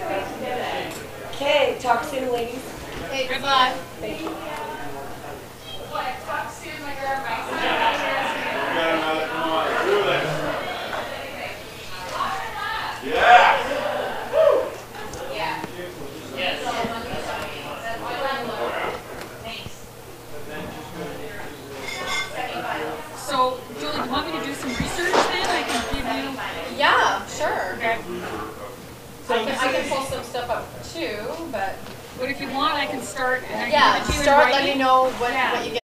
Okay, talk soon, ladies. Hey, good luck. Thank you. Talk soon, my girl. So, Julie, do you want me to do some research then? I can give you. Yeah, sure. Okay. I can pull some stuff up too, but But if you want, I can start and I yeah, can give it to you in start. Let me writing. know what you get.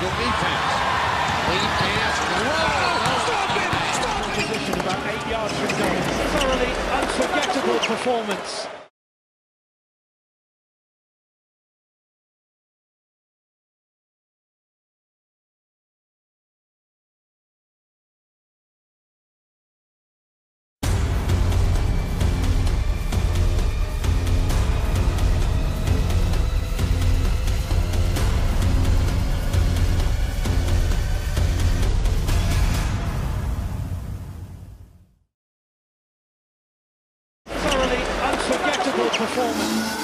physical defense. Lead pass. Whoa! Stop it! Stop it! Position about 8 yards from goal. Thoroughly unforgettable performance. Unforgettable performance.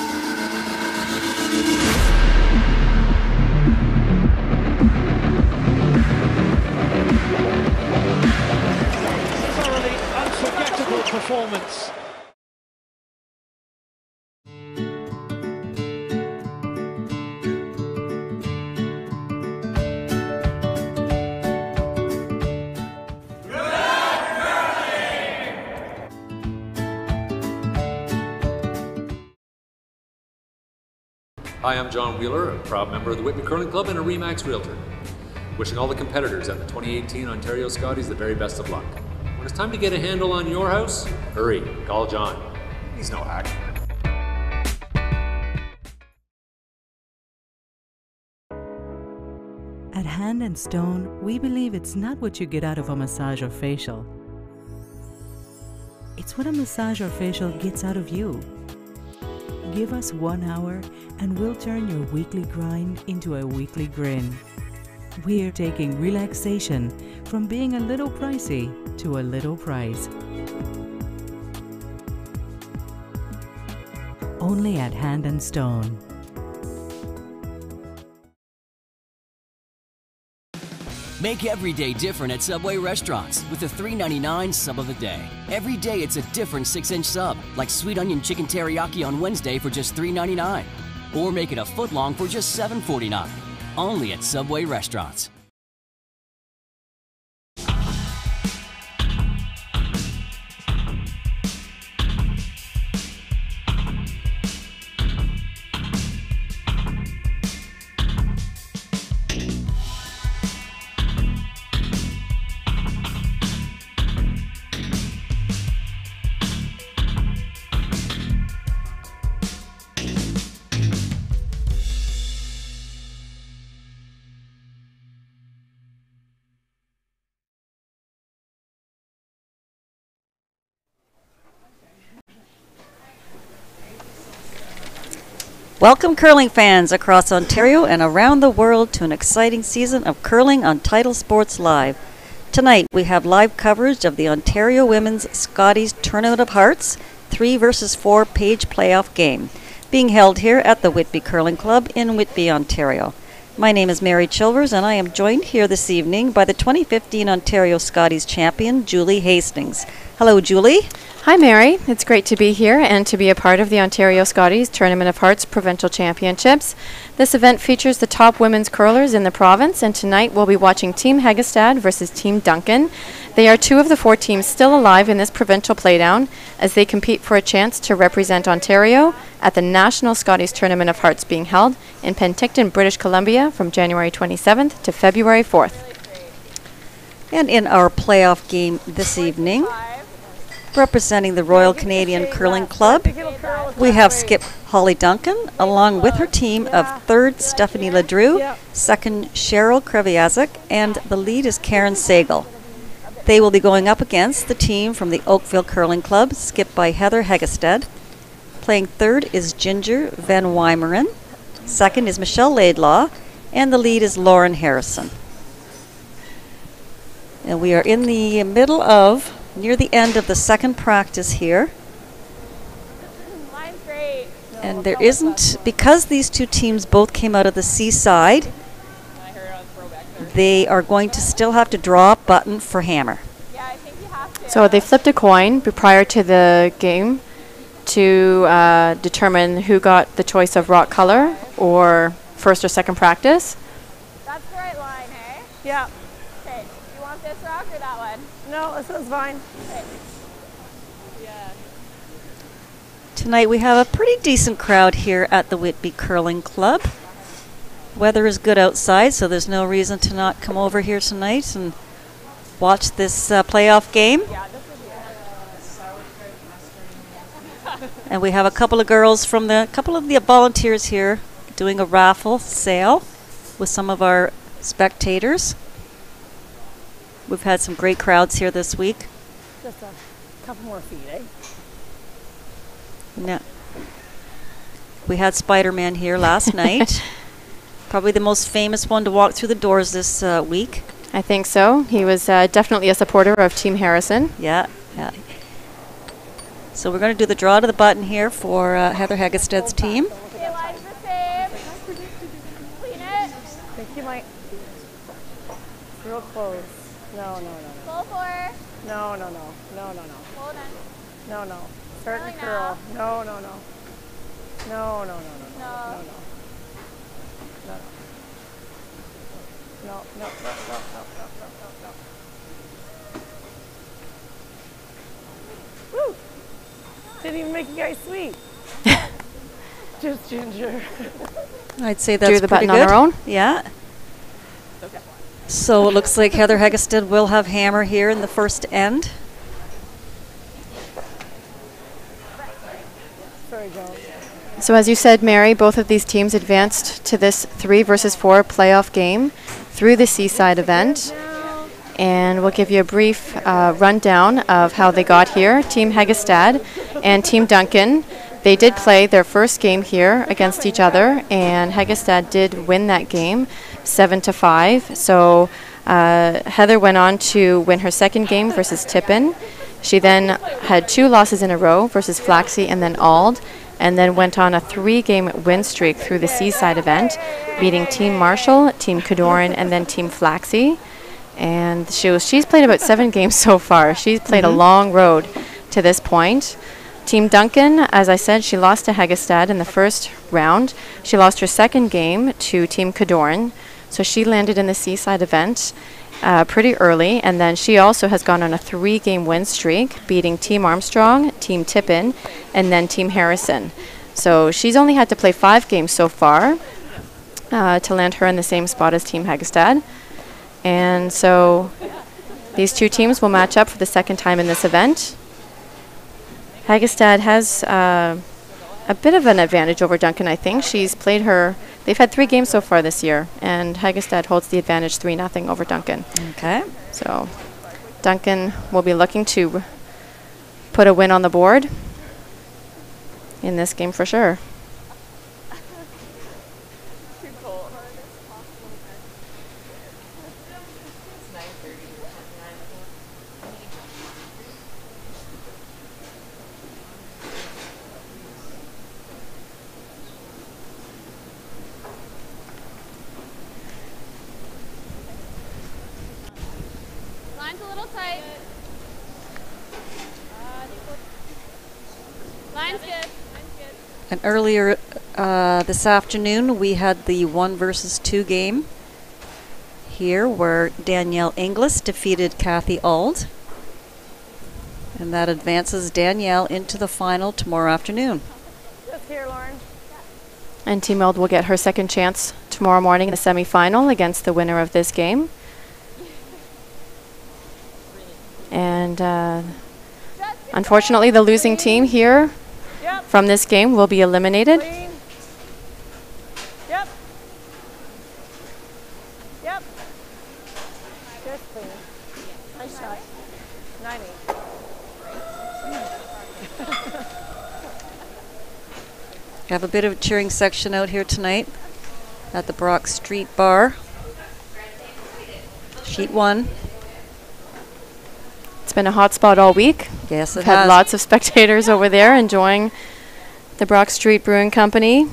Thoroughly unforgettable performance. Hi, I'm John Wheeler, a proud member of the Whitby Curling Club and a RE/MAX Realtor. Wishing all the competitors at the 2018 Ontario Scotties the very best of luck. When it's time to get a handle on your house, hurry, call John. He's no hack. At Hand & Stone, we believe it's not what you get out of a massage or facial. It's what a massage or facial gets out of you. Give us 1 hour and we'll turn your weekly grind into a weekly grin. We're taking relaxation from being a little pricey to a little price. Only at Hand & Stone. Make every day different at Subway restaurants with the $3.99 sub of the day. Every day it's a different 6-inch sub, like sweet onion chicken teriyaki on Wednesday for just $3.99. Or make it a foot long for just $7.49. Only at Subway restaurants. Welcome curling fans across Ontario and around the world to an exciting season of curling on Title Sports Live. Tonight we have live coverage of the Ontario Women's Scotties Tournament of Hearts 3 versus 4 page playoff game, being held here at the Whitby Curling Club in Whitby, Ontario. My name is Mary Chilvers and I am joined here this evening by the 2015 Ontario Scotties champion, Julie Hastings. Hello, Julie. Hi, Mary. It's great to be here and to be a part of the Ontario Scotties Tournament of Hearts Provincial Championships. This event features the top women's curlers in the province, and tonight we'll be watching Team Heggestad versus Team Duncan. They are 2 of the 4 teams still alive in this provincial playdown as they compete for a chance to represent Ontario at the National Scotties Tournament of Hearts being held in Penticton, British Columbia from January 27th to February 4th. And in our playoff game this evening, representing the Royal Canadian Curling Club, we have skip Holly Duncan, along with her team of 3rd Stephanie Ledrew, 2nd Cheryl Kreviazik, and the lead is Karen Sagal. They will be going up against the team from the Oakville Curling Club, skipped by Heather Heggestad. Playing 3rd is Ginger Van Weimeren, 2nd is Michelle Laidlaw, and the lead is Lauren Harrison. And we are in the middle of near the end of the second practice here. Mine's great. And there isn't, because these 2 teams both came out of the seaside, they are going to still have to draw button for hammer. Yeah, I think you have to. So they flipped a coin prior to the game to determine who got the choice of rock color or first or second practice. That's the right line, hey? Yeah. Okay, you want this rock or that one? No, this one's fine. Okay. Yeah. Tonight we have a pretty decent crowd here at the Whitby Curling Club. Weather is good outside, so there's no reason to not come over here tonight and watch this playoff game. And we have a couple of girls from couple of the volunteers here doing a raffle sale with some of our spectators. We've had some great crowds here this week. Just a couple more feet, eh? No. We had Spider-Man here last night. Probably the most famous one to walk through the doors this week. I think so. He was definitely a supporter of Team Harrison. Yeah, yeah. So we're going to do the draw to the button here for Heather Heggestad's team. Okay, lines the same. Clean it. Thank you, Mike. Real close. No. Full four. No. Hold on. No. Start to curl. No. No. Woo! Didn't even make you guys sweet. Just ginger. I'd say that's Drew the pretty button good. on our own. Yeah. So it looks like Heather Heggestad will have hammer here in the first end. Sorry, Joe. So as you said, Mary, both of these teams advanced to this 3 versus 4 playoff game through the Seaside event. And we'll give you a brief rundown of how they got here. Team Heggestad and Team Duncan, they did play their first game here against each other, and Heggestad did win that game 7-5. So Heather went on to win her second game versus Tippin. She then had 2 losses in a row versus Flaxey and then Ald, and then went on a 3-game win streak through the Seaside event, beating Team Marshall, Team Cadoran, and then Team Flaxey. And she's played about 7 games so far. She's played a long road to this point. Team Duncan, as I said, she lost to Heggestad in the first round. She lost her second game to Team Cadoran, so she landed in the Seaside event pretty early, and then she also has gone on a 3-game win streak, beating Team Armstrong, Team Tippin, and then Team Harrison. So she's only had to play 5 games so far to land her in the same spot as Team Heggestad. And so these 2 teams will match up for the second time in this event. Heggestad has a bit of an advantage over Duncan, I think. They've had 3 games so far this year, and Heggestad holds the advantage 3-0 over Duncan. Okay. So Duncan will be looking to put a win on the board in this game for sure. Line's a little tight. Line's good. And earlier this afternoon, we had the 1 versus 2 game here where Danielle Inglis defeated Kathy Ald. And that advances Danielle into the final tomorrow afternoon. Just here, Lauren. And Team Ald will get her second chance tomorrow morning in the semifinal against the winner of this game. And unfortunately, the losing team here from this game will be eliminated. Clean. Yep. Just clean. Nice shot. 9-8. Have a bit of a cheering section out here tonight at the Brock Street Bar. Sheet 1. It's been a hot spot all week. Yes, it We've had has. lots of spectators over there enjoying the Brock Street Brewing Company.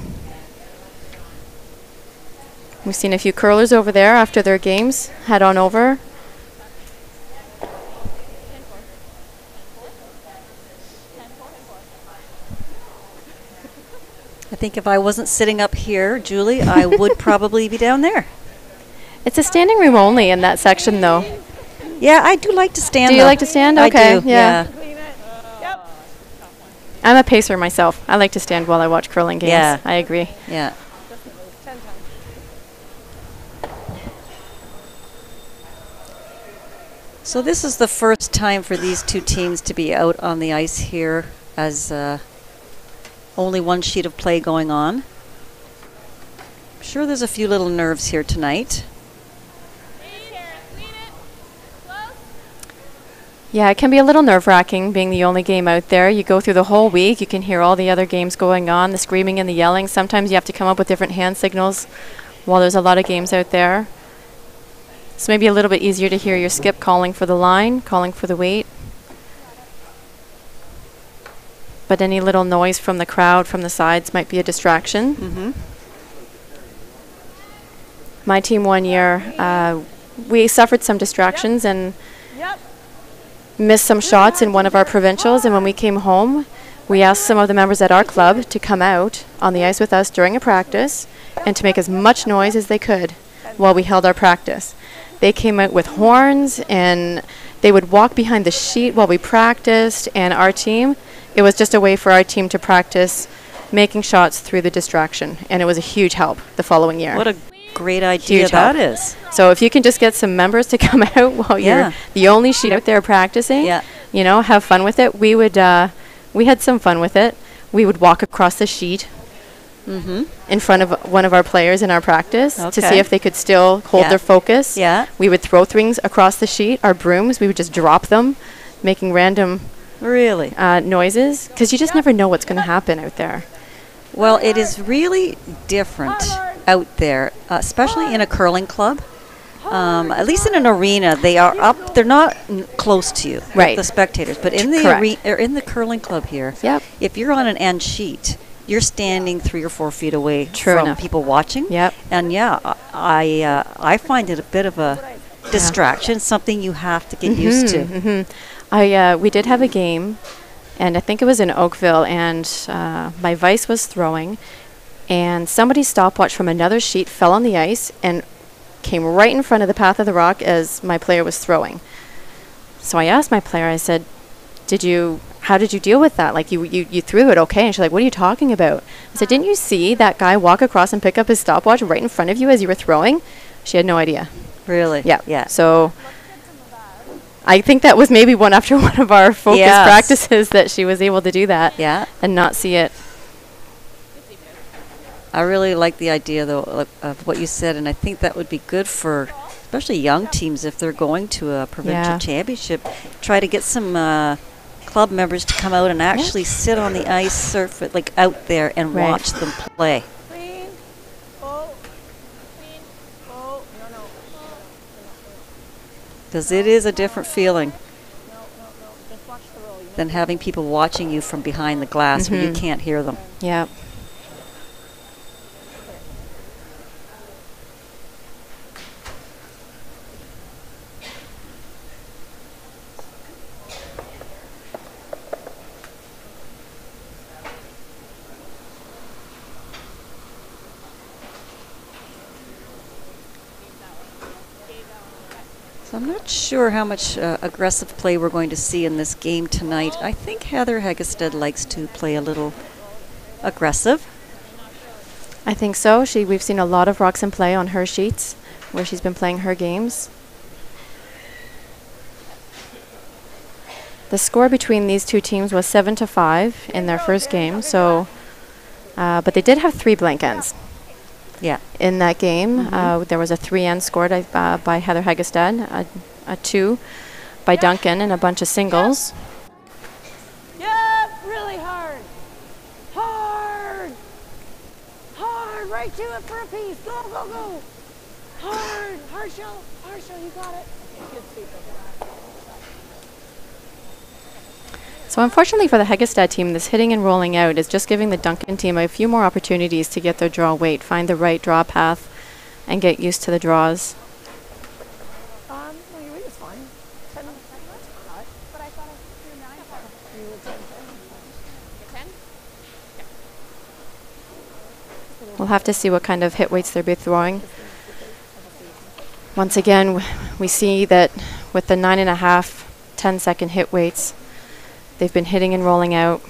We've seen a few curlers over there after their games head on over. I think if I wasn't sitting up here, Julie, I would probably be down there. It's a standing room only in that section, though. Yeah, I do like to stand. Do you like to stand? Okay, I do, yeah. Yep. I'm a pacer myself. I like to stand while I watch curling games. Yeah. I agree. Yeah. So this is the first time for these two teams to be out on the ice here, as only one sheet of play going on. I'm sure there's a few little nerves here tonight. Yeah, it can be a little nerve-wracking being the only game out there. You go through the whole week, you can hear all the other games going on, the screaming and the yelling. Sometimes you have to come up with different hand signals while there's a lot of games out there. It's maybe a little bit easier to hear your skip calling for the line, calling for the weight. But any little noise from the crowd, from the sides, might be a distraction. Mm-hmm. My team one year, we suffered some distractions and missed some shots in one of our provincials, and when we came home, we asked some of the members at our club to come out on the ice with us during a practice and to make as much noise as they could while we held our practice. They came out with horns, and they would walk behind the sheet while we practiced, and our team, it was just a way for our team to practice making shots through the distraction, and it was a huge help the following year. What a great idea that is. So if you can just get some members to come out while you're the only sheet out there practicing, you know, have fun with it. We would, we had some fun with it. We would walk across the sheet in front of one of our players in our practice to see if they could still hold their focus. We would throw things across the sheet, our brooms, we would just drop them, making random noises, because you just never know what's going to happen out there. Well, it is really different out there, especially in a curling club. At least in an arena, they are up. They're not close to you, the spectators. But in the in the curling club here, if you're on an end sheet, you're standing 3 or 4 feet away from people watching. And I find it a bit of a distraction, something you have to get used to. We did have a game, and I think it was in Oakville, and my vice was throwing, and somebody's stopwatch from another sheet fell on the ice and came right in front of the path of the rock as my player was throwing. So I asked my player, I said, how did you deal with that? Like, you threw it okay? And she's like, what are you talking about? I said, didn't you see that guy walk across and pick up his stopwatch right in front of you as you were throwing? She had no idea. Really? Yeah. So I think that was maybe after one of our focus practices that she was able to do that and not see it. I really like the idea, though, of what you said, and I think that would be good for especially young teams if they're going to a provincial championship. Try to get some club members to come out and actually sit on the ice, surf it, like out there, and watch them play. Because it is a different feeling than having people watching you from behind the glass where you can't hear them. Yeah. I'm not sure how much aggressive play we're going to see in this game tonight. I think Heather Heggestad likes to play a little aggressive. I think so. We've seen a lot of rocks in play on her sheets where she's been playing her games. The score between these two teams was 7-5 in their first game. So, but they did have 3 blank ends. In that game, there was a 3-end scored by Heather Heggestad, a 2 by Duncan, and a bunch of singles. Really hard. Hard, right to it for a piece. Go. Hard shell, you got it. Good sweep. So unfortunately for the Heggestad team, this hitting and rolling out is just giving the Duncan team a few more opportunities to get their draw weight, find the right draw path, and get used to the draws. Your weight is fine. 10. But I thought I threw 9. You were 10. We'll have to see what kind of hit weights they'll be throwing. Once again, we see that with the 9.5, 10-second hit weights, they've been hitting and rolling out.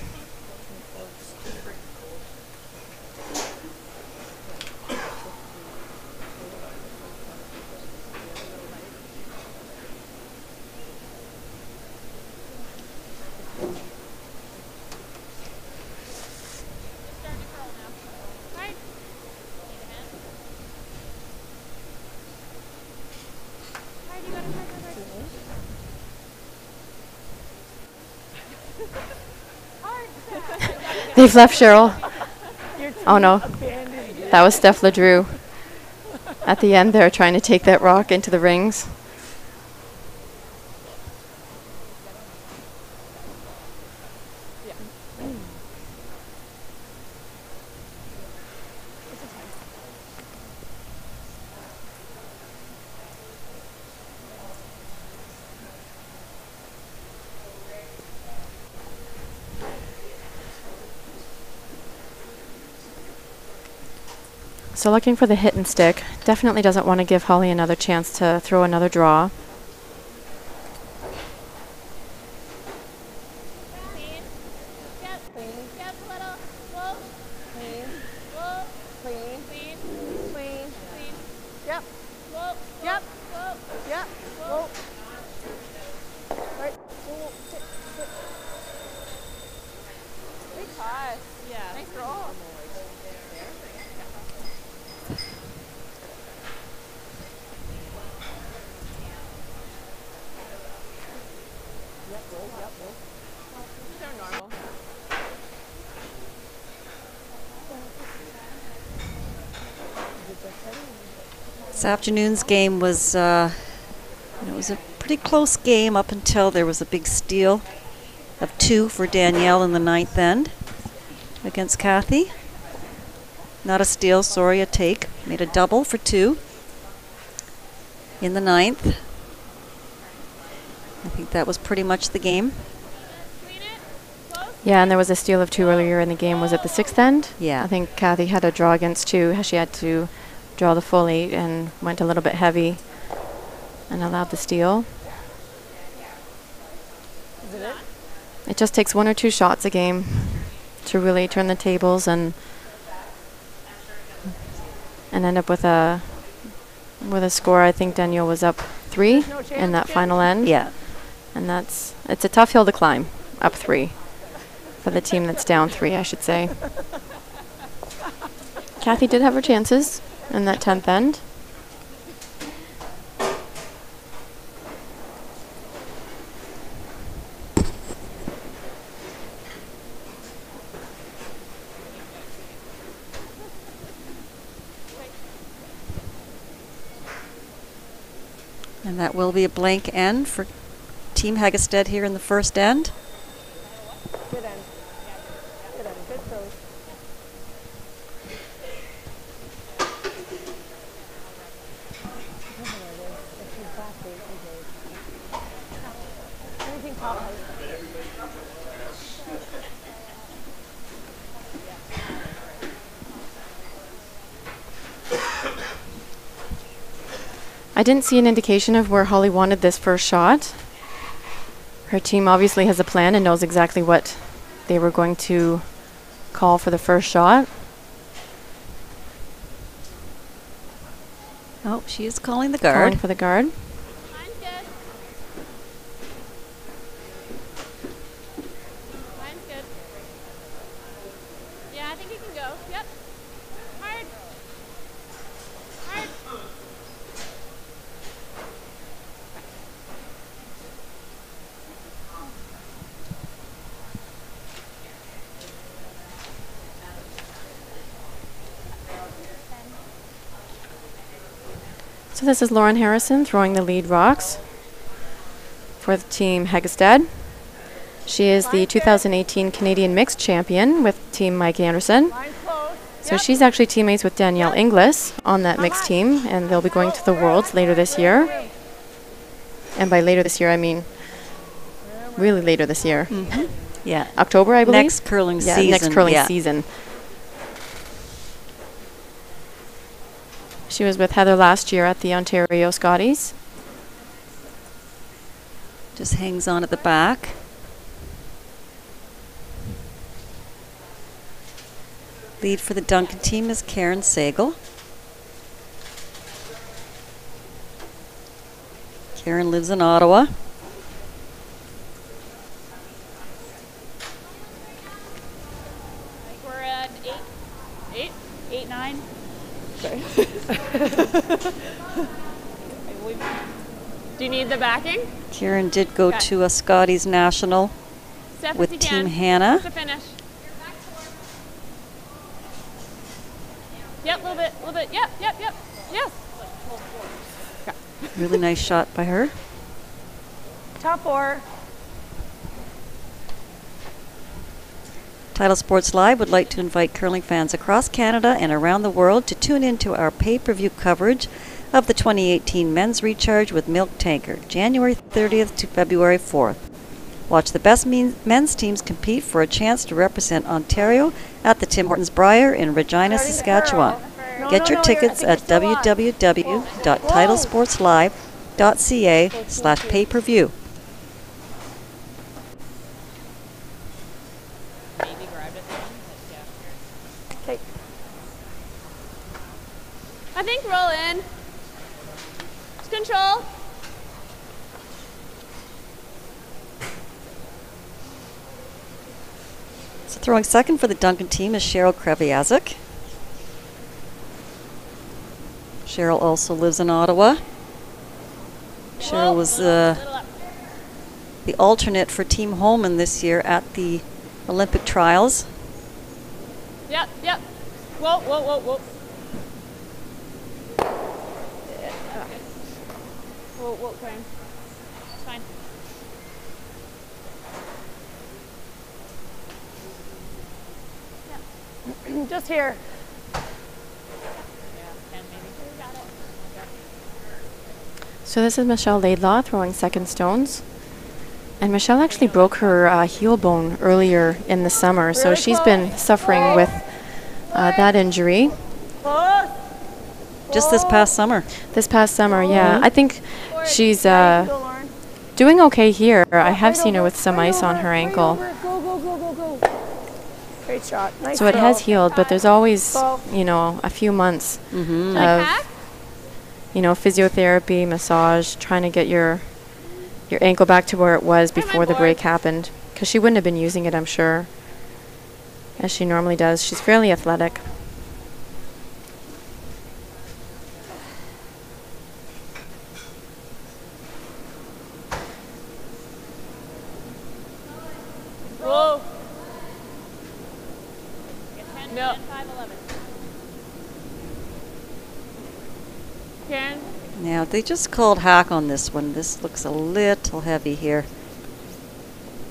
They've left Cheryl. Oh no, that was Steph LeDrew. At the end there, trying to take that rock into the rings. So looking for the hit and stick. Definitely doesn't want to give Holly another chance to throw another draw. This afternoon's game was, it was a pretty close game up until there was a big steal of 2 for Danielle in the 9th end against Kathy. Not a steal, sorry, a take. Made a double for 2 in the 9th. I think that was pretty much the game. Yeah, and there was a steal of 2 earlier in the game. Was it the 6th end? Yeah. I think Kathy had a draw against 2. She had to draw the full 8 and went a little bit heavy and allowed the steal. It just takes 1 or 2 shots a game to really turn the tables and end up with a score. I think Danielle was up 3 in that final end. Yeah. And it's a tough hill to climb, up 3. For the team that's down 3, I should say. Kathy did have her chances in that 10th end. And that will be a blank end for Team Heggestad here in the first end. Good end. Good end. Good throws. Anything top height. I didn't see an indication of where Holly wanted this first shot. Her team obviously has a plan and knows exactly what they were going to call for the first shot. Oh, she is calling the guard. Calling for the guard. Mine's good. Mine's good. Yeah, I think you can go. Yep. Hard. Hard. So this is Lauren Harrison throwing the lead rocks for the team Heggestad. She is the 2018 Canadian Mixed Champion with Team Mike Anderson. So she's actually teammates with Danielle Inglis on that mixed team, and they'll be going to the Worlds later this year. And by later this year, I mean really later this year. Mm-hmm. Yeah. October, I believe? Next curling yeah, season. Next curling season. She was with Heather last year at the Ontario Scotties. Just hangs on at the back. Lead for the Duncan team is Karen Sagal. Karen lives in Ottawa. We're at 8, 9. Sorry. Do you need the backing? Karen did go to a Scotties National Steph, with if you Team can. Hannah. To finish. little bit, a little bit. Yep, yep, yep. Yes. Really nice shot by her. Top 4. Title Sports Live would like to invite curling fans across Canada and around the world to tune into our pay-per-view coverage of the 2018 Men's Recharge with Milk Tanker, January 30th to February 4th. Watch the best men's teams compete for a chance to represent Ontario at the Tim Hortons Briar in Regina, Saskatchewan. Get your tickets at www.titlesportslive.ca/pay-per-view. Okay. I think roll in. Just control. So throwing second for the Duncan team is Cheryl Kreviazuk. Cheryl also lives in Ottawa. Cheryl was the alternate for Team Holman this year at the Olympic trials. Yep, yep. Whoa, whoa, whoa, whoa. Whoa, whoa, Karen. It's fine. Just here. So this is Michelle Laidlaw throwing second stones. And Michelle actually broke her heel bone earlier in the summer, so she's been suffering with that injury. Just this past summer. This past summer, yeah. I think she's doing okay here. I have seen her with some ice on her ankle. Go, go, go, go, go. Great shot. Nice So it throw. has healed, but there's always, you know, a few months of, you know, physiotherapy, massage, trying to get your ankle back to where it was before the break happened. Because she wouldn't have been using it, I'm sure, as she normally does. She's fairly athletic. Whoa. No. 5-11. Karen? Now, they just called hack on this one. This looks a little heavy here.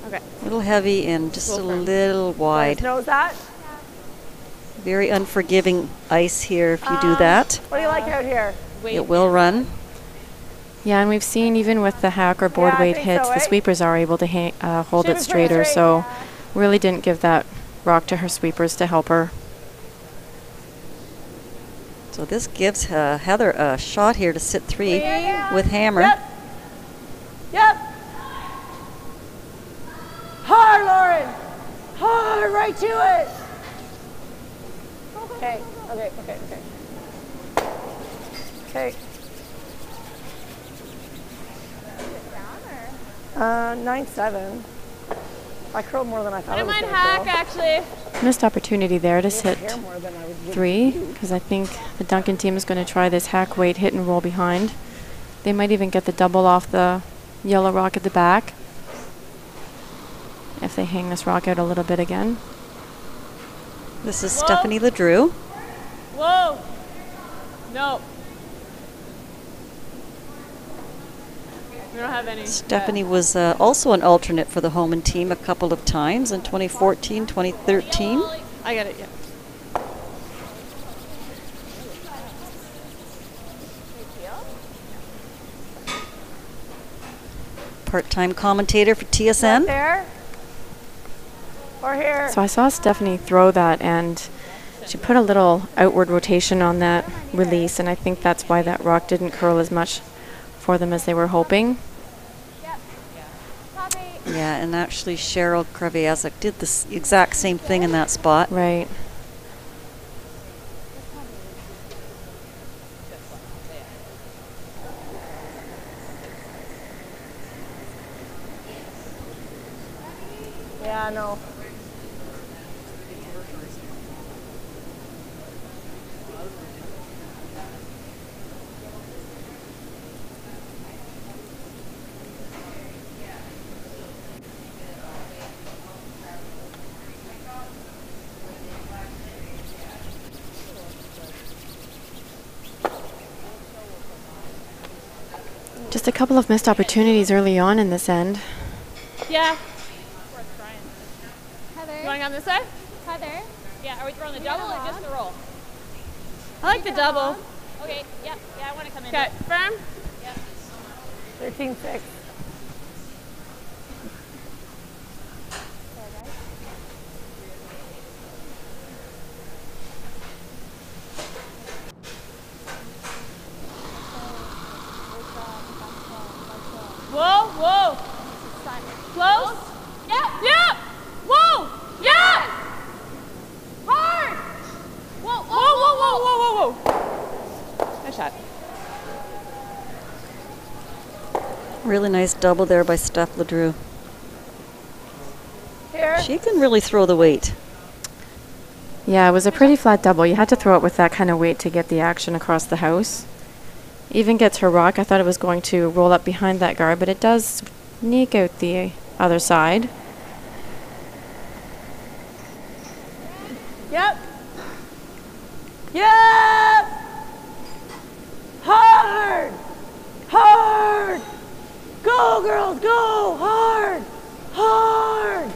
Okay. A little heavy and just a little wide. Knows that? Very unforgiving ice here if you do that. What do you like out here? It will run. Yeah, and we've seen even with the hack or board weight hits, the sweepers are able to hold it straighter. So really didn't give that rock to her sweepers to help her. So this gives Heather a shot here to sit 3 with hammer. Yep. Yep. Hard, Lauren. Hard, right to it. Okay, okay, okay, okay. Okay. 9-7. I curled more than I thought I was going to curl. I don't mind hack, actually. Missed opportunity there to hit 3, because I think the Duncan team is going to try this hack weight hit and roll behind. They might even get the double off the yellow rock at the back if they hang this rock out a little bit again. This is Stephanie Ledrew. Whoa. No. We don't have any. Stephanie was also an alternate for the Holman team a couple of times in 2014, 2013. I got it, yeah. Part-time commentator for TSN. There. Or here. So I saw Stephanie throw that, and she put a little outward rotation on that release, and I think that's why that rock didn't curl as much for them as they were hoping. Yeah, and actually Cheryl Kreviazuk did the exact same thing in that spot. Right. Yeah, no. Just a couple of missed opportunities early on in this end. Yeah. Heather. You want to go on this side? Heather. Yeah, are we throwing the double or just the roll? I like the double. Okay, yeah, I want to come in. Okay, firm. Yep. 13-6. Whoa, whoa. Close? Yeah. Yeah. Whoa. Yeah. Hard. Whoa, whoa, whoa, whoa, whoa, whoa, whoa. Nice shot. Really nice double there by Steph LeDrew. Here. She can really throw the weight. Yeah, it was a pretty flat double. You had to throw it with that kind of weight to get the action across the house. Even gets her rock. I thought it was going to roll up behind that guard, but it does sneak out the other side. Yep. Yep. Hard. Hard. Go, girls, go. Hard. Hard.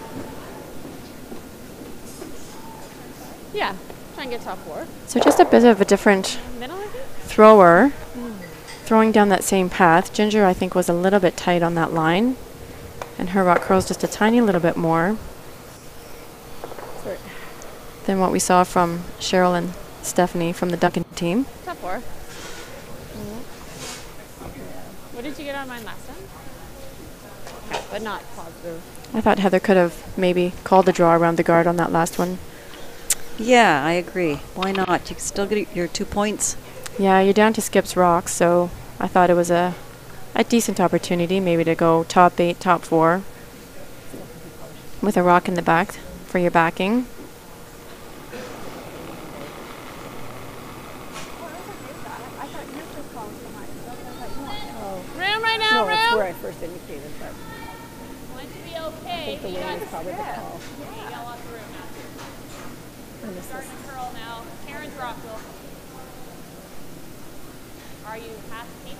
Yeah, try and get top 4. So just a bit of a different Middle, I think? thrower. Throwing down that same path. Ginger, I think, was a little bit tight on that line. And her rock curls just a tiny little bit more than what we saw from Cheryl and Stephanie from the Duncan team. Top 4. What did you get on mine last time? But not positive. I thought Heather could have maybe called the draw around the guard on that last one. Yeah, I agree. Why not? You can still get your 2 points. Yeah, you're down to Skip's rock, so I thought it was a decent opportunity maybe to go top 8, top 4 with a rock in the back for your backing. Room right now, No, room. it's where I first indicated, but Going to be I okay. think the You wind got is probably the call. Yeah, you got lots of room now. I missed Starting this. to curl now. Karen's Rockville. Are you past the team?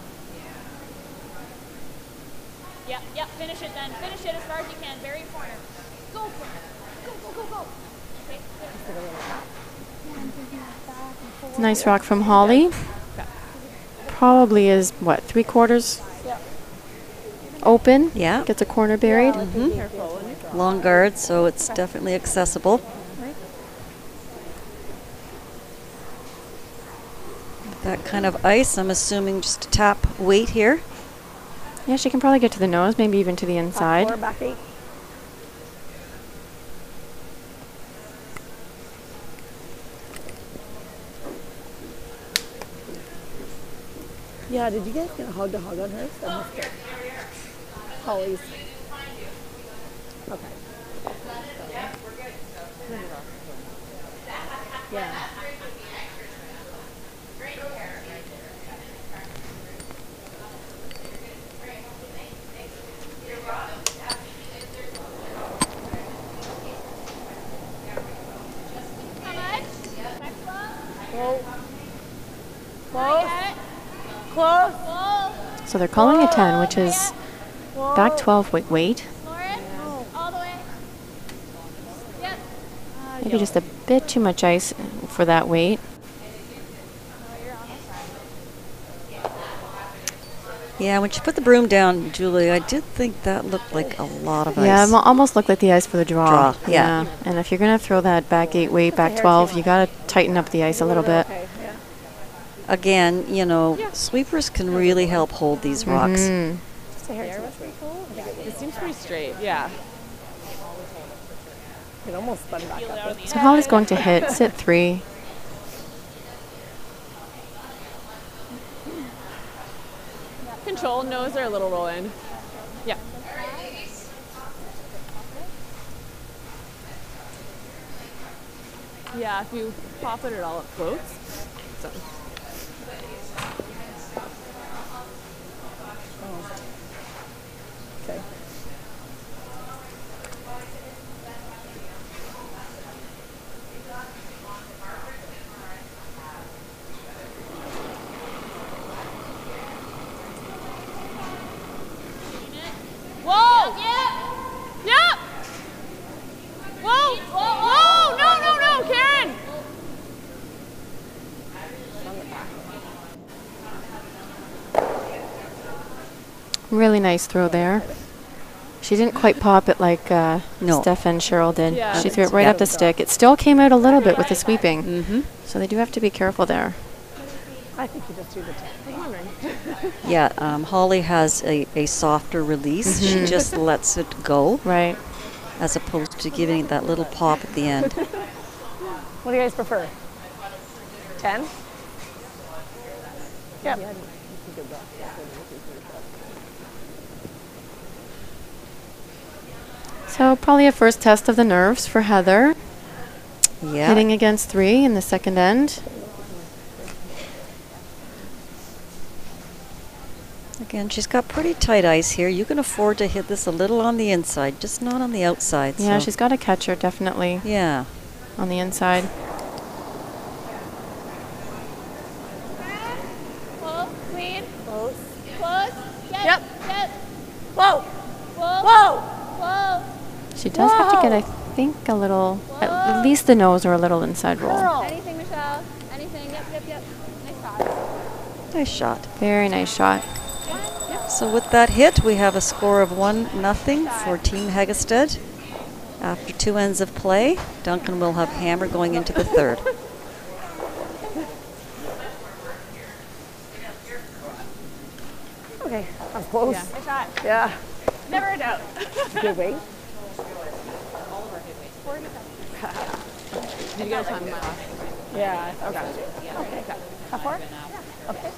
Yeah, finish it then. Finish it as far as you can. Bury your corner. Go for it. Go, go, go, go. Okay, good. Nice rock from Holly. Probably is, what, 3/4 open? Yeah. Gets a corner buried. Long guard, so it's definitely accessible. That kind of ice, I'm assuming just a tap weight here. Yeah, she can probably get to the nose, maybe even to the inside. Back 4, back 8. Yeah, did you guys get a hog to hog on hers? That must be Holly's. Okay. Yeah. Close. So they're calling a 10, which is back 12 weight. All the way. Yep. Maybe just a bit too much ice for that weight. Yeah, when she put the broom down, Julie, I did think that looked like a lot of ice. Yeah, it almost looked like the ice for the draw. Yeah. And if you're going to throw that back 8 weight, back 12, you got to tighten up the ice a little bit. Again, you know, sweepers can really help hold these rocks. It seems pretty straight, yeah. It almost spun back up. So Holly's going to hit, sit 3. Control, nose or a little roll in. Yeah. Yeah, if you pop it all, it floats. So. Okay. Really nice throw there. She didn't quite pop it like No. Steph and Cheryl did. Yeah. She threw it right Yeah. up the stick. It still came out a little bit with the sweeping. Mm-hmm. So they do have to be careful there. I think you just threw the 10. I was wondering. Yeah, Holly has a softer release. She just lets it go. Right. As opposed to giving it that little pop at the end. What do you guys prefer? 10? Yep. So probably a first test of the nerves for Heather. Yeah. Hitting against 3 in the second end. Again, she's got pretty tight ice here. You can afford to hit this a little on the inside, just not on the outside. Yeah, so. she's got a catcher definitely Yeah. on the inside. Pull, clean, Close. close, get, Yep. get, Whoa! pull, Whoa! pull. She does have to get, I think, a little, at least the nose or a little inside roll. Girl. Anything, Michelle? Anything? Yep, yep, yep. Nice shot. Nice shot. Very nice shot. So with that hit, we have a score of 1-0 for Team Heggestad. After 2 ends of play, Duncan will have hammer going into the third. Okay, I'm close. Yeah. Nice shot. Yeah. Never a doubt. Good weight. Did you get a time in my last? Yeah. Okay. Okay. How far? Okay.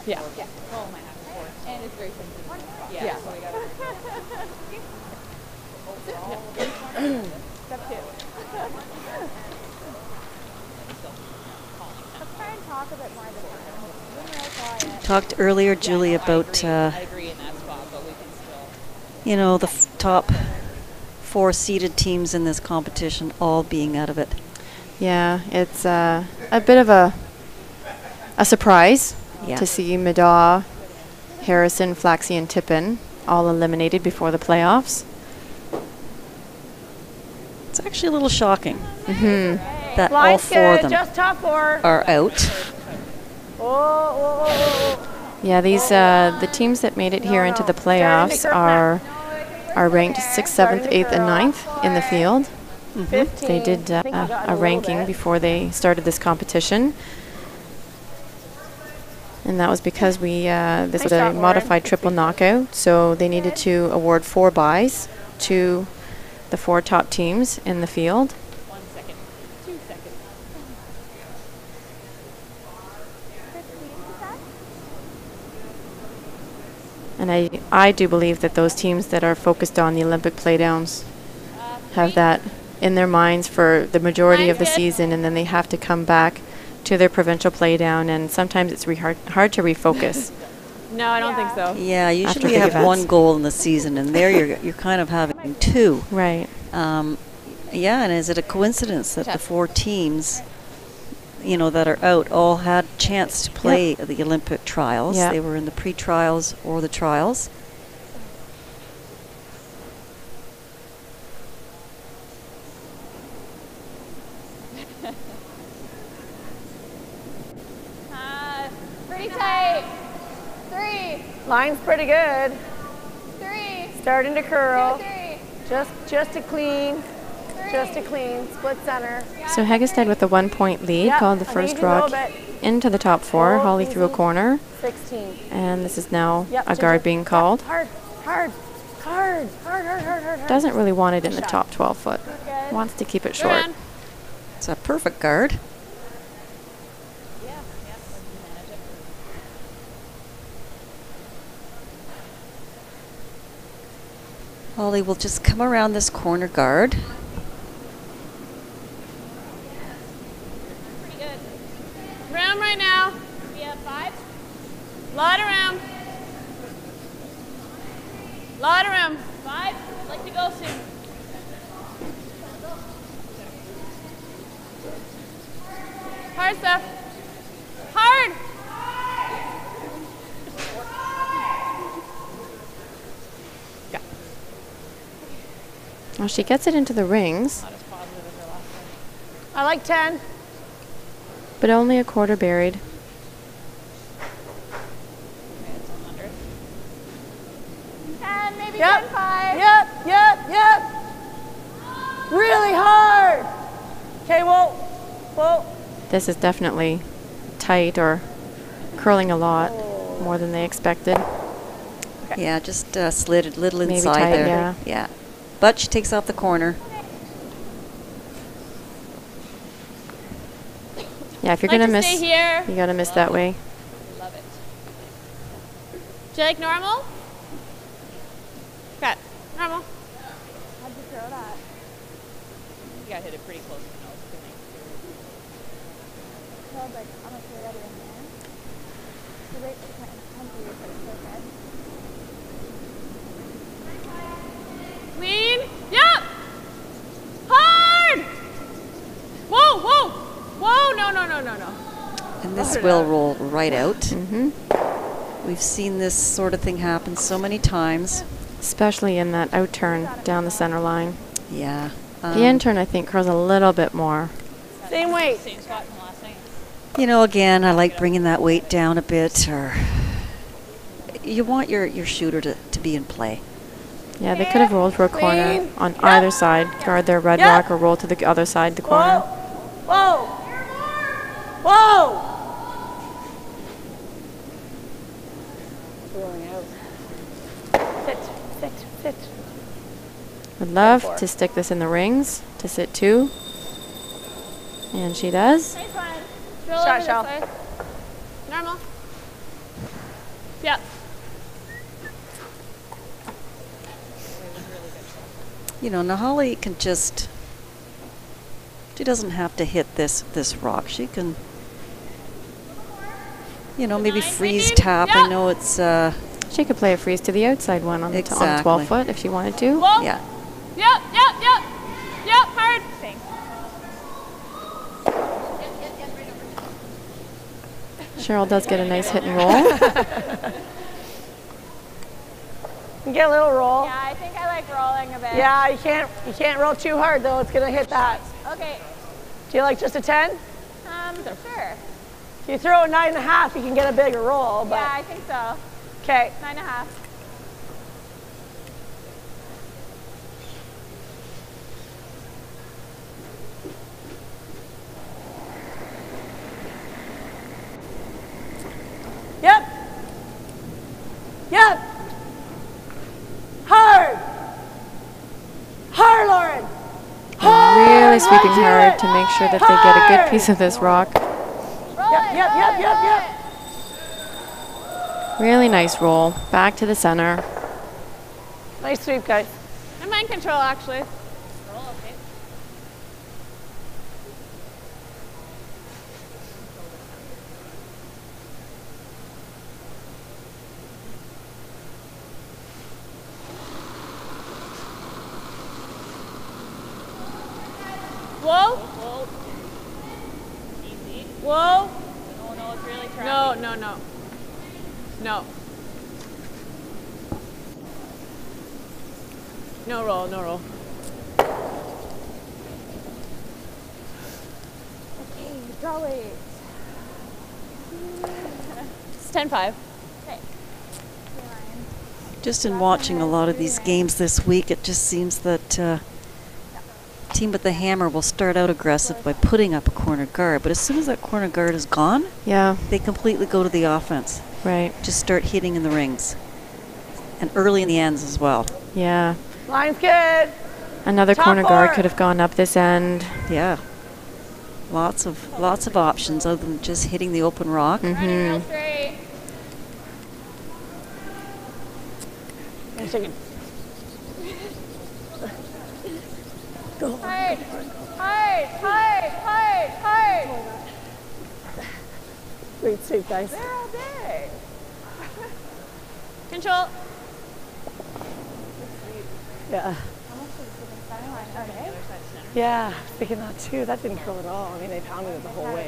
Yeah. And it's very simple. Yeah. So we got Step 2. Let's try and talk a bit more than Talked earlier, Julie, about you know, the top 4 seeded teams in this competition all being out of it. Yeah, it's a bit of a surprise to see Middaugh, Harrison, Flaxey, and Tippin all eliminated before the playoffs. It's actually a little shocking that all Line's 4 of good, them just top 4. are out. Oh. Yeah, these the teams that made it here into the playoffs are ranked 6th, 7th, 8th, and 9th in the field. They did a ranking before they started this competition. And that was because this was a modified triple knockout, so they needed to award 4 buys to the 4 top teams in the field. 1 second. 2 seconds. And I do believe that those teams that are focused on the Olympic playdowns have that in their minds for the majority of the season, and then they have to come back to their provincial playdown, and sometimes it's hard to refocus. No, I don't think so. Yeah, usually After you big have events. 1 goal in the season, and there you're kind of having 2. Right. Yeah, and is it a coincidence that the 4 teams, you know, that are out all had a chance to play the Olympic trials? Yeah. They were in the pre-trials or the trials. Pretty tight. 3. Line's pretty good. 3. Starting to curl. 2, 3. Just a clean. Just a clean. Split center. So Heggestad with a 1-point lead Yep, called the an first easy little rock bit. into the top 4. Oh, Holly threw a easy. corner, 16. and this is now Yep, a guard being called. Hard. Doesn't really want it in the top 12 foot. Wants to keep it short. It's a perfect guard. Holly will just come around this corner guard. Pretty good. Room right now. We have 5. Lot of room. Lot of room. 5. I'd like to go soon. Hard stuff. Hard. Well, she gets it into the rings, I like 10. but only a quarter buried. 10, maybe Yep. 10-5. Yep, yep, yep. Really hard. Okay, whoa, whoa. This is definitely tight or curling a lot more than they expected. Yeah, just slid a little Maybe inside tight, there. yeah. Yeah. But she takes off the corner. Yeah, if you're Like going to miss, stay here. you got to miss that way. Love it. Do you like normal? Okay, normal. How'd you throw that? You got hit it pretty close to the nose, didn't you? I was like, I'm gonna throw that in there. The rate was kind of hungry, but it's so good. Clean. Yep. Hard. Whoa, whoa, whoa! No, no, no, no, no. And this will roll right out. Mm-hmm. We've seen this sort of thing happen so many times. Especially in that out turn down the center line. Yeah. The in turn, I think, curls a little bit more. Same weight. Same spot from last night. You know, again, I like bringing that weight down a bit. Or you want your shooter to be in play. Yeah, they could have rolled for a corner Clean. on Yep. either side, guard their red Yep. rock, or roll to the other side, the corner. Whoa, whoa, whoa. Rolling out. Sit, sit, sit. Would love to stick this in the rings to sit 2. And she does. Nice one. Drill Shot over shell. this way. Normal. Yep. You know, Nahali can just, she doesn't have to hit this rock. She can, you know, maybe freeze tap. I know it's, She could play a freeze to the outside one on the on 12 foot if she wanted to. Whoa. yeah. Yep, yep, yep. Yep, hard. Thanks. Cheryl does get a nice hit and roll. You get a little roll. Yeah, I think I like rolling a bit. Yeah, you can't roll too hard though. It's gonna hit that. Okay. Do you like just a 10? Sure. If you throw a 9.5, you can get a bigger roll. But Yeah, I think so. okay. 9.5. Yep. Yep. Hard. Hard, Lauren. Really sweeping hard to make sure that they get a good piece of this rock. Yep. Really nice roll. Back to the center. Nice sweep, guys. I'm mind control, actually. Roll, okay. Whoa. Whoa. Easy. Whoa. Oh no, it's really trappy. No, no, no. No. No roll, no roll. Okay, draw weight. It's 10-5. Okay. Just in watching a lot of these games this week, it just seems that team with the hammer will start out aggressive by putting up a corner guard, but as soon as that corner guard is gone, yeah, they completely go to the offense. Right. Just start hitting in the rings. And early in the ends as well. Yeah. Line's good. Another Top corner guard four. could have gone up this end. Yeah. Lots of options other than just hitting the open rock. Running real straight. One second. Hard. Hard. Hard. Hard. Hard. Great sweep, guys. There all day. Control. Yeah. Yeah, thinking that too. That didn't curl at all. I mean, they pounded it the whole way.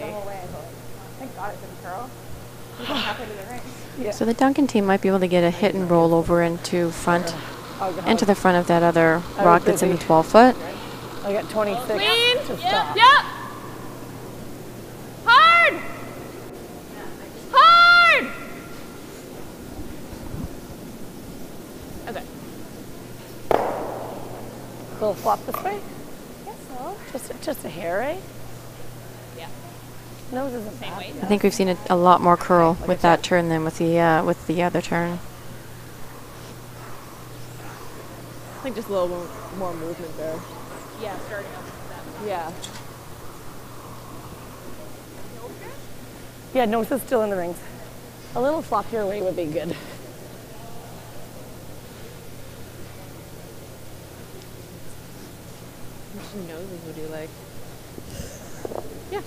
Thank God it didn't curl. We got halfway to the ring. Yeah. So the Duncan team might be able to get a hit and roll over into front, into the front of that other rock that's in the 12 foot. I got 26 Clean. to stop. Yep. Hard. Hard. Okay. Little flop this way? Guess so. Just a hair, eh? Yeah. Nose isn't Same bad. weight. I think we've seen a lot more curl with that turn than with the other turn. I think just a little more movement there. Yeah, starting off with that. Yeah. Yeah, nose is still in the rings. A little floppier way would be good. Which noses would you like? Yeah.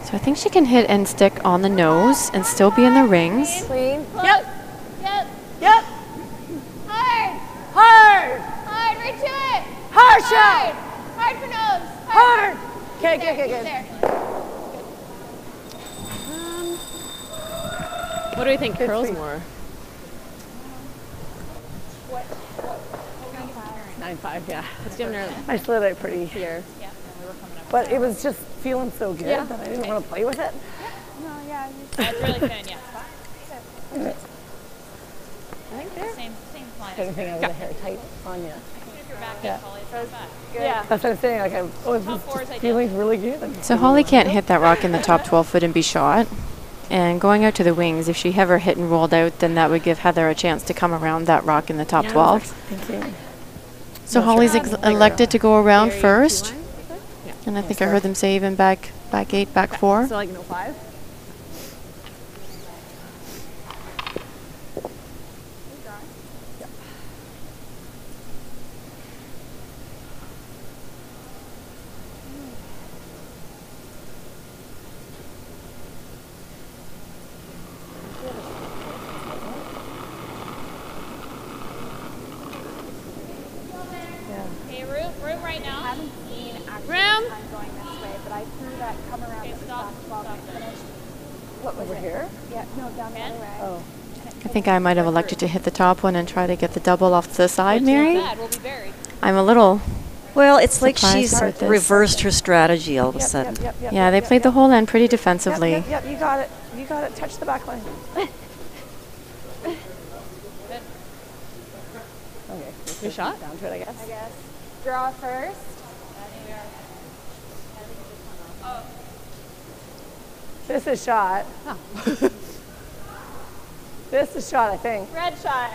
So I think she can hit end stick on the nose and still be in the rings. Clean. Yep. Yep. Yep. Hard. Hard. Hard. Right to it. Hard shot. Hard for nose. Hard. Okay, There, good. keep there. What do we think curls more? 9.5, yeah. Let's give her I slid out pretty here. Yeah. We were coming up. But it was just feeling so good Yeah. that I didn't want to play with it. No, yeah. That's really thin, yeah. I think there. Same line. Anything out of the hair tight on you. If you're back Yeah. in, Holly, throw it back. Yeah. That's what I'm saying. Like, I was Top fours, just I feeling really good. So Holly can't hit that rock in the top 12 foot and be shot. And going out to the wings, if she ever hit and rolled out, then that would give Heather a chance to come around that rock in the top 12. Thinking. So Holly's elected to go around Very first. two lines, I think. Yeah. And I think I heard them say even back 8, back 4. So like no 5. Okay, room right now. I haven't seen actually Room. time going this way, but I threw that come around Okay, at the stop, back while I stop. finished. What was Over it? here? Yeah, no, down the other way. Oh. I think I might have elected to hit the top one and try to get the double off to the side, Mary. Bad, we'll be buried. I'm a little, Well, it's like Surprised she's with this. reversed her strategy all of a sudden. yeah, they played the whole end pretty defensively. Yep, you got it. You got it. Touch the back line. Okay. Your shot? Down to it, I guess. I guess. Draw first. This is shot. This is shot, I think. Red shot.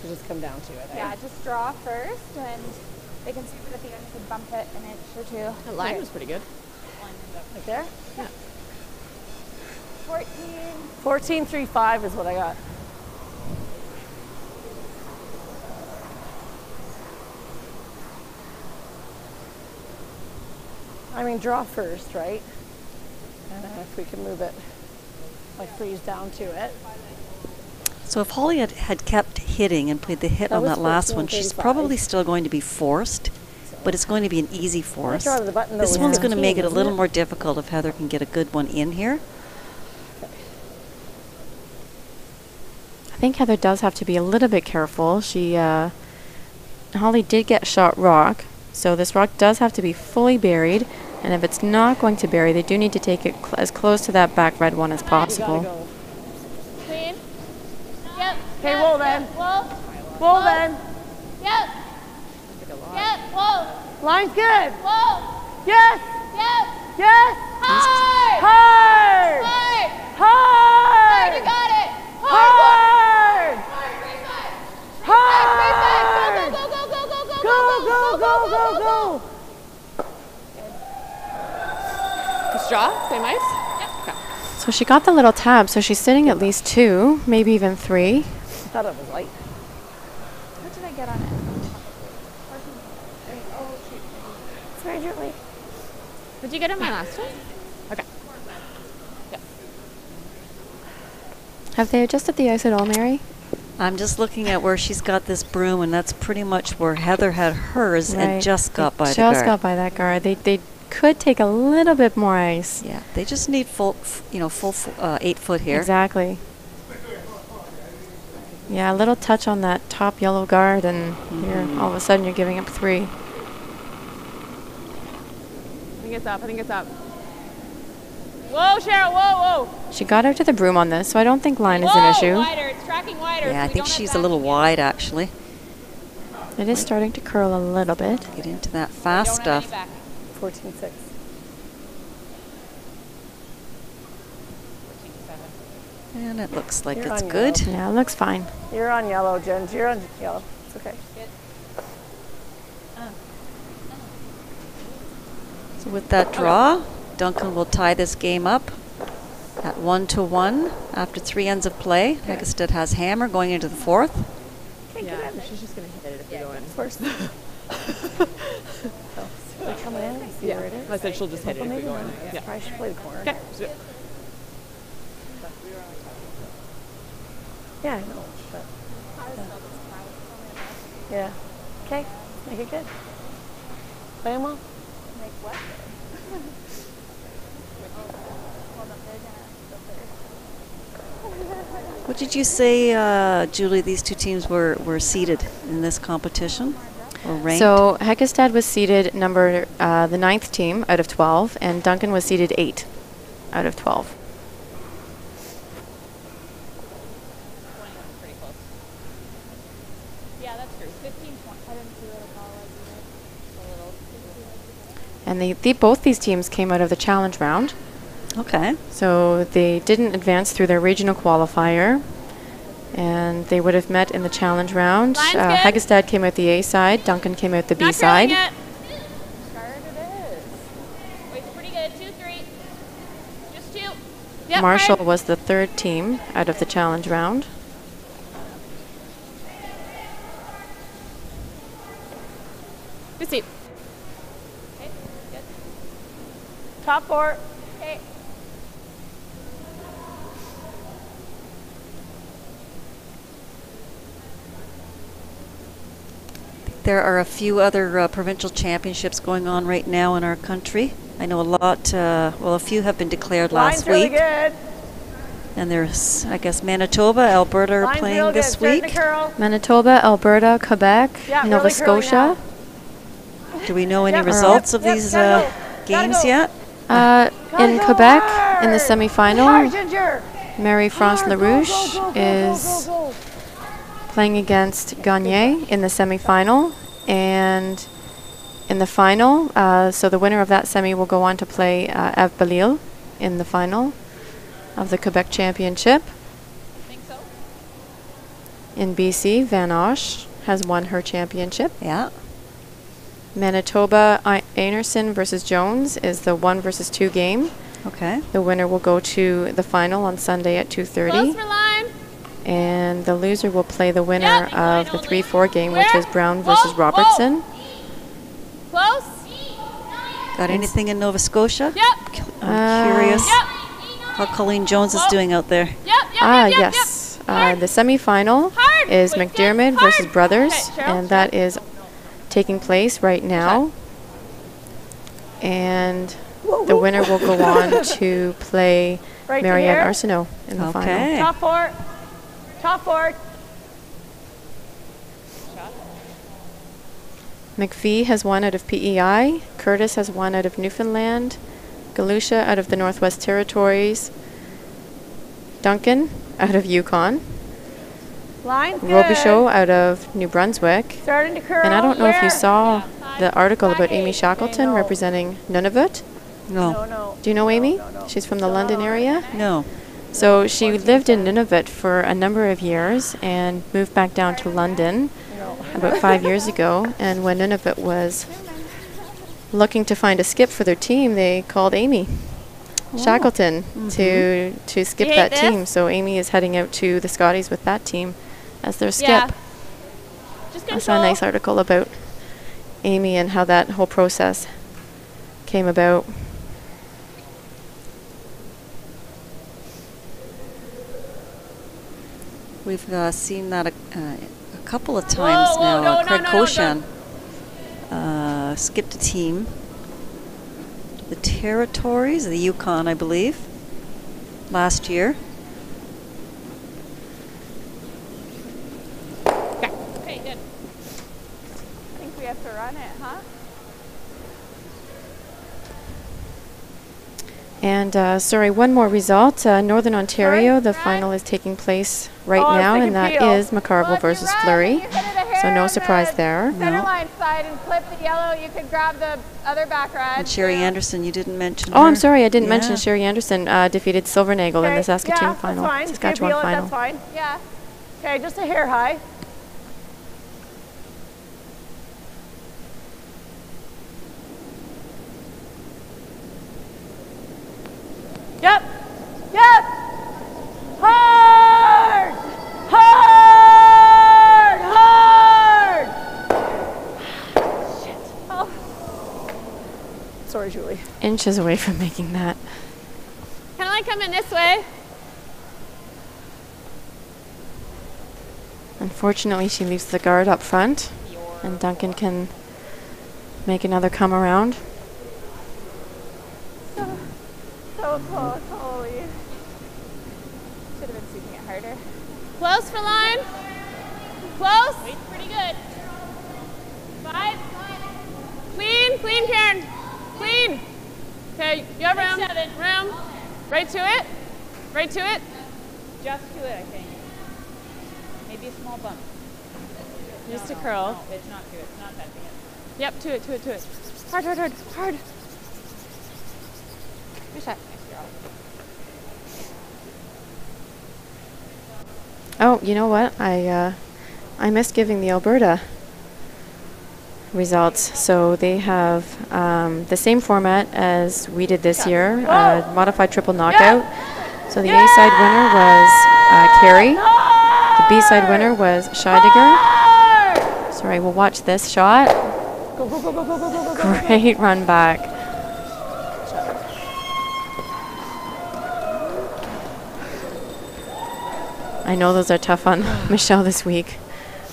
Should just come down to it. eh? Yeah, just draw first, and they can see it at the end to bump it an inch or two. That line was pretty good. Right there? Yeah. 14. 14.35 is what I got. I mean, draw first, right? And then if we can move it, like freeze down to it. So if Holly had kept hitting and played the hit That on was that last one, she's 14.35. probably still going to be forced, but it's going to be an easy force. draw to the button, though, This was one's going to 15, make it a isn't little it? more difficult if Heather can get a good one in here. I think Heather does have to be a little bit careful. Holly did get shot rock, so this rock does have to be fully buried. And if it's not going to bury, they do need to take it as close to that back red one as possible. Go. Clean. Yep. Okay, yep, roll then. Yep. Whoa. Roll then. Yep. Yep. Whoa. Line's good. Whoa. Yes. Yep. Yes. Hard. Hard. Hard. Hard. Hard. You got it. Hard. Hard. Raise five. Hard. Go, go, go, go, go, go, Go, go, go, go. Just draw, same ice? Yep. So she got the little tab, so she's sitting at least 2, maybe even 3. I thought it was light. What did I get on it? Oh, shoot. It's very gently. Did you get him my last one? Okay. Yeah. Have they adjusted the ice at all, Mary? I'm just looking at where she's got this broom, and that's pretty much where Heather had hers and just got by the guard. Just got by that guard. They could take a little bit more ice. Yeah, they just need full 8 foot here. Exactly. Yeah, a little touch on that top yellow guard, and all of a sudden you're giving up 3. it's up. I think it's up. Whoa, Cheryl, whoa, whoa. She got out to the broom on this, so I don't think line is Whoa, an issue. wider. It's tracking wider. Yeah, so I we think don't have she's a little wide, actually. It is starting to curl a little bit. Get into that fast stuff. 14-6. And it looks like You're it's on good. yellow. Yeah, it looks fine. You're on yellow, Jen. You're on yellow. It's okay. So with that draw, Duncan will tie this game up at 1-1 after 3 ends of play. Heggestad has hammer going into the 4th. Yeah, she's just going to hit it if we go in. First. They're coming in. I see where it is. I said she'll just hit it if we go in. Yeah. Probably should play the corner. Okay. Yeah, I know. But, yeah. Okay. Make it good. Play them well. Make what? What did you say, Julie, these two teams were seeded in this competition? Or ranked? So Heggestad was seeded the 9th team out of 12, and Duncan was seeded 8 out of 12. Yeah, that's true. 15-20. I didn't see what the call was. And both these teams came out of the challenge round. Okay. So they didn't advance through their regional qualifier, and they would have met in the challenge round. Heggestad came out the A side, Duncan came out the B side. Start it is. Wait, pretty good. 2-3. Just 2. Yep, Marshall hard. was the 3rd team out of the challenge round. Good seat. Okay, good. Top 4. Okay. There are a few other provincial championships going on right now in our country. I know a lot, well, a few have been declared last Line's week. really good. And there's, I guess, Manitoba, Alberta are Line's playing real good. this Starting week. to curl. Manitoba, Alberta, Quebec, Yeah, Nova really curling Scotia. Do we know any Yep. results of Yep, these gotta go. games Gotta go. yet? In go Quebec, in the hard. semifinal, Hard, Ginger. Marie-France Hard, LaRouche go, go, go, is go, go, go. playing against Gagné in the semifinal. And in the final, so the winner of that semi will go on to play Ave Balil in the final of the Quebec Championship. Think so? In BC, Van Osh has won her championship. Yeah. Manitoba, Einarson versus Jones is the 1 versus 2 game. Okay. The winner will go to the final on Sunday at 2:30. Close for line. And the loser will play the winner Yep. of the 3-4 game, which Where? is Brown Whoa, versus whoa. Robertson. Close. Got anything in Nova Scotia? Yep. I'm curious Yep. how Colleen Jones is doing out there. Yep. Yep. Yep. Yes. Hard. The semifinal Hard. is Wait, McDermott hard. versus Brothers, Okay, Cheryl, and that is taking place right now. And the winner will go on to play Right to Marianne here. Arsenault in the final. Okay. Top 4. Top 4. McPhee has won out of PEI. Curtis has won out of Newfoundland. Galusha out of the Northwest Territories. Duncan out of Yukon. Line's good. Robichaud out of New Brunswick. Starting to curl. And I don't know if you Where? saw the article about Amy Shackleton no. representing Nunavut. No. No. Do you know Amy? no. She's from the London area. No. So she lived in Nunavut for a number of years and moved back down to London about 5 years ago. And when Nunavut was looking to find a skip for their team, they called Amy Shackleton to skip You hate that this? team. So Amy is heading out to the Scotties with that team as their skip. Yeah. Just I saw a nice article about Amy and how that whole process came about. We've seen that a couple of times Whoa, now. no, Craig no, Koshan skipped a team. The Territories, the Yukon, I believe, last year. Okay, good. I think we have to run it, huh? And sorry, one more result. Northern Ontario, the final is taking place right now, and that is McCarville versus Fleury. So no surprise there. Center line side and clip the yellow. You could grab the other back red. And Sherry Anderson, you didn't mention Oh, her. I'm sorry, I didn't mention Sherry Anderson defeated Silvernagel in the Saskatoon final. Fine. Saskatchewan final. That's fine. Yeah. Okay, just a hair high. Yep. Yep. Hard. Hard. Hard. Shit. Oh. Sorry, Julie. Inches away from making that. Kind of like coming this way. Unfortunately, she leaves the guard up front, and Duncan can make another come around. So close, holy. Should have been sweeping it harder. Close for line. Close. Wait, pretty good. 5. Clean, clean, Karen. Clean. Okay, you have room. 7. Room. Right to it. Right to it. Just to it, I think. Maybe a small bump. Just a curl. No, it's not to it. It's not that big. Yep, to it, to it, to it. Hard, hard, hard, hard. Good shot. Oh, you know what? I missed giving the Alberta results. So they have the same format as we did this year, modified triple knockout. So the A-side winner was Carey. The B-side winner was Scheidegger. Sorry, we'll watch this shot. Go, go, go, go, go, go, go, go. Great run back. I know those are tough on Michelle this week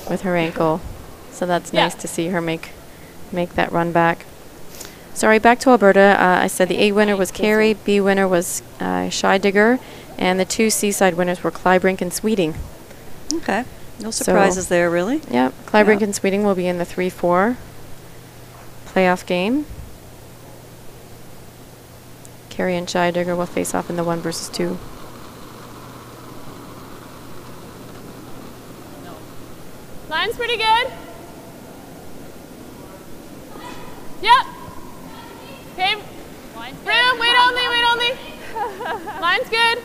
with her ankle. So that's nice to see her make that run back. Sorry, back to Alberta. I said the A winner was Carey, B winner was Scheidegger, and the 2 C-side winners were Clybrink and Sweeting. Okay. No surprises there, really. Yeah, Clybrink and Sweeting will be in the 3-4 playoff game. Carey and Scheidegger will face off in the 1 versus 2. Line's pretty good. Yep. Okay. Room, wait only, wait only. Line's good.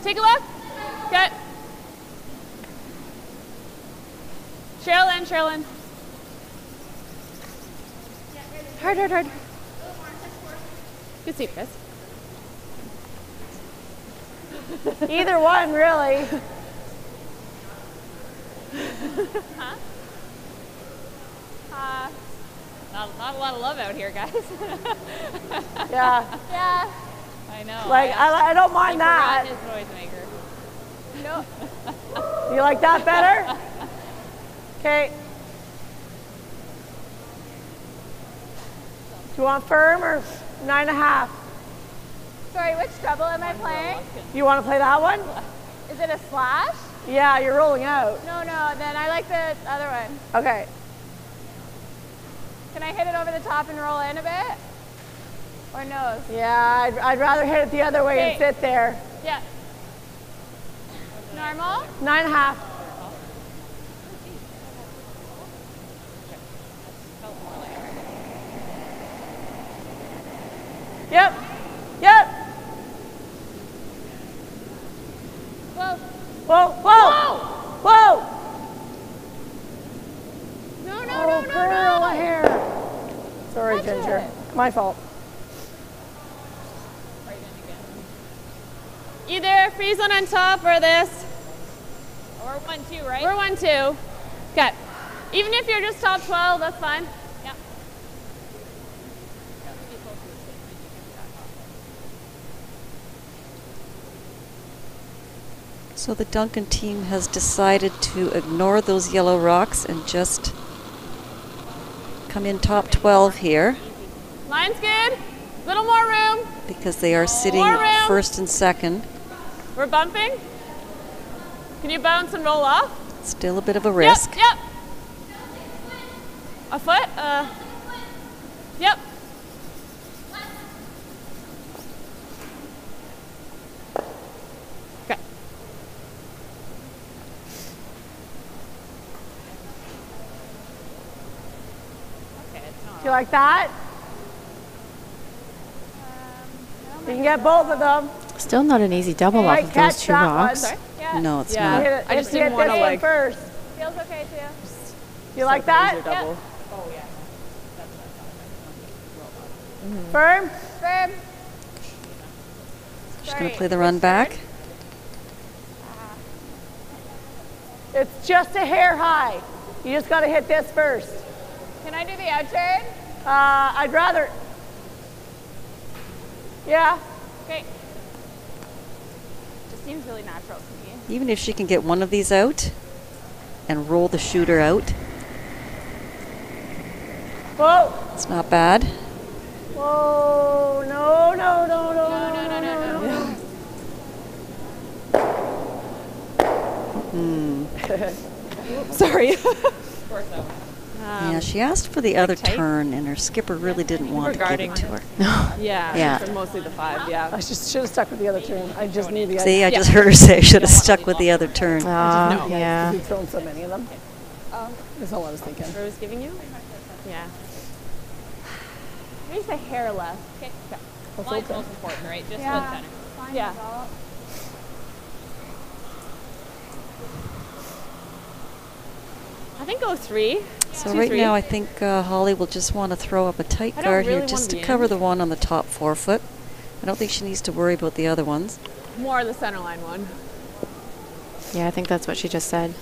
Take a look. Good. Sherilyn, Sherilyn. Hard, hard, hard. Good seat, Chris. Either one, really. Huh? Not a lot of love out here, guys. Yeah. Yeah. I know. Like, I don't mind that. His noisemaker. No. You like that better? Okay. Do you want firm or 9.5? Sorry, which double am I playing? You want to play that one? Is it a slash? Yeah, you're rolling out. No, then I like the other one. Okay. Can I hit it over the top and roll in a bit? Or nose? Yeah, I'd rather hit it the other way and sit there. Yeah. Normal? 9.5. Yep. Yep. Whoa. Whoa. Whoa. Whoa. No, girl, hair. Sorry, Watch Ginger. it. My fault. Either freeze one on top or this. Or 1-2, right? Or 1-2. Okay. Even if you're just top 12, that's fine. Yeah. So the Duncan team has decided to ignore those yellow rocks and just come in top 12 here. Line's good. Little more room. Because they are sitting first and second. We're bumping. Can you bounce and roll off? Still a bit of a risk. Yep. A foot? Yep. Do you like that? You can get both of them. Still not an easy double off of those two rocks. No, it's Yeah. not. I just didn't want to like. First. Feels okay too. You like that? Double. Firm? Firm. She's going to play the run back. It's just a hair high. You just got to hit this first. Can I do the out turn? I'd rather. Yeah. Okay. Just seems really natural to me. Even if she can get one of these out and roll the shooter out, Whoa. it's not bad. Whoa. No, no, no, no, no, no, no, no. Sorry. Yeah, she asked for the other turn, and her skipper really didn't want to give it to her. Yeah. Yeah. For mostly the 5. Yeah. I just should have stuck with the other turn. I just knew the other. See, I just heard her say I should have stuck with the other turn. Yeah. We've thrown so many of them. That's all I was thinking. I was giving you? Yeah. Maybe a hair left. Okay. Line's most important, right? Just Yeah. about center. Fine Yeah. result. I think go 3. So 2, right 3. now, I think Holly will just want to throw up a tight I don't guard really here want just to the cover end. the one on the top forefoot. I don't think she needs to worry about the other ones. More the center line one. Yeah, I think that's what she just said.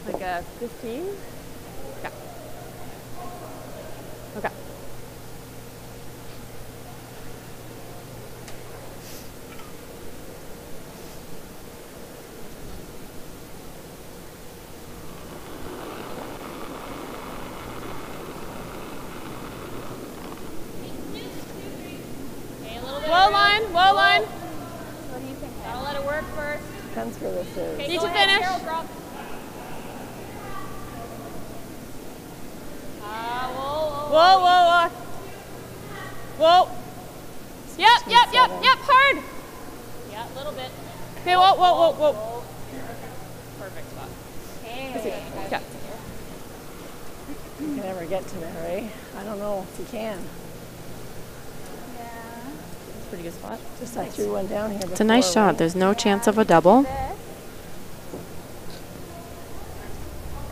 Like a 15? Okay. Okay. Low line, low line. What do you think? Gotta let it work first. Depends where this is. Okay, Need go to ahead, finish. Carol, drop. Whoa, whoa, whoa. Whoa. Yep, hard. Yeah, a little bit. Okay, whoa. Perfect spot. Okay. Okay. You can never get to there, eh? I don't know if you can. Yeah. That's a pretty good spot. Just I threw one down here. It's a nice before, shot. right? There's no chance of a double. This.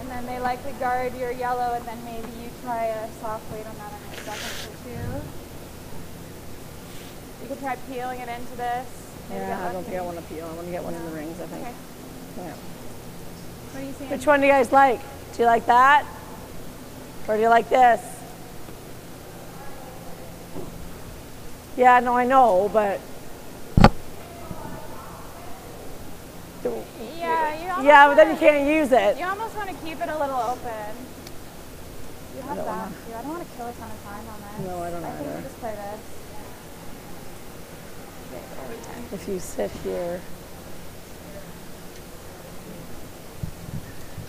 And then they likely guard your yellow, and then maybe you try a soft weight on that on your second for 2. You could try peeling it into this. Maybe get Yeah, I don't lucky. think I want to peel. I want to get one in the rings, I think. Okay. Yeah. What do you think? Which one do you guys like? Do you like that? Or do you like this? Yeah, no, I know, but. Yeah, but then you can't use it. You almost want to keep it a little open. You have don't that. wanna. I don't want to kill a ton of time on this. No, I don't I think either. we just play this. Okay, there we can. If you sit here.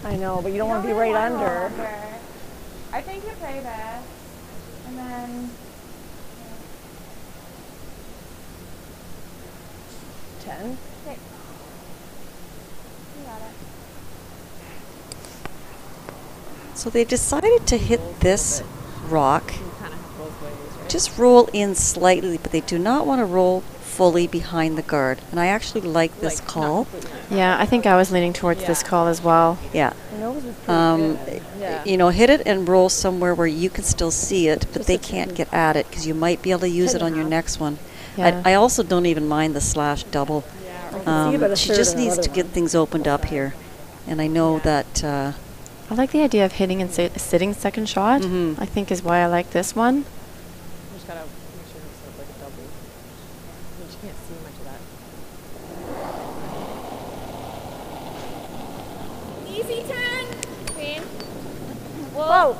I know, but you don't want to be right really wanna under. roll under. I think you play this, and then 10. okay. You got it. So they decided to hit this rock, You kind of have both ways, right? just roll in slightly, but they do not want to roll fully behind the guard. And I actually like this call. Yeah, I think I was leaning towards this call as well. Yeah. The nose is pretty good. Yeah. You know, hit it and roll somewhere where you can still see it, but they can't get at it because you might be able to use it on your next one. Yeah. I also don't even mind the slash double. can see about a She third just of the needs other to get one. things opened up here. And I know that I like the idea of hitting and sitting second shot. Mhm. I think is why I like this one. You just gotta make sure it's sort of like a double. I mean, you can't see much of that. Easy turn. Queen. Whoa.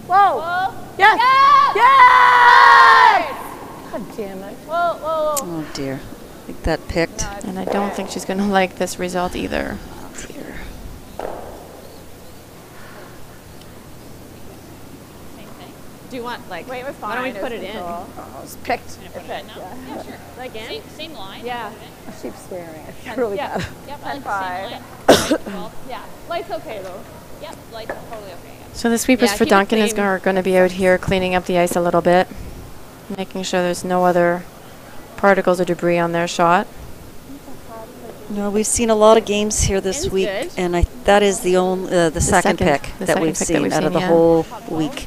Whoa. Whoa. Yes. Yes! Yes! God damn it. Whoa, whoa, whoa. oh dear, I think that picked. And I don't think she's going to like this result either. Do you want, like, Wait, was why don't we fine, put it it was in? control. Oh, it's picked. Put it in now? Yeah, sure. Like in? Same line. Yeah. I keep swearing. It's really bad. Yep, I like And the same 5. line. Right, 12. Yeah, light's okay though. Yep, lights are totally okay. So the sweepers Yeah, for keep it Duncan clean. are going to be out here cleaning up the ice a little bit, making sure there's no other particles or debris on their shot. No, we've seen a lot of games here this week, good. and that is the only the second pick that we've seen out of the whole week.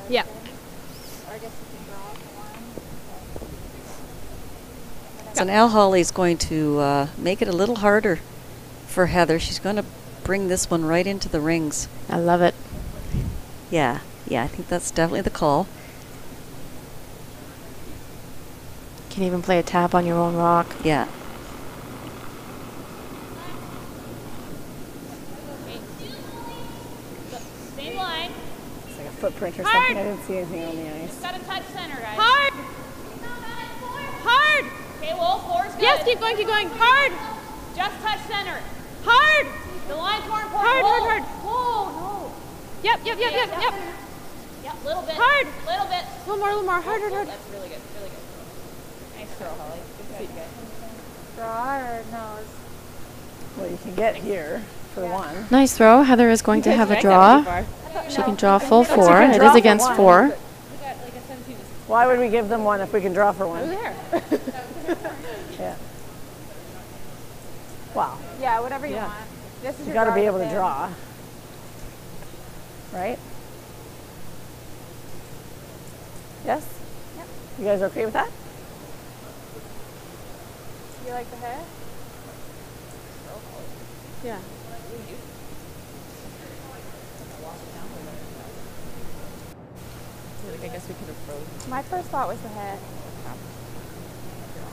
Yeah. So now Holly's going to make it a little harder for Heather. She's going to bring this one right into the rings. I love it. Yeah, I think that's definitely the call. Can even play a tap on your own rock. Yeah. Same line. It's like a footprint or Hard. something. I didn't see anything on the ice. Just gotta touch center, guys. Hard. Hard. Okay, Wolf, four's good. Yes, keep going, keep going. Hard. Just touch center. Hard. The line's more important. Hard, Whoa. hard, hard. Whoa, no. Yep. Yep, little bit. Hard. Little bit. A little more. Hard. That's really good, really good. Nice throw, Holly. Good to see you guys. Draw or nose? Well, you can get here for one. Nice throw. Heather is going to have a draw. She can draw full 4. It is against 4. Why would we give them one if we can draw for one? There. Yeah. Wow. Yeah, whatever you want. This is You your got to be draw able to thing. draw. Right? Yes? Yep. You guys okay with that? You like the hair? Yeah. I guess we could have frozen. My first thought was the hair.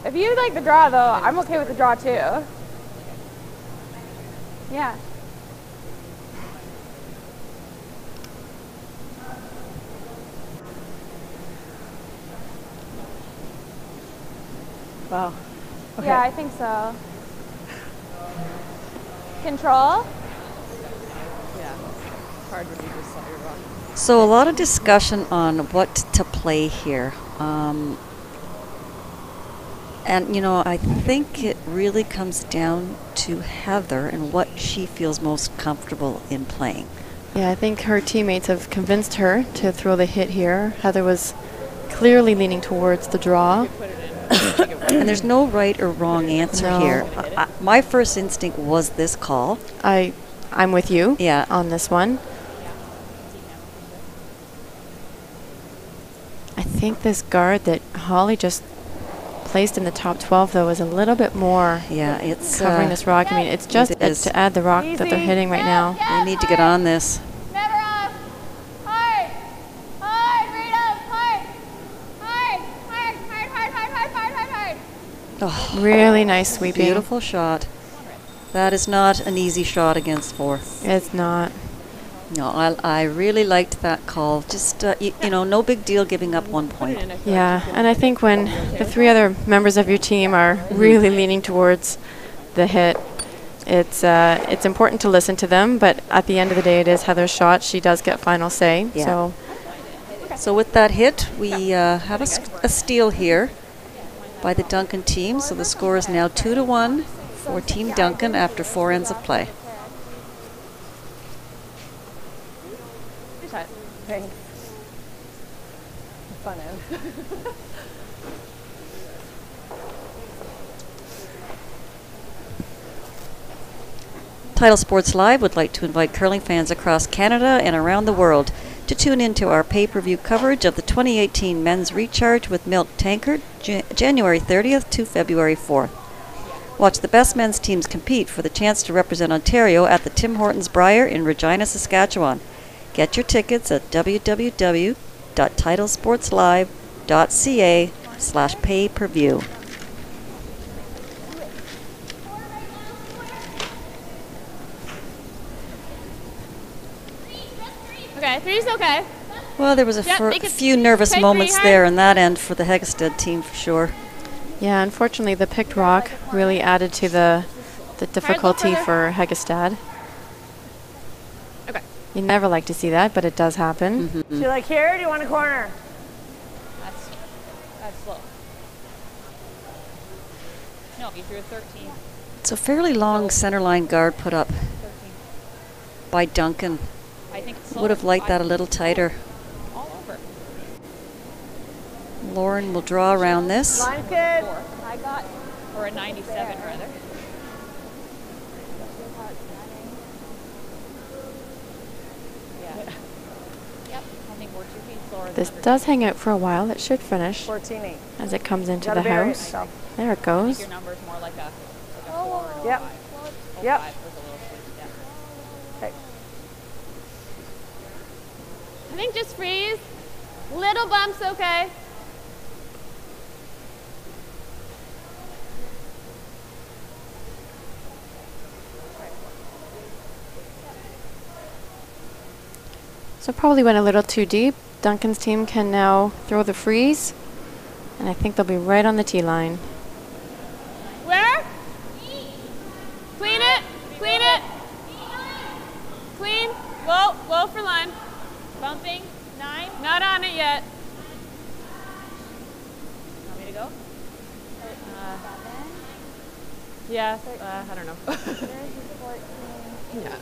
If you like the draw, though, I'm okay with the draw too. Yeah. Wow. Okay. Yeah, I think so. Control? Yeah. Hard when you just saw your rock. So a lot of discussion on what to play here. And, you know, I think it really comes down to Heather and what she feels most comfortable in playing. Yeah, I think her teammates have convinced her to throw the hit here. Heather was clearly leaning towards the draw. And there's no right or wrong answer No. here. My first instinct was this call. I'm with you on this one. I think this guard that Holly just placed in the top 12, though, is a little bit more it's covering this rock. I mean, it's just to add the rock that they're hitting right now. We need to get on this. Never off. Hard. Hard. Right up. Hard. Hard. Hard. Hard. Hard. Hard. Hard. Hard. Hard. Oh, really nice sweeping. Beautiful shot. That is not an easy shot against 4. It's not. No, I really liked that call. Just, you know, no big deal giving up 1 point. Yeah, and I think when the 3 other members of your team are really leaning towards the hit, it's important to listen to them, but at the end of the day, it is Heather's shot. She does get final say. Yeah. So with that hit, we have a steal here by the Duncan team. So the score is now 2-1 for Team Duncan after 4 ends of play. Thanks. Fun end. Title Sports Live would like to invite curling fans across Canada and around the world to tune into our pay-per-view coverage of the 2018 Men's Recharge with Milk Tankard, January 30th to February 4th. Watch the best men's teams compete for the chance to represent Ontario at the Tim Hortons Brier in Regina, Saskatchewan. Get your tickets at www.titlesportslive.ca/pay-per-view. Okay, 3's okay. Well, there was a few nervous moments there in that end for the Heggestad team for sure. Yeah, unfortunately, the picked rock really added to the difficulty for Heggestad. Okay. You never like to see that, but it does happen. Do you like here or do you want a corner? That's slow. No, you threw a 13. It's a fairly long centerline guard put up by Duncan. I think it's Would have liked that a little tighter. all over. Lauren will draw around this. Line good. I got, or a 97 rather. Yeah. Yep, I think we're 2 feet slower. This does hang out for a while. It should finish 14-8. as it comes into Gotta the bury house. yourself. There it I think goes. your number is more like a 4 or a Yep. 5. Yep. 05 was a little sweet, yeah. Okay. I think just freeze. Little bumps, okay. So probably went a little too deep. Duncan's team can now throw the freeze. And I think they'll be right on the tee line. Where? Clean it. Clean it. Clean. Low for line. Bumping, 9. Not on it yet. Want me to go? Yeah, I don't know. Yeah.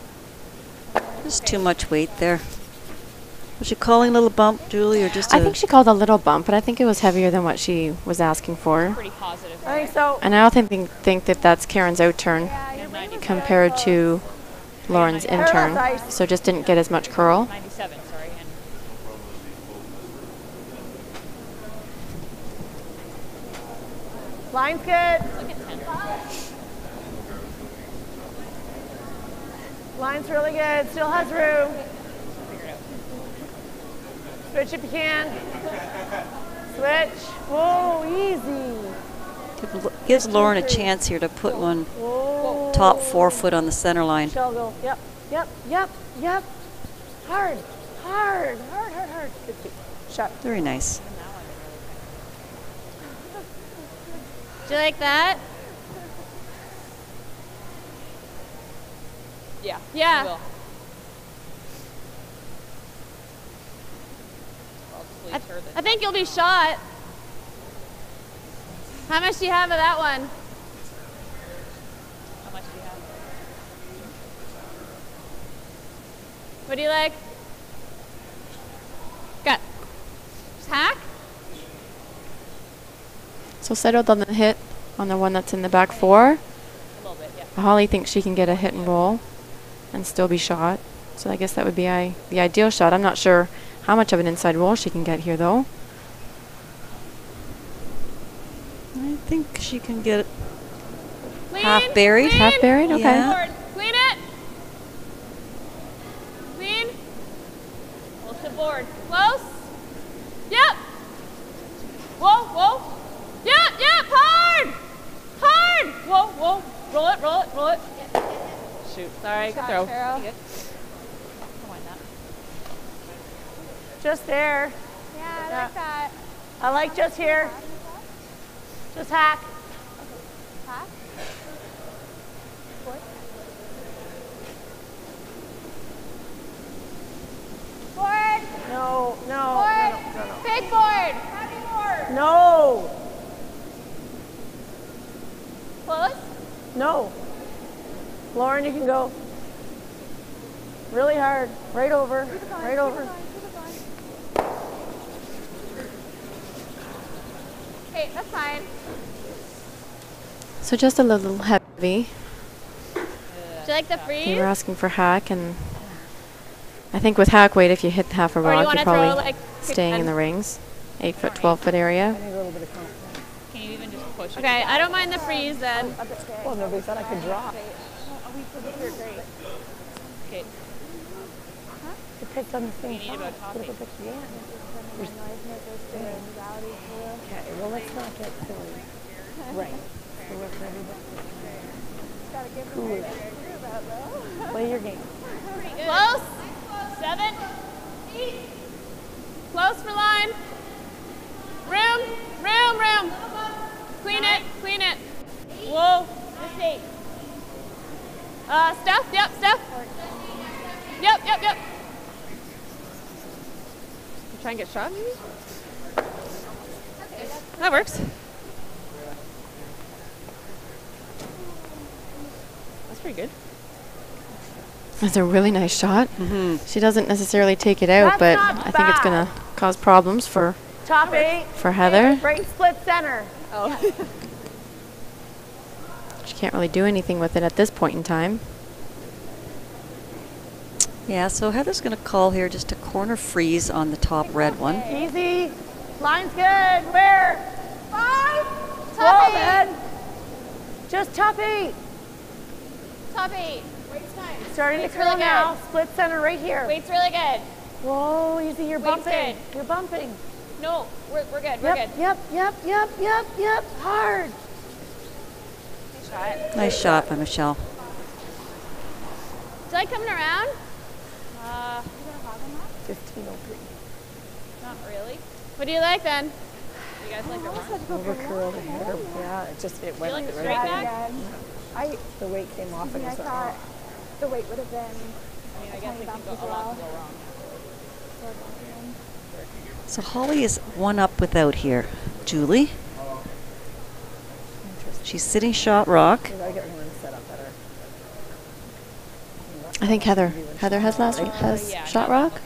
There's too much weight there. Was she calling a little bump, Julie, or just I think she called a little bump, but I think it was heavier than what she was asking for. Pretty positive. I think so. And I don't think that that's Karen's out turn compared to Lauren's in turn. So just didn't get as much curl. 97, sorry. And Line's good. look at 10. Line's really good. Still has room. Figure it out. Switch if you can. Switch. Whoa, easy. Gives Lauren a chance here to put one Whoa. top 4 foot on the center line. Shell go. Yep. Yep. Yep. Yep. Hard. Hard. Hard. Hard. Hard. Good feet. Shut. Very nice. Do you like that? Yeah. Yeah. We will. I'll just leave her I think you'll be shot. How much do you have of that one? How much do you have? What do you like? Got hack? So settled on the hit on the one that's in the back 4. A little bit, yeah. Holly thinks she can get a hit and roll and still be shot. So I guess that would be the ideal shot. I'm not sure how much of an inside roll she can get here, though. I think she can get it Clean, half buried. clean. Half buried? Okay. Yeah. Clean it. Clean. Close to board. Close. Yep. Whoa. Yep. Hard. Whoa. Roll it. Shoot. Sorry, good throw. Don't mind that. Just there. Yeah, I like that. I like just here. Just hack. Hack? Board. No. Board. Big board. Heavy board. No. Close. No. Lauren, you can go. Really hard. Right over. Right over. Okay, that's fine. So just a little heavy. Do you like the freeze? They were asking for hack, and I think with hack weight, if you hit half a Or do you rock, wanna you're probably throw, like, staying in the rings. 8 foot, 12 foot area. I need a little bit of confidence. Can you even just push it? Okay, I don't mind the freeze then. Well, nobody said I could drop. Okay. It picked on the same You need side. about top Look 8. at the- yeah. Okay, well, let's not get silly. Right. So we're for everybody. Cool. Play your game. Close. 7. 8. Close for line. Room. Clean it. Whoa. Just 8. Steph. Yep. Try and get shot, maybe? That works. pretty good. That's a really nice shot. She doesn't necessarily take it out, That's but not I think it's going to cause problems for Top 8. Heather. Right split center. Oh. She can't really do anything with it at this point in time. Yeah, so Heather's going to call here just a corner freeze on the top red one. Easy. Line's good. Where? 5. Top 8. Then. Just top 8. Top 8. Weight's nice. Starting Weight's to curl really now. good. Split center right here. Weight's really good. Whoa, easy. You're Weight's bumping. good. You're bumping. No, we're good. We're good. Yep. Hard. Nice shot. Nice shot by Michelle. Do you like coming around? 15:03. Not really. What do you like then? You guys like the run? Over curl the hair. Yeah, it went like the right straight there. back? The weight came off and just went off. The weight would have been. I mean, I guess it could go a lot to go wrong. So Holly is one up without here. Julie. She's sitting shot rock. We gotta get one set up better. I think Heather has shot rock.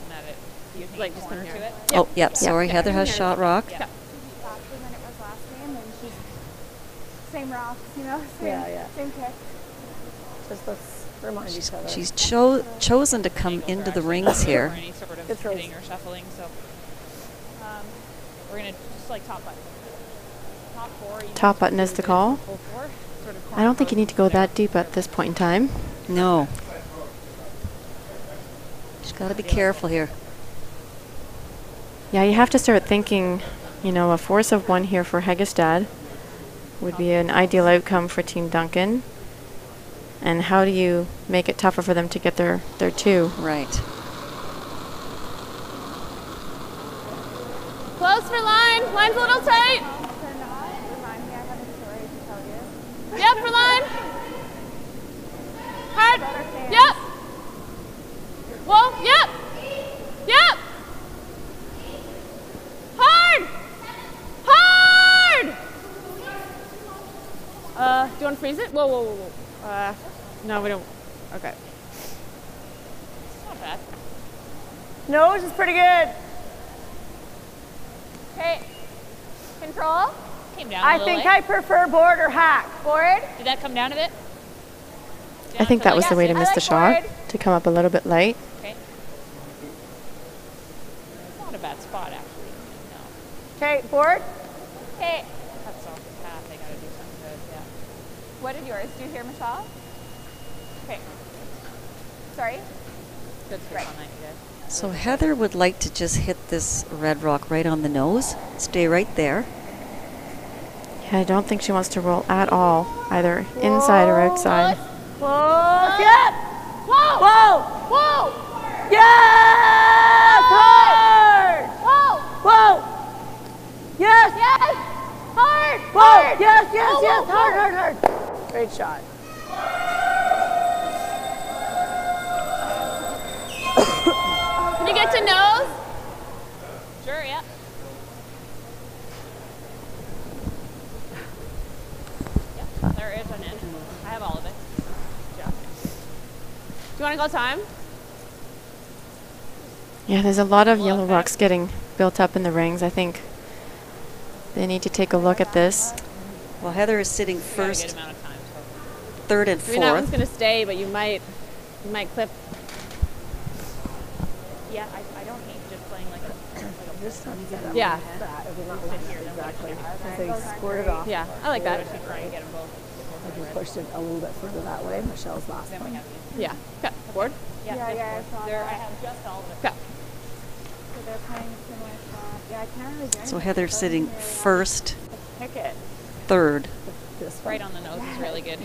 Like just turn to it. Oh, yep, sorry. Heather has shot rock. Than it was last game, and she's same rocks, you know, same kick. Just let's remind each other. She's chosen to come into the rings here. Any sort of hitting or shuffling, so we're gonna just like top button. Top 4. Top button is the call. I don't think you need to go that deep at this point in time. No. She's got to be careful here. Yeah, you have to start thinking, you know, a force of 1 here for Heggestad would be an ideal outcome for Team Duncan. And how do you make it tougher for them to get their 2? Right. Close for line. Line's a little tight. Yep, for line. Hard. Yep. Whoa, yep. Yep. Hard. Do you want to freeze it? Whoa. No, we don't. Okay. It's not bad. Nose is pretty good. Okay. Control. Came down a I little think late. I prefer board or hack. Board. Did that come down a bit? I think that was the way to I miss like the shot, board. to come up a little bit light. Okay. It's not a bad spot actually. No. Okay, board. Okay. Cuts off the path. They gotta do something good. Yeah. What did yours do here, Michelle? Okay. Sorry? Good switch on that, you guys. So Heather would like to just hit this red rock right on the nose. Stay right there. Yeah, I don't think she wants to roll at all, either inside or outside. Whoa. Yep. Whoa. Yes. Hard. Whoa. Yes. Hard. Whoa. Yes. Hard. Great shot. Can you get to nose? Sure, yeah. Yeah, there is an end. I have all of it. Yeah. Do you want to go time? Yeah, there's a lot of yellow rocks getting built up in the rings. I think they need to take a look at this. Well, Heather is sitting first, Good amount of time. So. third, and I mean, that one's fourth. going to stay, but you might clip. Yeah, I don't hate just playing like a This time set up. Yeah. That if we're not looking exactly. Because they squirted off. Yeah, I like that. try and get them both. Like we pushed it a little bit further that way. Michelle's last one. Yeah. Okay. Board? Yeah, I saw there, I that. have just all of it. Okay. So they're playing similar spot. Yeah, I can't really do So anything. Heather's sitting first, Pick it. third, This one. Right on the nose is really good.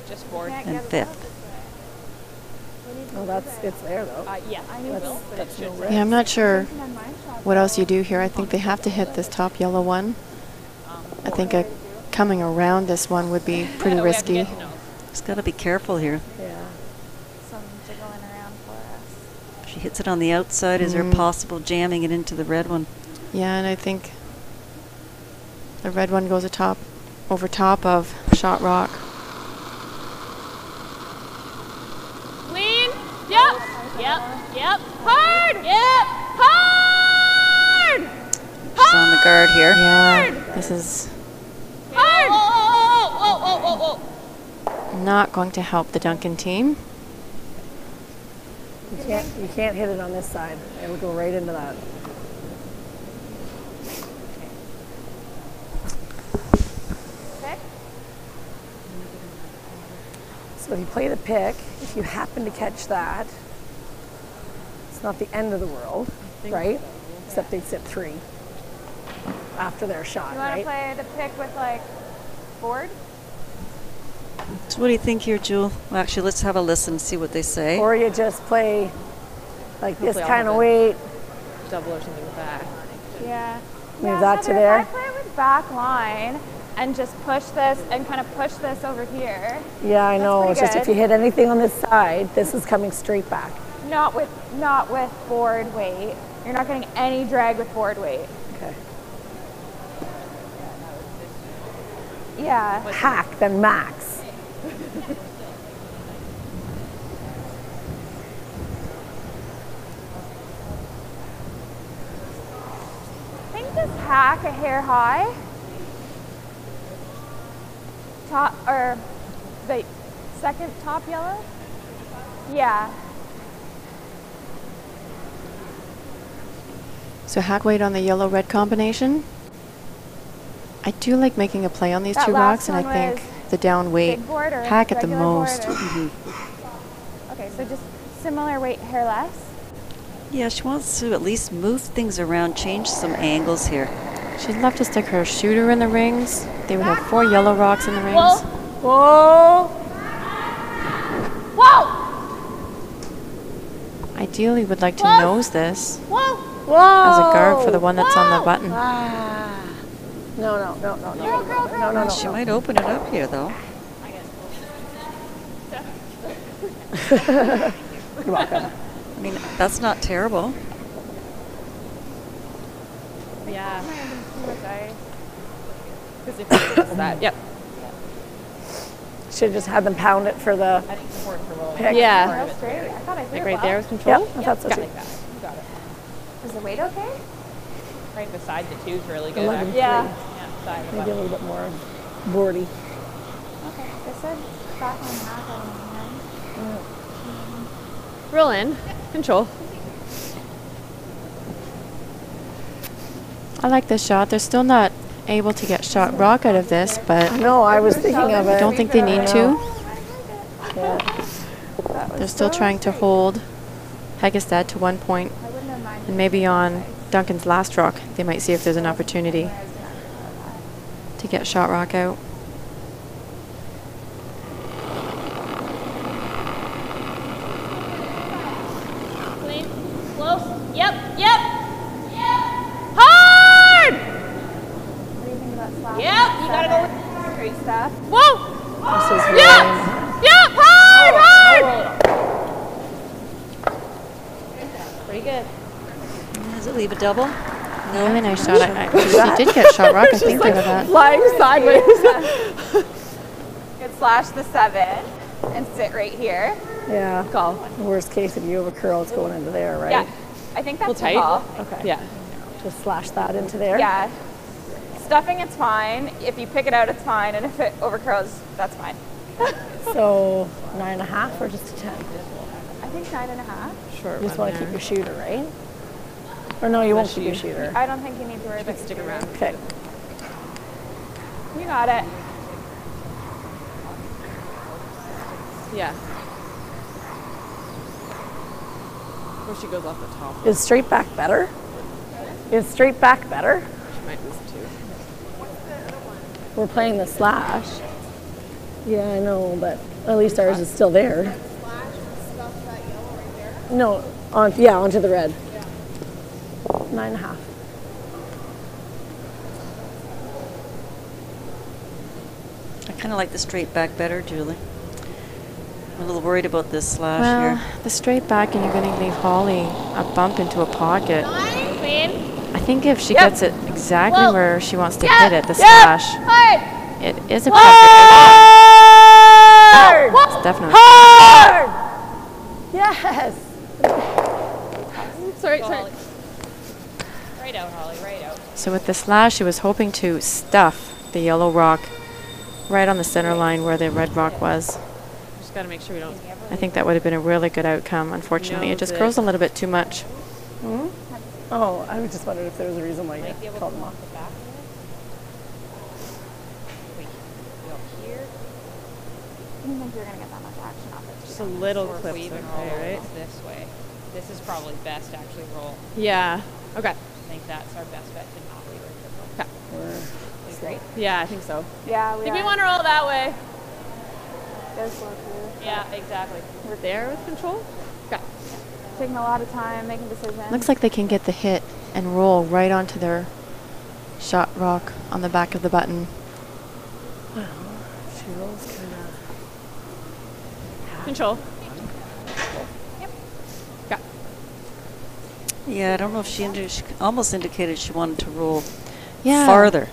Just board. and fifth. Oh, it's there though. Yeah, I will. That's no risk. Yeah, I'm not sure what else you do here. I think they have to hit this top yellow one. I think coming around this one would be pretty risky. Just got to be careful here. Yeah. Some jiggling around for us. If she hits it on the outside, is there possible jamming it into the red one? Yeah, and I think the red one goes over top of shot rock. Yep. Hard. Yep. Hard. She's on the guard here. Yeah, this is Hard. Whoa. not going to help the Duncan team. You can't hit it on this side. It'll go right into that. Pick. So if you play the pick, if you happen to catch that, it's not the end of the world, right? Except they sit 3 after their shot, You want right? to play the pick with like board? So what do you think here, Jewel? Well, actually, let's have a listen and see what they say. Or you just play like this Hopefully I'll kind of have weight. Double or something with that. Yeah. Move that to Heather, there. If I play with back line and just push this and kind of push this over here. Yeah, I know. pretty It's just if good. you hit anything on this side, this is coming straight back. Not with board weight. You're not getting any drag with board weight. Okay. Yeah. Hack, then max. I think just hack a hair high. Top or the second top yellow. Yeah. So hack weight on the yellow-red combination. I do like making a play on these That 2 last rocks, and I one think was the down weight big board or hack at the regular board most. or- Okay, so just similar weight hair less. Yeah, she wants to at least move things around, change some angles here. She'd love to stick her shooter in the rings. They would have 4 yellow rocks in the rings. Whoa. Whoa. Ideally would like to Whoa. nose this Whoa. Whoa! as a guard for the one that's on the button. Ah. No. No. She might open it up here, though. You're welcome. I mean, that's not terrible. Yeah. Because if it's that, yep. Should have just had them pound it for the pick. Yeah. Real straight. I thought I threw Like it right well. there with control? Yep, I thought so Got too. it. Got it. Is the weight okay? Right beside the 2 is really good. 11. actually. Yeah. Yeah, side of the Maybe a button. little bit more boardy. Okay. They said back on half on hand. Roll in. Control. I like this shot. They're still not able to get shot rock out of this, but No, I was thinking of I it. don't think they need to. Yeah. They're still trying to hold Heggestad to 1 point, I wouldn't have minded. and maybe on Duncan's last rock, they might see if there's an opportunity to get shot rock out. Clean. Close. Yep. Hard! What do you think about slash? Yep. You gotta go with straight stuff. Whoa! This is Yep. Hard! Pretty good. Does it leave a double? Really nice shot. She did get shot rock, I think, out of that. Flying sideways. You could slash the 7 and sit right here. Yeah. Call. Worst case, if you have a curl, it's going into there, right? Yeah. I think that's Pull the tight. call. Okay. Yeah. Just slash that into there. Yeah. Stuffing, it's fine. If you pick it out, it's fine. And if it overcurls, that's fine. So 9.5 or just a 10? I think 9.5. Short You just one want to keep there. your shooter, right? Or no, you won't keep your shooter. I don't think you need to worry about Stick around. Okay. You got it. Yeah. Or she goes off the top. Is straight back better? Is straight back better? She might lose 2. We're playing the slash. Yeah, I know, but at least ours is still there. No, onto the red. 9.5. I kind of like the straight back better, Julie. I'm a little worried about this slash Well, here. the straight back, and you're going to leave Holly a bump into a pocket. Clean. I think if she Yep. gets it exactly Well, where she wants to yeah, hit it, the yep. slash, Hard. it is a pocket. Hard! It's definitely. Hard! Yes! the slash, she was hoping to stuff the yellow rock right on the center line where the red rock was. Just got to make sure we don't. I think that would have been a really good outcome. Unfortunately, it just curls a little bit too much. Hmm? Oh, I was just wondering if there was a reason why you called them off. I didn't think you were going to get that much action off it. Just a little clip even okay, roll right? this way. This is probably best to actually roll. Yeah. Okay. I think that's our best bet to not leave it triple. Okay. Great. Yeah, I think so. Yeah, I think we want to roll that way. Go slow too. Yeah, exactly. We're there with control. Okay. Taking a lot of time, making decisions. Looks like they can get the hit and roll right onto their shot rock on the back of the button. Well, she rolls kind of. Control. Yep. Okay. Yeah, I don't know if she almost indicated she wanted to roll Yeah. farther.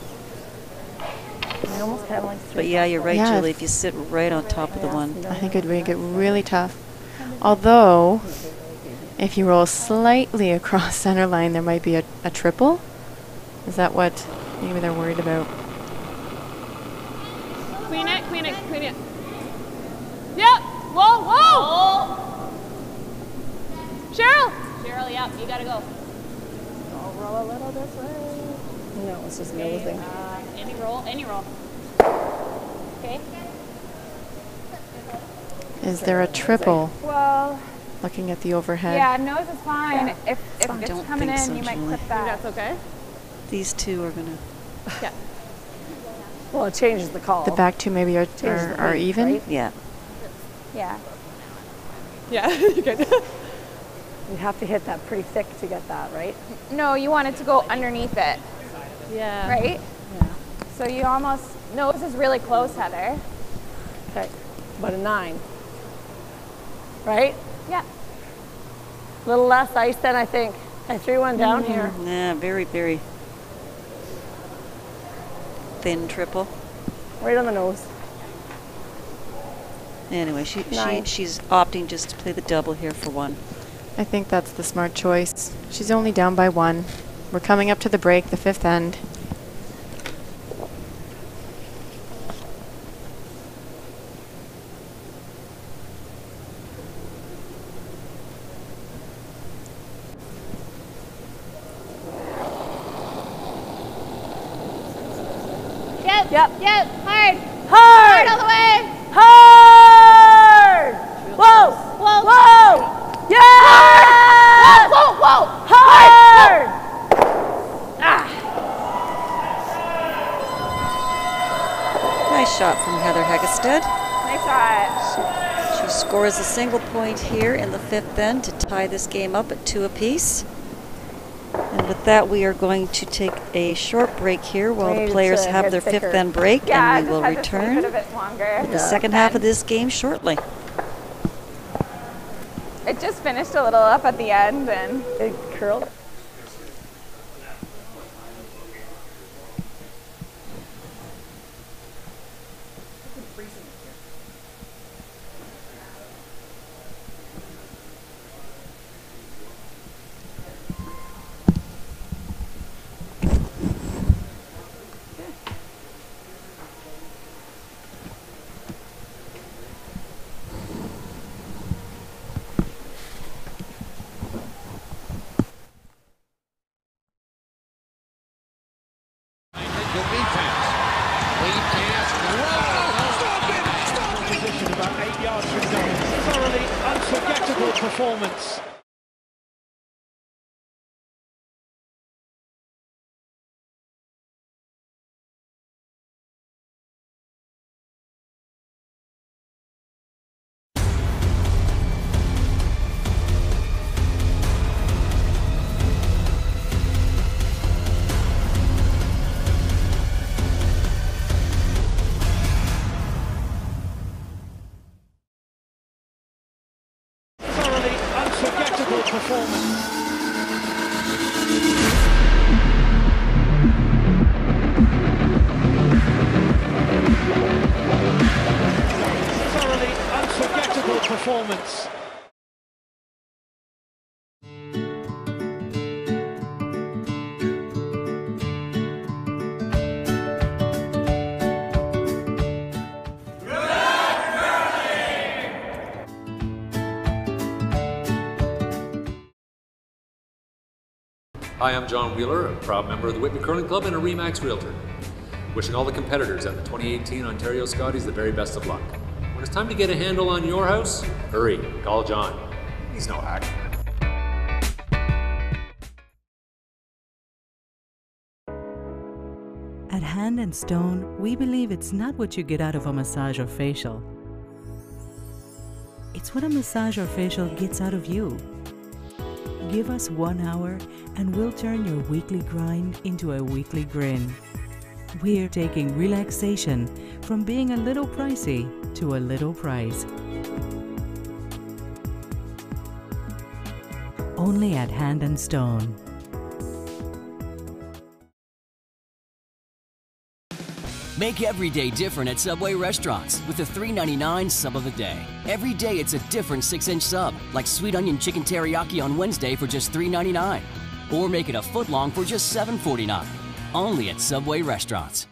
I almost kind of like But yeah, you're right, Yeah. Julie. If you sit right on top of the one. I think it'd make it really tough. Although, if you roll slightly across center line, there might be a triple. Is that what maybe they're worried about? Queen it, queen it, queen it. Yep. Whoa, whoa. Cheryl. Cheryl, yeah, you gotta go. I'll roll a little this way. No, it's just another thing. Any roll, any roll. Okay. Is there a triple? Well, Looking at the overhead. yeah, nose is fine. Yeah. If I it's don't coming think in, so, you might Julie. clip that. That's okay. These two are going to. Yeah. Well, it changes the call. The back two maybe are Changes the are weight, even. right? Yeah. Yeah. Yeah. You good? You have to hit that pretty thick to get that, right? No, you want it to go underneath it, Yeah. right? Yeah. So you almost, nose is really close, Heather. Okay. But a 9. Right? Yeah. A little less ice than I think. I threw one down here. Nah, very, very thin triple. Right on the nose. Anyway, Nine. she's opting just to play the double here for one. I think that's the smart choice. She's only down by 1. We're coming up to the break, the 5th end. Yep. Yep. Hard. Hard! All the way. Hard! Whoa! Whoa. Whoa! Yeah! Whoa, whoa. Hard! Nice shot from Heather Heggestad. Nice shot. She scores a single point here in the 5th end to tie this game up at 2 apiece. And with that, we are going to take a short break here while the players have their 5th end break, Yeah, and we will just had to return sleep it a bit longer. with the second half of this game shortly. It just finished a little up at the end, and It curled. Good defense. Lead pass. Whoa! Stop it! Stop it! Position about 8 yards from goal. Thoroughly unforgettable performance. Thoroughly unforgettable performance. Thoroughly unforgettable performance. Hi, I'm John Wheeler, a proud member of the Whitby Curling Club and a RE/MAX Realtor. Wishing all the competitors at the 2018 Ontario Scotties the very best of luck. When it's time to get a handle on your house, hurry, call John. He's no hack. At Hand and Stone, we believe it's not what you get out of a massage or facial. It's what a massage or facial gets out of you. Give us 1 hour and we'll turn your weekly grind into a weekly grin. We're taking relaxation from being a little pricey to a little price. Only at Hand and Stone. Make every day different at Subway restaurants with the $3.99 sub of the day. Every day it's a different 6-inch sub, like sweet onion chicken teriyaki on Wednesday for just $3.99. Or make it a foot long for just $7.49. Only at Subway restaurants.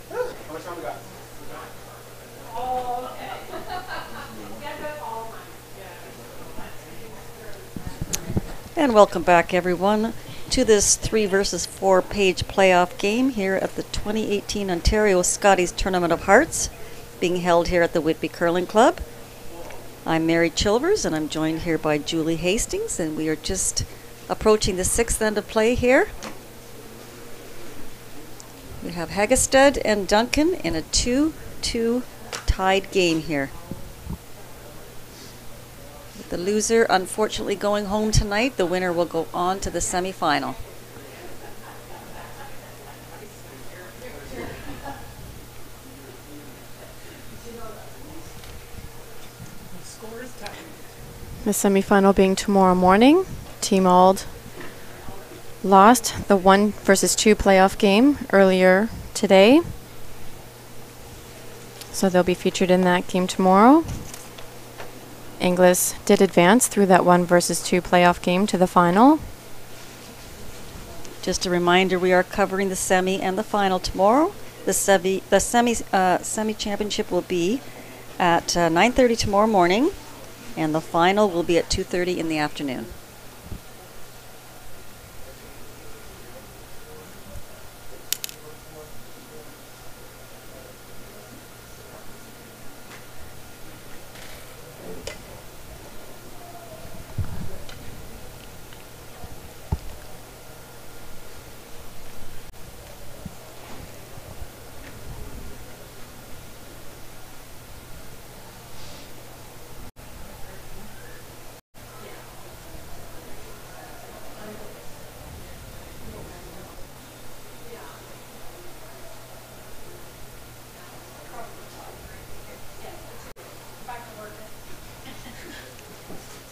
How much time we got? And welcome back, everyone, to this 3 versus 4 page playoff game here at the 2018 Ontario Scotties Tournament of Hearts, being held here at the Whitby Curling Club. I'm Mary Chilvers, and I'm joined here by Julie Hastings, and we are just approaching the 6th end of play here. We have Heggestad and Duncan in a 2-2 tied game here. With the loser unfortunately going home tonight, the winner will go on to the semifinal. The semifinal being tomorrow morning. Team Ald lost the 1 versus 2 playoff game earlier today, so they'll be featured in that game tomorrow. Inglis did advance through that 1 versus 2 playoff game to the final. Just a reminder, we are covering the semi and the final tomorrow. The semi championship will be at 9:30 tomorrow morning, and the final will be at 2:30 in the afternoon.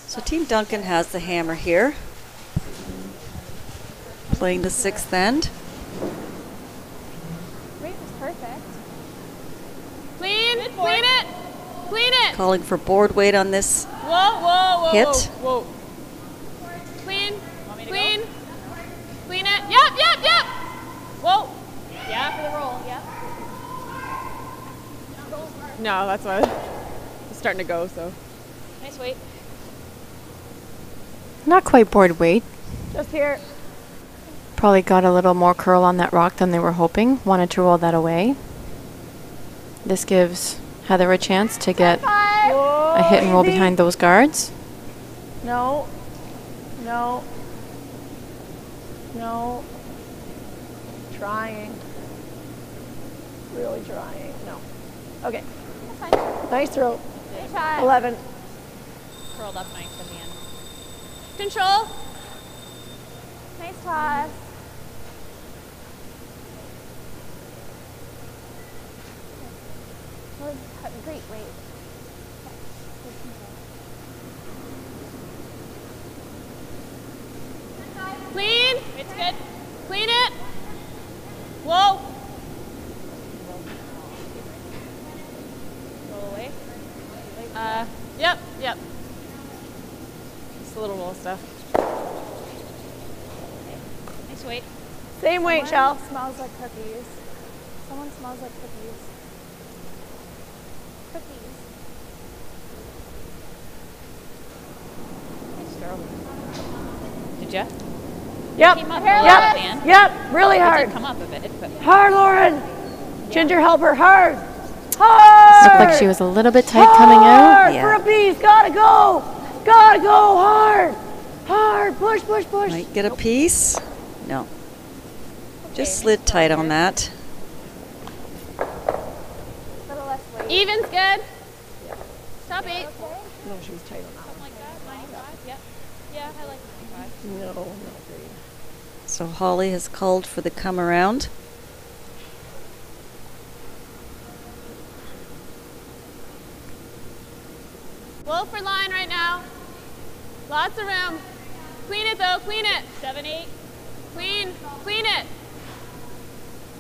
So Team Duncan has the hammer here, playing the 6th end. Weight was perfect. Clean, clean it, clean it. Calling for board weight on this hit. Whoa. Clean, clean, clean it. Yep. Whoa. Yeah, for the roll, yep. No, that's why it's starting to go, so. Nice weight. Not quite board weight. Just here. Probably got a little more curl on that rock than they were hoping. Wanted to roll that away. This gives Heather a chance to get a hit and roll behind those guards. No. Trying. Really trying. No. Okay. That's fine. Nice throw. Good shot. 11. Curled up nice in the end. Control. Nice toss. Great weight. Clean. It's good. Clean it. Whoa. Roll away. Yep. Just a little roll stuff. Nice weight. Same weight, Shell. Smells like cookies. Someone smells like cookies. Did ya? Yep. Came up a little at the end. Yep. Really It hard. did come up a bit, but Hard, Lauren. Ginger, help her. Hard. Looked like she was a little bit tight coming out. Hard for a piece. Gotta go. Hard. Push. Might get a piece. No. Just slid tight on that. Even's good. Top 8. No, she was tight on that. Something like that. 95. Yep. Yeah, I like 95. No, not great. So Holly has called for the come around. Low for line right now. Lots of room. Clean it though, clean it. 7-8. Clean it.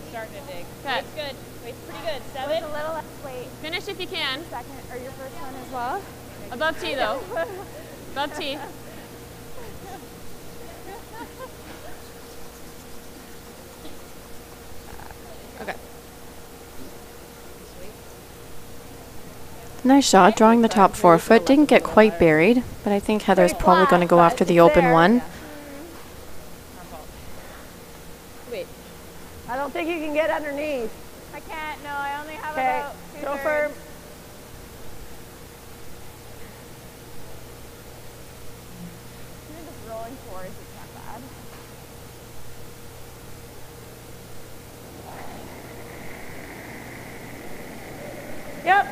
Starting to dig. Okay. Weight's good. Weight's pretty good. 7. A little less weight. Finish if you can. Second or your first one as well. Above T though. Above T. Okay. Nice shot, drawing the top 4 foot. Didn't get quite buried, but I think Heather's probably going to go after the open one. Wait. I don't think you can get underneath. I can't. No, I only have Okay. about 2/3. Throw firm. Even just rolling towards, it's not bad. Yep.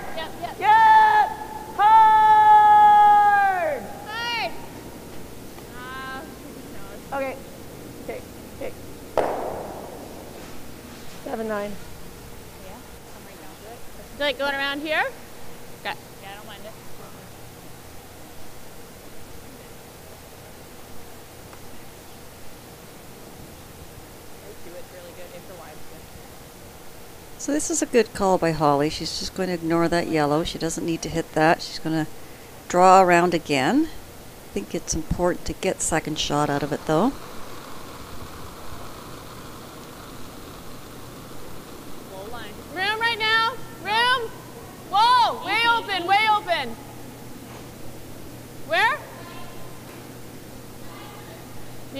Hard. Okay. 7-9. You like going around here? Okay. Yeah, I don't mind it. Do it really good if the wide's good. So this is a good call by Holly. She's just going to ignore that yellow. She doesn't need to hit that. She's going to draw around again. I think it's important to get second shot out of it though.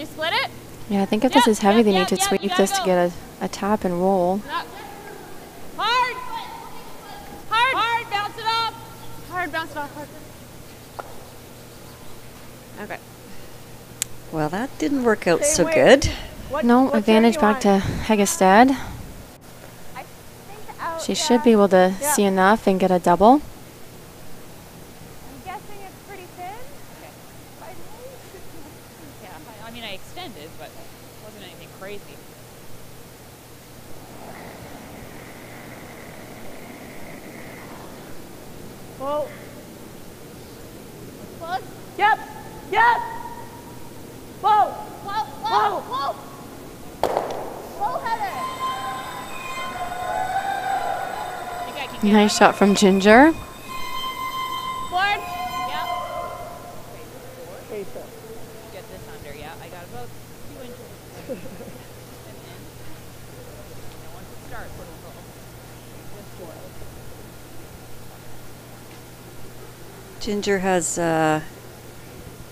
you split it? Yeah, I think if this is heavy, they need to sweep this to get a tap and roll. Hard! Hard! Hard! Bounce it up! Hard, bounce it off. Hard. Okay. Well, that didn't work out so good. No, advantage back to Heggestad. She should be able to see enough and get a double. I'm guessing it's pretty thin. Yeah, I mean, I extended, but it wasn't anything crazy. Whoa. Close. Yep. Yep. Whoa. Whoa, whoa, whoa. Whoa, Heather. Nice shot from Ginger. Board. Yep. Okay, so. Get this under, yeah. I got about 2 inches. And then, once it starts, it'll go. Just boil. Ginger has,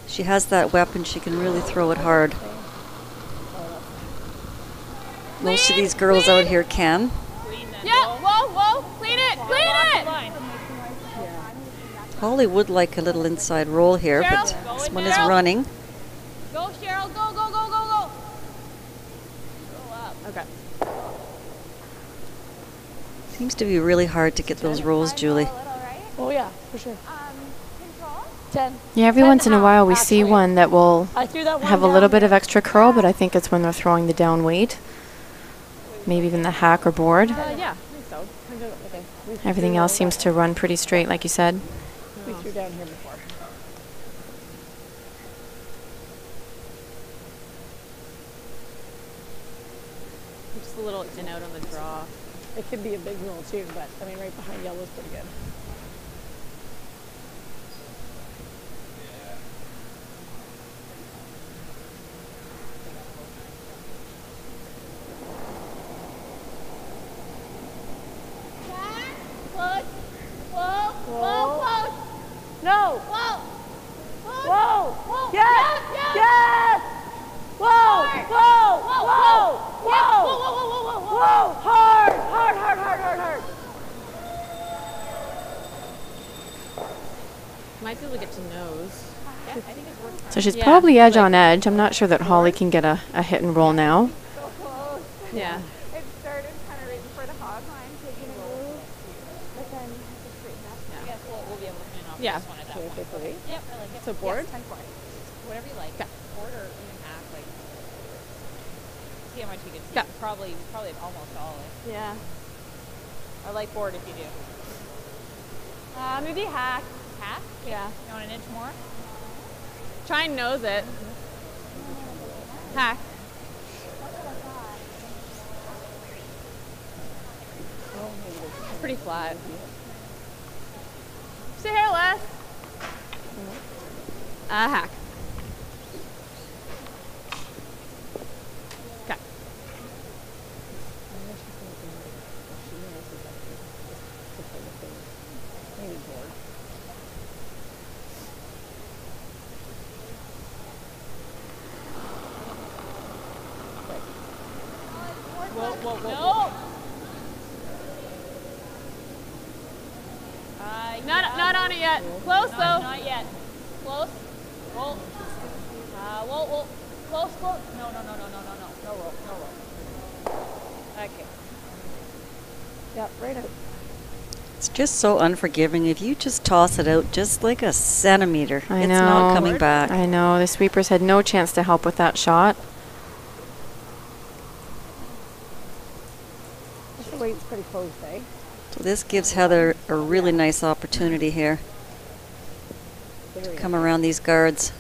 she has that weapon. She can really throw it hard. Most of these girls out here can. Yeah, whoa, whoa. Clean it, clean it. Holly would like a little inside roll here, but this one is running. Go, Cheryl, go, go, go, go, go. Roll up. Okay. Seems to be really hard to get those rolls, Julie. Oh yeah, for sure. 10. Yeah, every once in a while we see one that will I threw that one have a little down bit of extra curl, but I think it's when they're throwing the down weight. Maybe even the hack or board. Yeah, I think so. Okay. Everything else seems to run pretty straight, like you said. We threw down here before. Just a little in out on the draw. It could be a big roll too, but I mean, right behind yellow is pretty good. Close. Whoa, whoa, close. No. Whoa. Whoa. Whoa. Yes. Yes. Yes. Whoa. Whoa. Whoa. Whoa. Yes. Whoa, whoa, whoa, whoa, whoa, whoa. Whoa. Hard. Hard. Hard. Hard. Hard. Hard. Might be able to get to nose. Yeah, I think it's worth So she's Yeah, probably edge like- on edge. I'm not sure that Holly can get a hit and roll now. So close. Yeah. It started kind of right before the hog line, taking a move, but then had to straighten up. I guess we'll be able to clean off Yeah. this one at that point. Yep, I like it. So board? Yes, 10-4. Whatever you like. Board or even half, like. See how much you can see. Probably almost all of it. Yeah. I like board if you do. Maybe hack. Half? Yeah. You want an inch more? Try and nose it. Hack. It's pretty flat. Stay here less. Hack. Okay. Maybe board. Whoa, whoa, whoa. No. Not on it yet. Close though. Not yet. Close. Roll. Whoa. Close. No. No roll. Okay. Yep, right out. It's just so unforgiving. If you just toss it out just like a centimeter, I it's know. not coming back. I know. The sweepers had no chance to help with that shot. The weight's pretty close, eh? So this gives Heather a really nice opportunity here to come around these guards.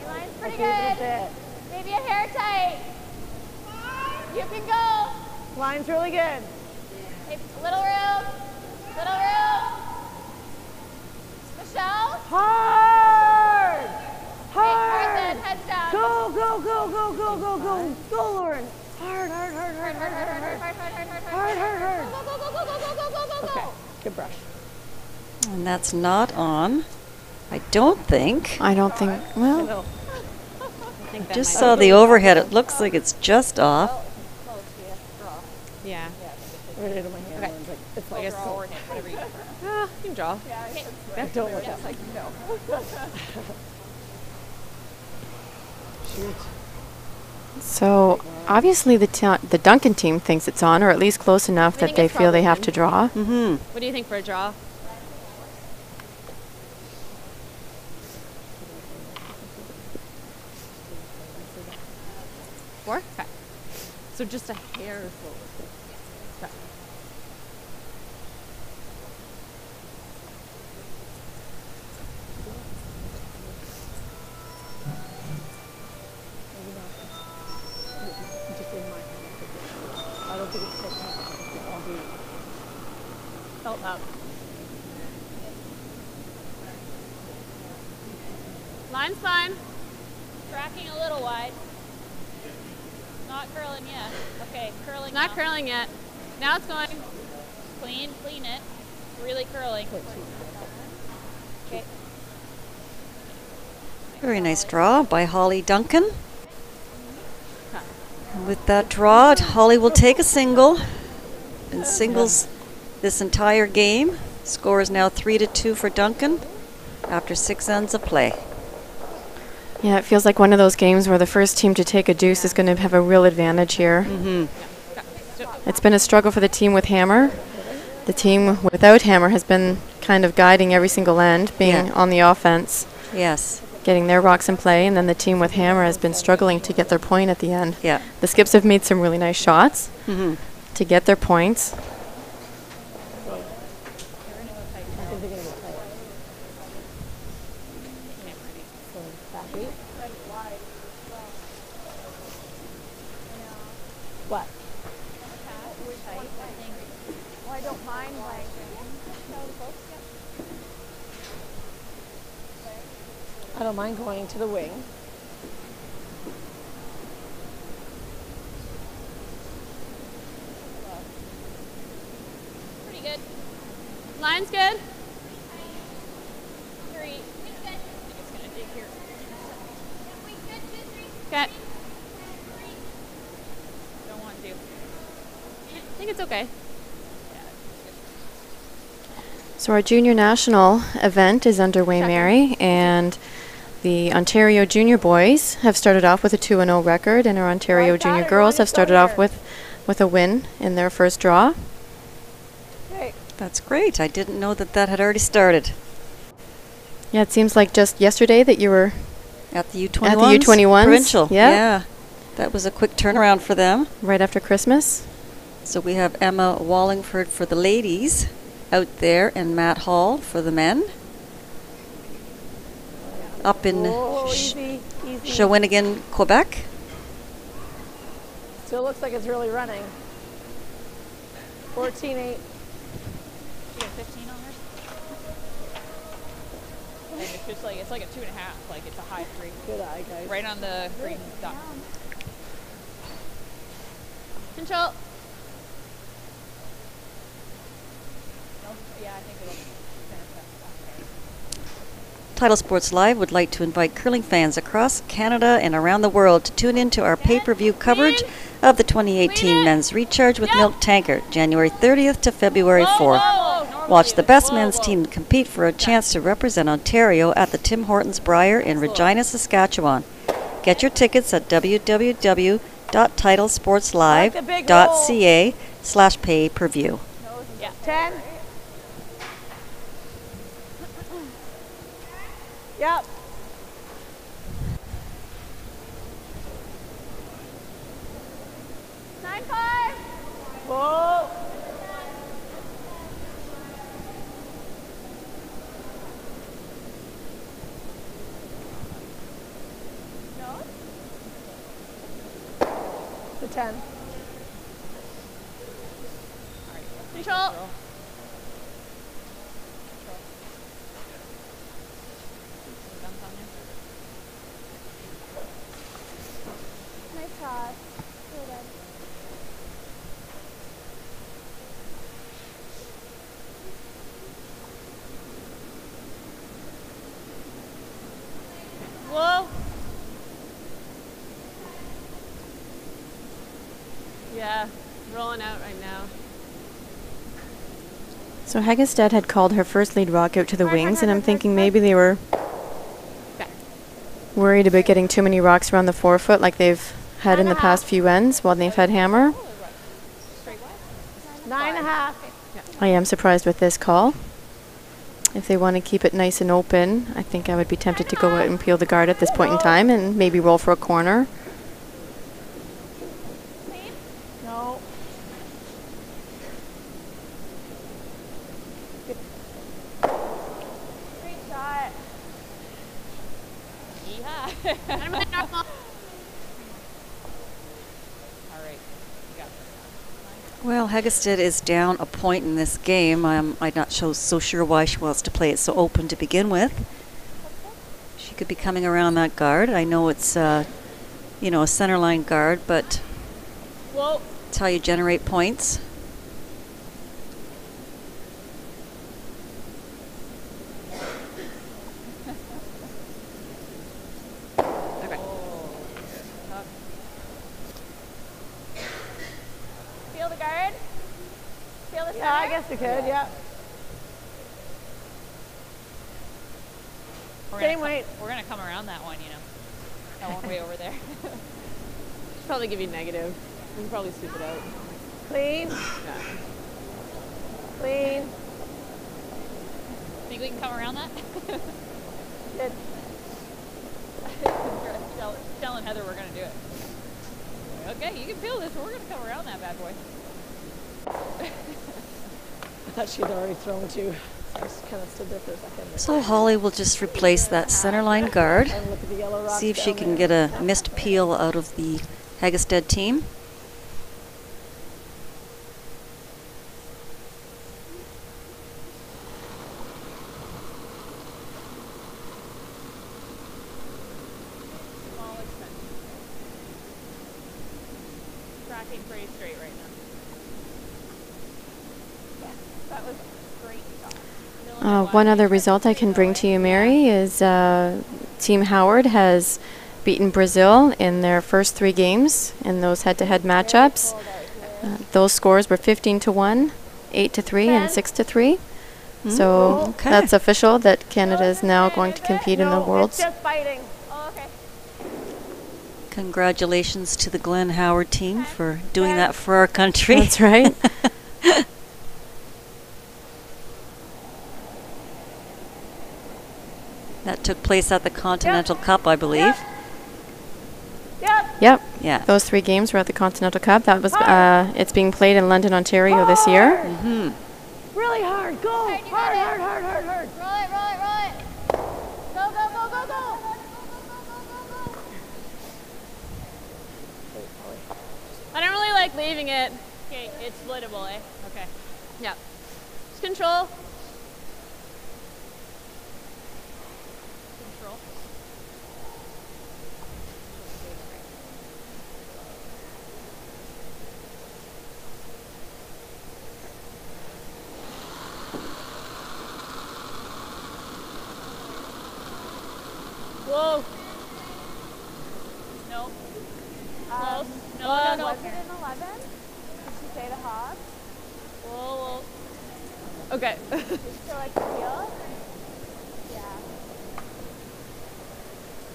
Line's pretty Okay, good. Maybe a hair tight. You can go. Line's really good. Hey, a little room. Little room. Michelle. Hard! Hard! Then heads down. Go, go, go, go, go, go, go. Go, Lauren. Hard, hard, hard, hard, hard, hard, hard. Hard, hard, hard. Go, go, go, go, go, go, go, go, go. Okay, good brush. And that's not on. I don't think. I don't think, well, Just saw the overhead. It looks like it's just off. Yeah. Right into my hand. Okay. Lauren's like, it's I like guess so. forehand, whatever you prefer. You can draw. Don't look up. Shoot. so obviously the Duncan team thinks it's on, or at least close enough that they feel they have to draw. Mm-hmm. What do you think for a draw? Four? Okay. So just a hair slower. Okay. Just in my hand. I don't think it's so I'll be felt up. Line's fine. Tracking a little wide. Not curling yet. Okay, curling. Not curling yet. Now it's going. Clean it. Really curling. Okay. Very nice draw by Holly Duncan. And with that draw, Holly will take a single and singles this entire game. Score is now 3-2 for Duncan after 6 ends of play. Yeah, it feels like one of those games where the first team to take a deuce is going to have a real advantage here. Mm-hmm. It's been a struggle for the team with hammer. The team without hammer has been kind of guiding every single end, being on the offense. Yes. Getting their rocks in play, and then the team with hammer has been struggling to get their point at the end. Yeah. The skips have made some really nice shots to get their points. What? I don't mind like. I don't mind going to the wing. Pretty good. Line's good. 3. I think it's gonna dig here. Okay. Don't want to. I think it's okay. So our junior national event is underway, Mary, and the Ontario junior boys have started off with a 2-0 record, and our Ontario junior girls have started off with a win in their first draw. That's great. I didn't know that that had already started. Yeah, it seems like just yesterday that you were at the U21s. At the U21s. Provincial. Yeah. That was a quick turnaround for them. Right after Christmas. So we have Emma Wallingford for the ladies out there and Matt Hall for the men. Up in Shawinigan, Quebec. Still looks like it's really running. 14-8. You got 15 on hers? And it's just like, it's like a 2.5, like it's a high 3. Good eye, guys. Right on the green dot. Control. Yeah, I think it'll finish that. Title Sports Live would like to invite curling fans across Canada and around the world to tune in to our pay-per-view coverage of the 2018 Men's Recharge with Milk Tanker, January 30th to February 4th. Watch the best men's team compete for a chance to represent Ontario at the Tim Hortons Briar in Regina, Saskatchewan. Get your tickets at www.titlesportslive.ca/pay-per-view. 10. Yep. Whoa. No? The 10. Control. falling out right now. So Heggestad had called her first lead rock out to the wings, and I'm thinking maybe they were worried about getting too many rocks around the forefoot like they've had in the past few ends while they've had hammer. 9.5. I am surprised with this call. If they want to keep it nice and open, I think I would be tempted to go out and peel the guard at this point in time and maybe roll for a corner. No. Great shot. Yeah. Well, Heggestad is down a point in this game. I'm not so sure why she wants to play it so open to begin with. She could be coming around that guard. I know it's, you know, a center line guard, but it's how you generate points. Feel the guard. Feel the center. Yeah, I guess we could, yeah. Same weight. We're gonna come around that one, you know. That one way over there. Should probably give you negative. We can probably sweep it out. Clean. Yeah. Clean. Think we can come around that? Good. Telling Heather we're gonna do it. Okay, you can feel this, but we're gonna come around that bad boy. I thought she had already thrown two. So I just kind of stood there for a second. So Holly will just replace that center line guard. And look at the yellow rocks See if she down can there. get a missed peel out of the Heggestad team. Small extension. Tracking pretty straight right now. Yes, that was a great shot. One other result I can bring to you, Mary, is Team Howard has beaten Brazil in their first 3 games in those head-to-head matchups. Those scores were 15-1, 8-3, and 6-3. So that's official that Canada is now going to compete in the Worlds. It's just fighting. Oh, okay. Congratulations to the Glenn Howard team for doing that for our country. That's right. That took place at the Continental Cup, I believe. Yep. Yeah. Those 3 games were at the Continental Cup. That was it's being played in London, Ontario this year. Mm-hmm. Really hard. Go. Hard. Roll it, roll it, roll it. Go, go, go, go, go. I don't really like leaving it. Okay, it's splittable, eh? Okay. Yep. Just control. Control. Whoa. No. Close. No, Was it in 11? Did she say the hog? Whoa. Okay. Did you feel like peel? Yeah.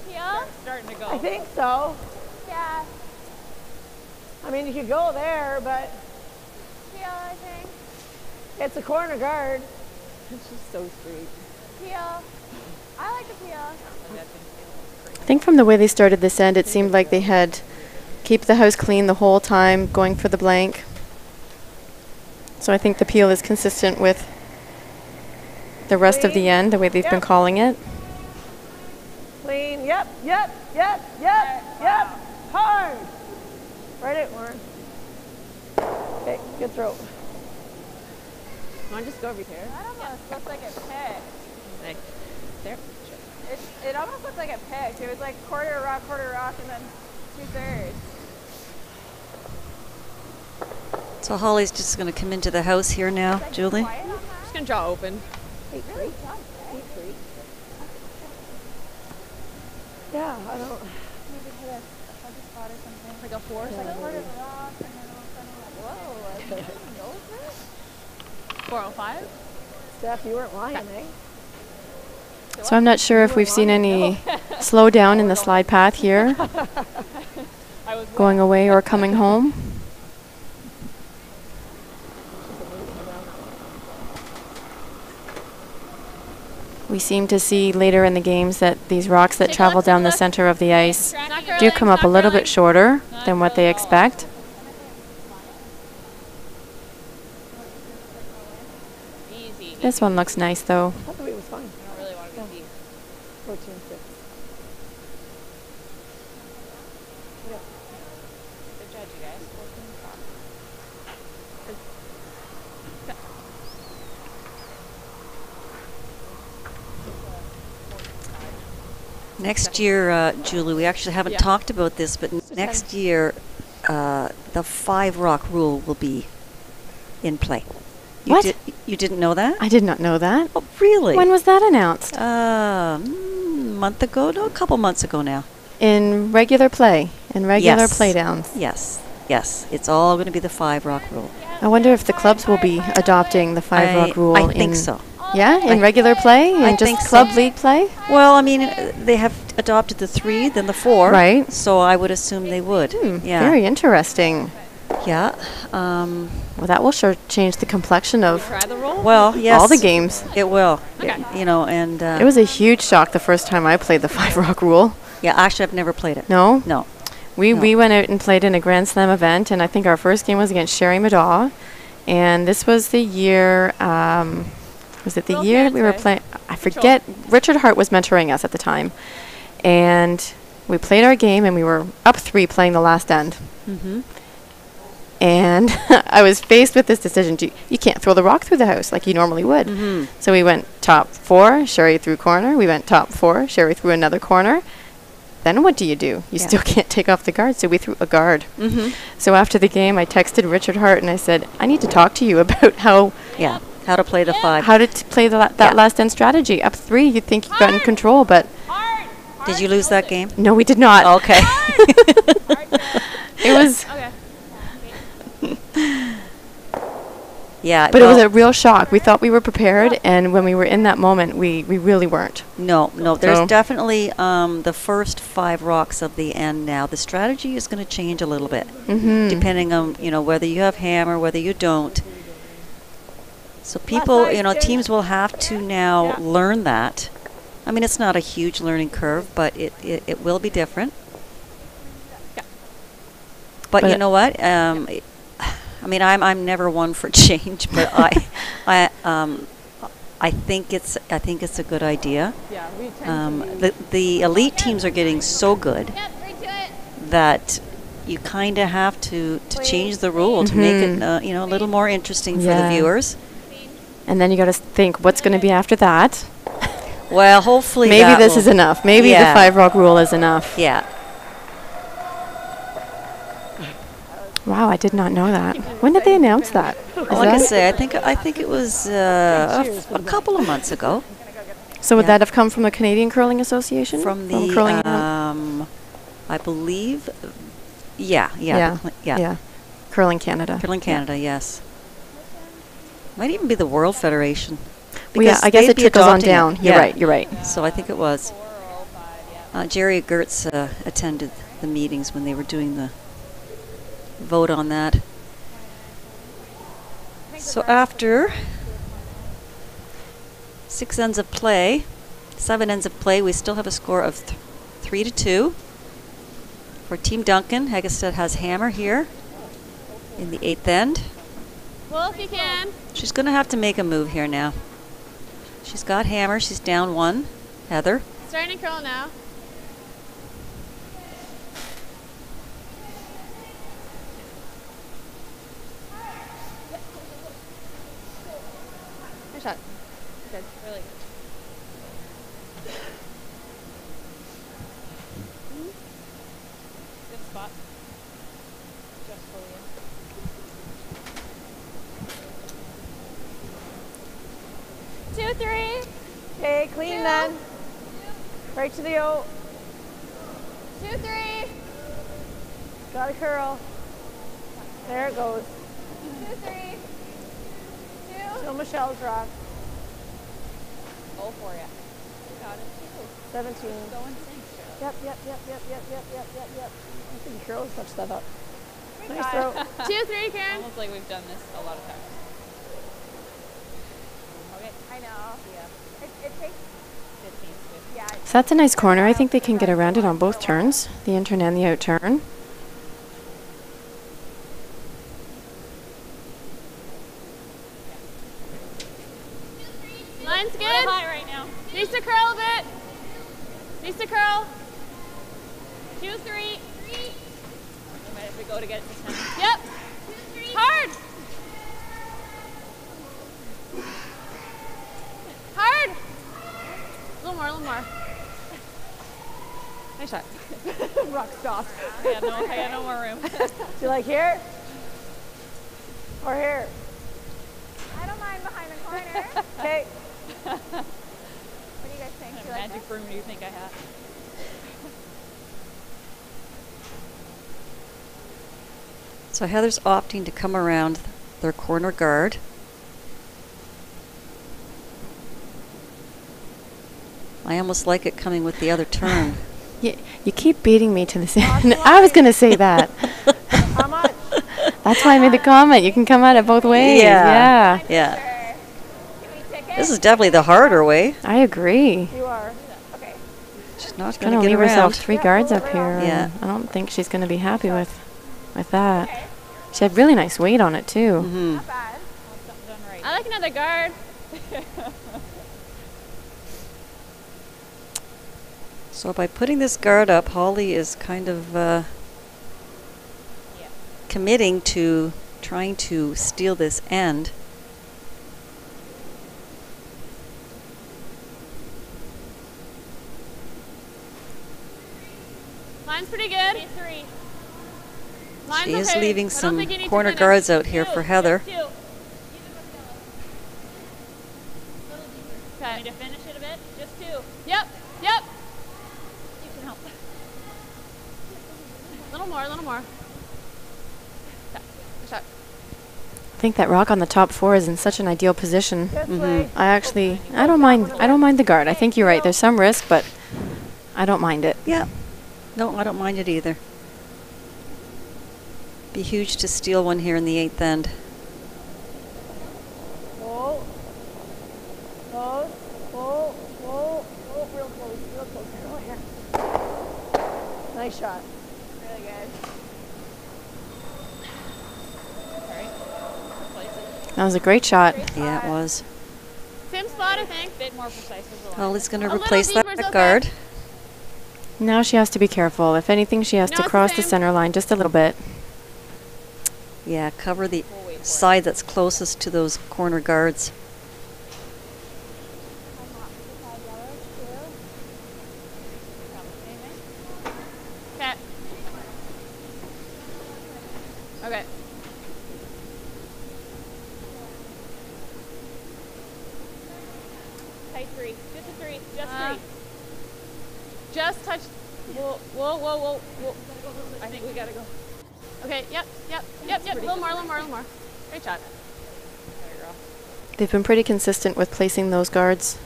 Peel? Starting to go. I think so. Yeah. I mean, you could go there, but Peel, I think. it's a corner guard. It's just so straight. Peel. I like the peel. I think from the way they started this end, it seemed like they had keep the house clean the whole time, going for the blank. So I think the peel is consistent with the rest of the end, the way they've been calling it. Clean. Yep. Hard. Right at Warren. Okay, good throw. Want to just go over here? That almost looked like it picked. Like, there? It almost looked like it picked. It was like quarter rock, and then 2/3. So Holly's just going to come into the house here now, Julie. Just gonna draw open. 8-3. Yeah, I don't. Maybe hit a spot or something. Like a 4 It's like second. quarter rock, and then all of a sudden, like, whoa. 405. Steph, you weren't lying, eh? So I'm not sure if we've seen any slowdown in the slide path here, going away or coming home. We seem to see later in the games that these rocks that travel down the center of the ice do come up a little bit shorter than what they expect. This one looks nice though. I thought it was fine. I don't really want to be deep. 14-6. Good judge, you guys. 14 Next year, Julie, we actually haven't talked about this, but next year, the 5 rock rule will be in play. What? You didn't know that? I did not know that. Oh, really? When was that announced? Month ago? No, a couple months ago now. In regular play, in regular Yes. play downs. Yes, yes. It's all going to be the 5 rock rule. I wonder if the clubs will be adopting the 5 rock rule. I think so. Yeah, in regular play, in just club league play. Well, I mean, they have adopted the 3, then the 4. Right. So I would assume they would. Yeah. Very interesting. Yeah. Well, that will sure change the complexion of well, yes, all the games. It will. You know, and it was a huge shock the first time I played the 5 rock rule. Yeah, actually, I've never played it. No? No. We went out and played in a Grand Slam event, and I think our first game was against Sherry Madaw. And this was the year, was it the year we were playing? I forget. Richard Hart was mentoring us at the time. And we played our game, and we were up 3 playing the last end. Mm-hmm. And I was faced with this decision. You can't throw the rock through the house like you normally would. Mm-hmm. So we went top 4, Sherry threw corner. We went top 4, Sherry threw another corner. Then what do? You still can't take off the guard. So we threw a guard. Mm-hmm. So after the game, I texted Richard Hart and I said, I need to talk to you about how to play the 5. How to play that last end strategy. Up 3, you'd think you got in control, but... Did you lose that game? No, we did not. Okay. It was... Yeah, but it was a real shock. We thought we were prepared, and when we were in that moment, we really weren't. No. There's definitely the first 5 rocks of the end now. The strategy is going to change a little bit, depending on whether you have hammer, whether you don't. So people, teams will have to now learn that. I mean, it's not a huge learning curve, but it will be different. But you know what? I mean, I'm never one for change, but I think it's a good idea. Yeah, the elite teams are getting so good that you kind of have to change the rule to make it a little more interesting for the viewers. And then you got to think what's going to be after that. Well, hopefully maybe this is enough. Maybe the 5 rock rule is enough. Yeah. Wow, I did not know that. When did they announce that? Like I say, I think it was a couple of months ago. So would that have come from the Canadian Curling Association? From the Curling I believe, yeah. Curling Canada. Curling Canada, yes. Might even be the World Federation. Well, yeah, I guess it trickles on down. You're right. So I think it was. Jerry Gertz attended the meetings when they were doing the vote on that. So after 6 ends of play, 7 ends of play, we still have a score of 3-2 for Team Duncan. Heggestad has hammer here in the 8th end. Well, if you can. She's going to have to make a move here now. She's got hammer. She's down 1. Heather. Starting to curl now. Good shot. Good. Really good. Good spot. Just fully in. 2, 3. Okay, clean then. Right to the O. 2, 3. Got a curl. There it goes. 2, 3. 2. Still Michelle's rock. Go for ya. You got it. 17. Go and sink, Cheryl. Yep. I think Carol's touched that up. Good Nice try. throw. 2, 3, Karen. Almost like we've done this a lot of times. Okay. I know. It takes 15. Yeah. So that's a nice corner. I think they can get around it on both turns, the in turn and the out turn. Line's good. High right now. Needs to curl a bit. Needs to curl. 2, 3. If we go to get it this time. Yep. Hard. Hard. A little more. Nice shot. Rock stop. I got no more room. Do you like here? Or here? I don't mind behind the corner. Okay. What do you guys think? What Do kind you of like magic this? broom do you think I have? So Heather's opting to come around their corner guard. I almost like it coming with the other turn. You keep beating me to the end. I was going to say that. How much? That's why I made the comment. You can come at it both ways. Yeah. Can we tick it? This is definitely the harder way. I agree. You are. Okay. She's not She's going going to to get leave herself around. 3 guards up here. Yeah. And I don't think she's going to be happy with that. She had really nice weight on it too. Mm-hmm. Not bad. Something done right. I like another guard. So by putting this guard up, Holly is kind of committing to trying to steal this end. Line's pretty good. 3. Line's She is okay. leaving I don't some think you need to corner finish. guards out here for Heather. 2. Okay. Need to finish it a bit? Just 2. Yep. You can help. A little more. Okay. Good shot. I think that rock on the top 4 is in such an ideal position. This way. I don't mind the guard. I think you're right. There's some risk, but I don't mind it. Yeah. No, I don't mind it either. Be huge to steal one here in the 8th end. Whoa. Close. Whoa. Real close. Go here. Nice shot. Really good. That was a great shot. Yeah, it was. Same spot, I think. A bit more precise with the line. Holly's going to A little replace deeper that is okay. guard. Now she has to be careful. If anything, she has No, to it's cross the the same. center line just a little bit. Yeah, cover the side that's closest to those corner guards. Okay. Tight 3. Just a 3. Just 3. Just touch. Whoa. I think we gotta go. Okay, yep. A little more. Great shot. There you go. They've been pretty consistent with placing those guards.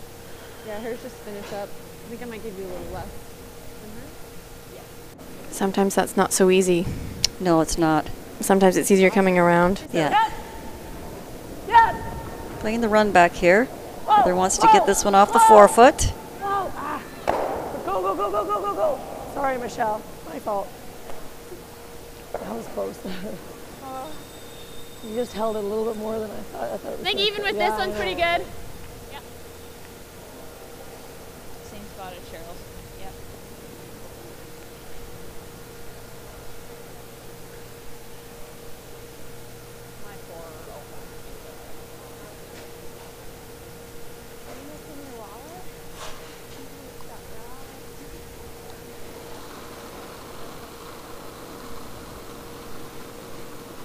Yeah, hers just finish up. I think I might give you a little less. Sometimes that's not so easy. No, it's not. Sometimes it's easier coming around. Yeah. Playing the run back here. Heather wants to get this one off the forefoot. Whoa. Ah. Go. Sorry, Michelle. My fault. That was close. You just held it a little bit more than I thought. I I think even with this one's pretty good. Yep. Same spot as Cheryl's. Yep. My 4.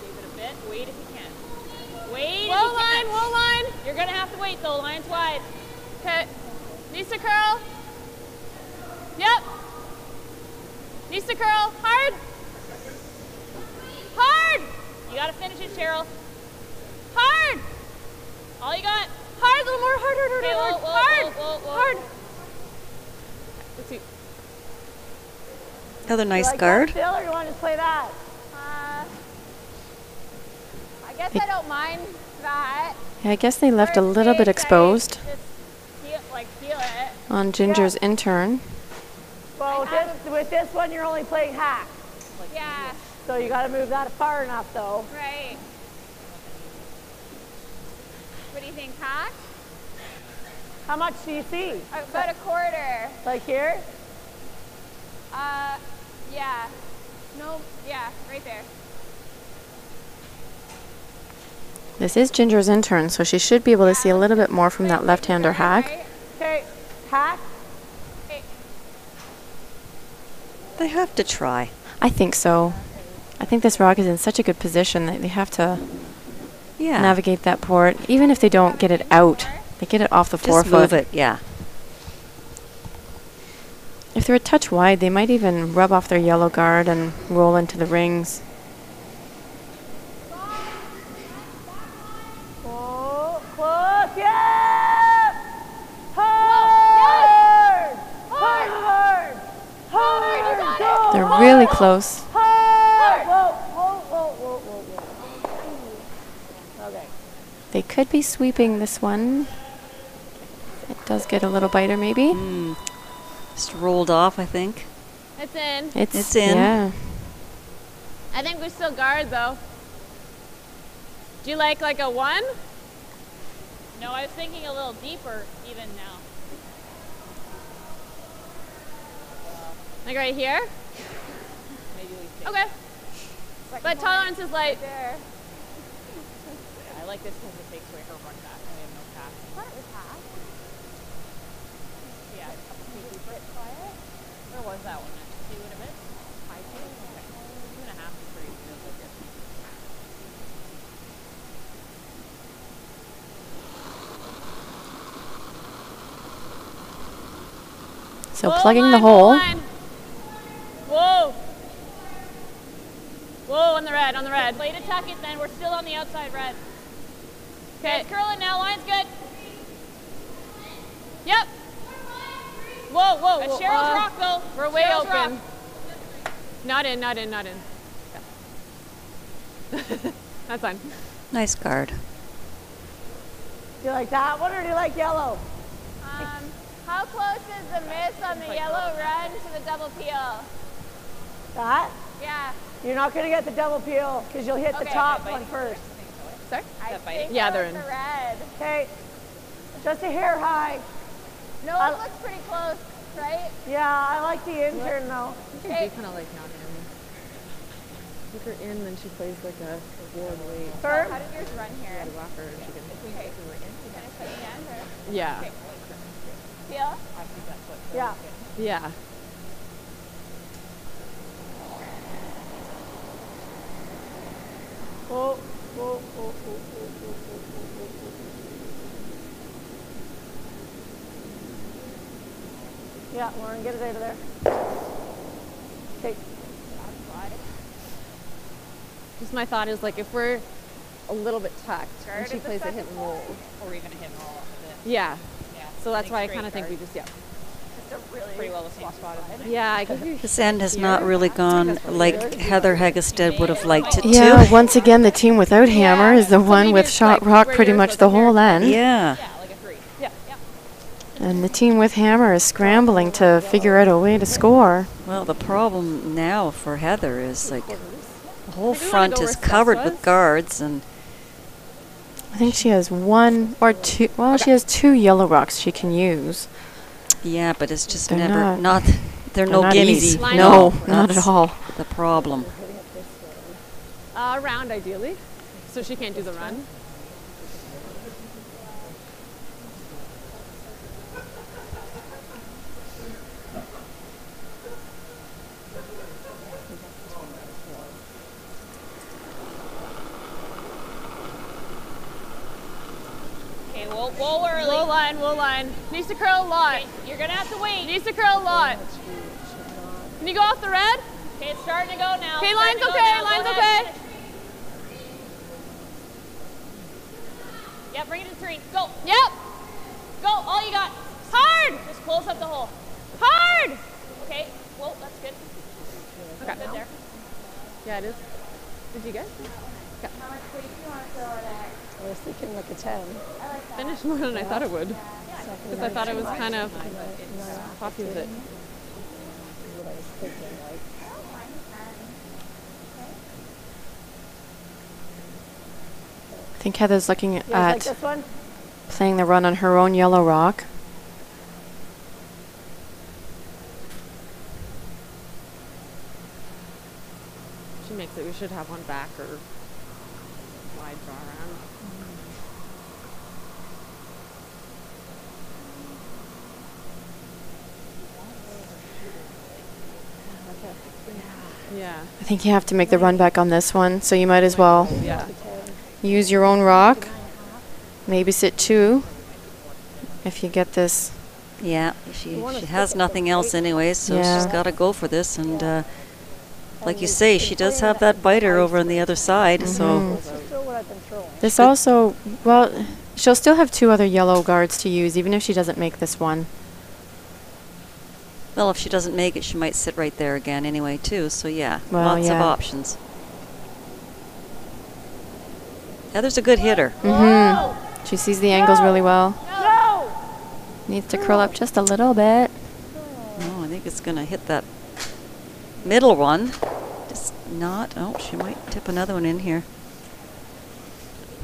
Give it a bit. Wait if you can. Wait. Whoa line. You're gonna have to wait though. Line's wide. Okay. Needs to curl. Yep. Needs to curl. Hard. You gotta finish it, Cheryl. Another nice like guard. That still, or you want to just play that? I guess I don't mind that. Yeah, I guess they left a little bit exposed Feel it. on Ginger's intern. Well, with this one, you're only playing hack. Yeah. So you got to move that far enough, though. Right. What do you think, hack? How much do you see? About a quarter. Like here? Yeah. No, yeah, right there. This is Ginger's intern, so she should be able to see a little bit more from that left-hander hack. Okay, hack. They have to try. I think so. I think this rock is in such a good position that they have to navigate that port. Even if they don't get it out, they get it off the forefoot. Just move it, yeah. If they're a touch wide, they might even rub off their yellow guard and roll into the rings. Oh, close, yeah! Hard! Hard, hard! Hard! Go! They're really close. Hard! Whoa, whoa, whoa, whoa, whoa, whoa. Okay. They could be sweeping this one. It does get a little biter, maybe. Just rolled off, I think. It's in. It's in. Yeah. I think we still guard though. Do you like a 1? No, I was thinking a little deeper even now. Like right here? Maybe we stay. Okay. But tolerance is like there. I like this because it takes away her run back. We have no pass. I thought it was half. Yeah, a couple feet deeper. Where was that one? 2 and a bit? High 2? Okay. 2.5 to 3 feels like it. So plugging the hole. Whoa. Whoa, on the red, on the red. Play to tuck it then. We're still on the outside red. Okay. It's curling now. Line's good. Yep. Whoa, whoa, That's whoa. Cheryl's rock though. We're way Cheryl's open. rock. Not in, not in, not in. That's fine. Nice guard. Do you like that one or do you like yellow? How close is the miss on the yellow run to the double peel? That? Yeah. You're not going to get the double peel because you'll hit the Okay. top one first. Sorry? I think Yeah, that they're was in. the red. Okay, just a hair high. No, it looks pretty close, right? Yeah, I like the intern though. You can be kind of like not in. Take her in, then she plays like a ward weight. So how did yours run here? Rocker, she can. Okay. Can I put it down or? Yeah. Okay. Peel? Yeah. Yeah. Oh, oh, oh, oh, oh, oh, yeah, Lauren, get it out of there. Okay. Just my thought is like if we're a little bit tucked Guard and she at the plays a hit second and roll. Or even a hit and roll off of it. Yeah. Yeah. So that's why I straight kind of think we guard. just, Just a really Pretty well the same spot. Yeah, I give you. This end has not really gone like Heather Heggestad would have liked it to. Yeah, once again, the team without hammer is the one with shot rock pretty much the whole end. Yeah. Yeah, like a 3. Yeah. And the team with hammer is scrambling to figure out a way to score. Well, the problem now for Heather is like the whole Maybe we wanna front go is where Steph covered was? with guards, and I think she has 1 or 2. Well, she has 2 yellow rocks she can use. yeah, but it's just They're never not- they're no not gimmies. easy. Line No, up. not at That's all. the problem. Round ideally, so she can't do the run. Okay, whoa early. Low line. Needs to curl a lot. Okay, you're gonna have to wait. Needs to curl a lot. Can you go off the red? Okay, it's starting to go now. Okay, Starting line's to go okay, now. Go line's ahead, okay. finish. Yeah, bring it to 3. Go. Yep. Go. All you got. Hard. Just close up the hole. Hard. Okay. Whoa, that's good. Okay. There. Yeah, it is. Did you get? Okay. How much weight do you want to throw it at? I was thinking like a 10. I like that. Finished more than I thought it would. Because I thought it was kind of poppy with it. What I was thinking, like. I think Heather's looking You guys like at this one? playing the run on her own yellow rock. She makes it. We should have one back or wide draw around. Yeah. I think you have to make the run back on this one, so you might as well Yeah. use your own rock. Maybe sit 2 if you get this. Yeah, she has nothing else anyway, so Yeah. she's got to go for this. And like you say, she does have that biter over on the other side, so This also, well, she'll still have 2 other yellow guards to use, even if she doesn't make this one. well, if she doesn't make it, she might sit right there again anyway, too. So yeah, Well, lots of yeah. options. Heather's a good hitter. She sees the angles really well. No! Needs to curl up just a little bit. Oh, I think it's going to hit that middle one. Just not. Oh, she might tip another one in here.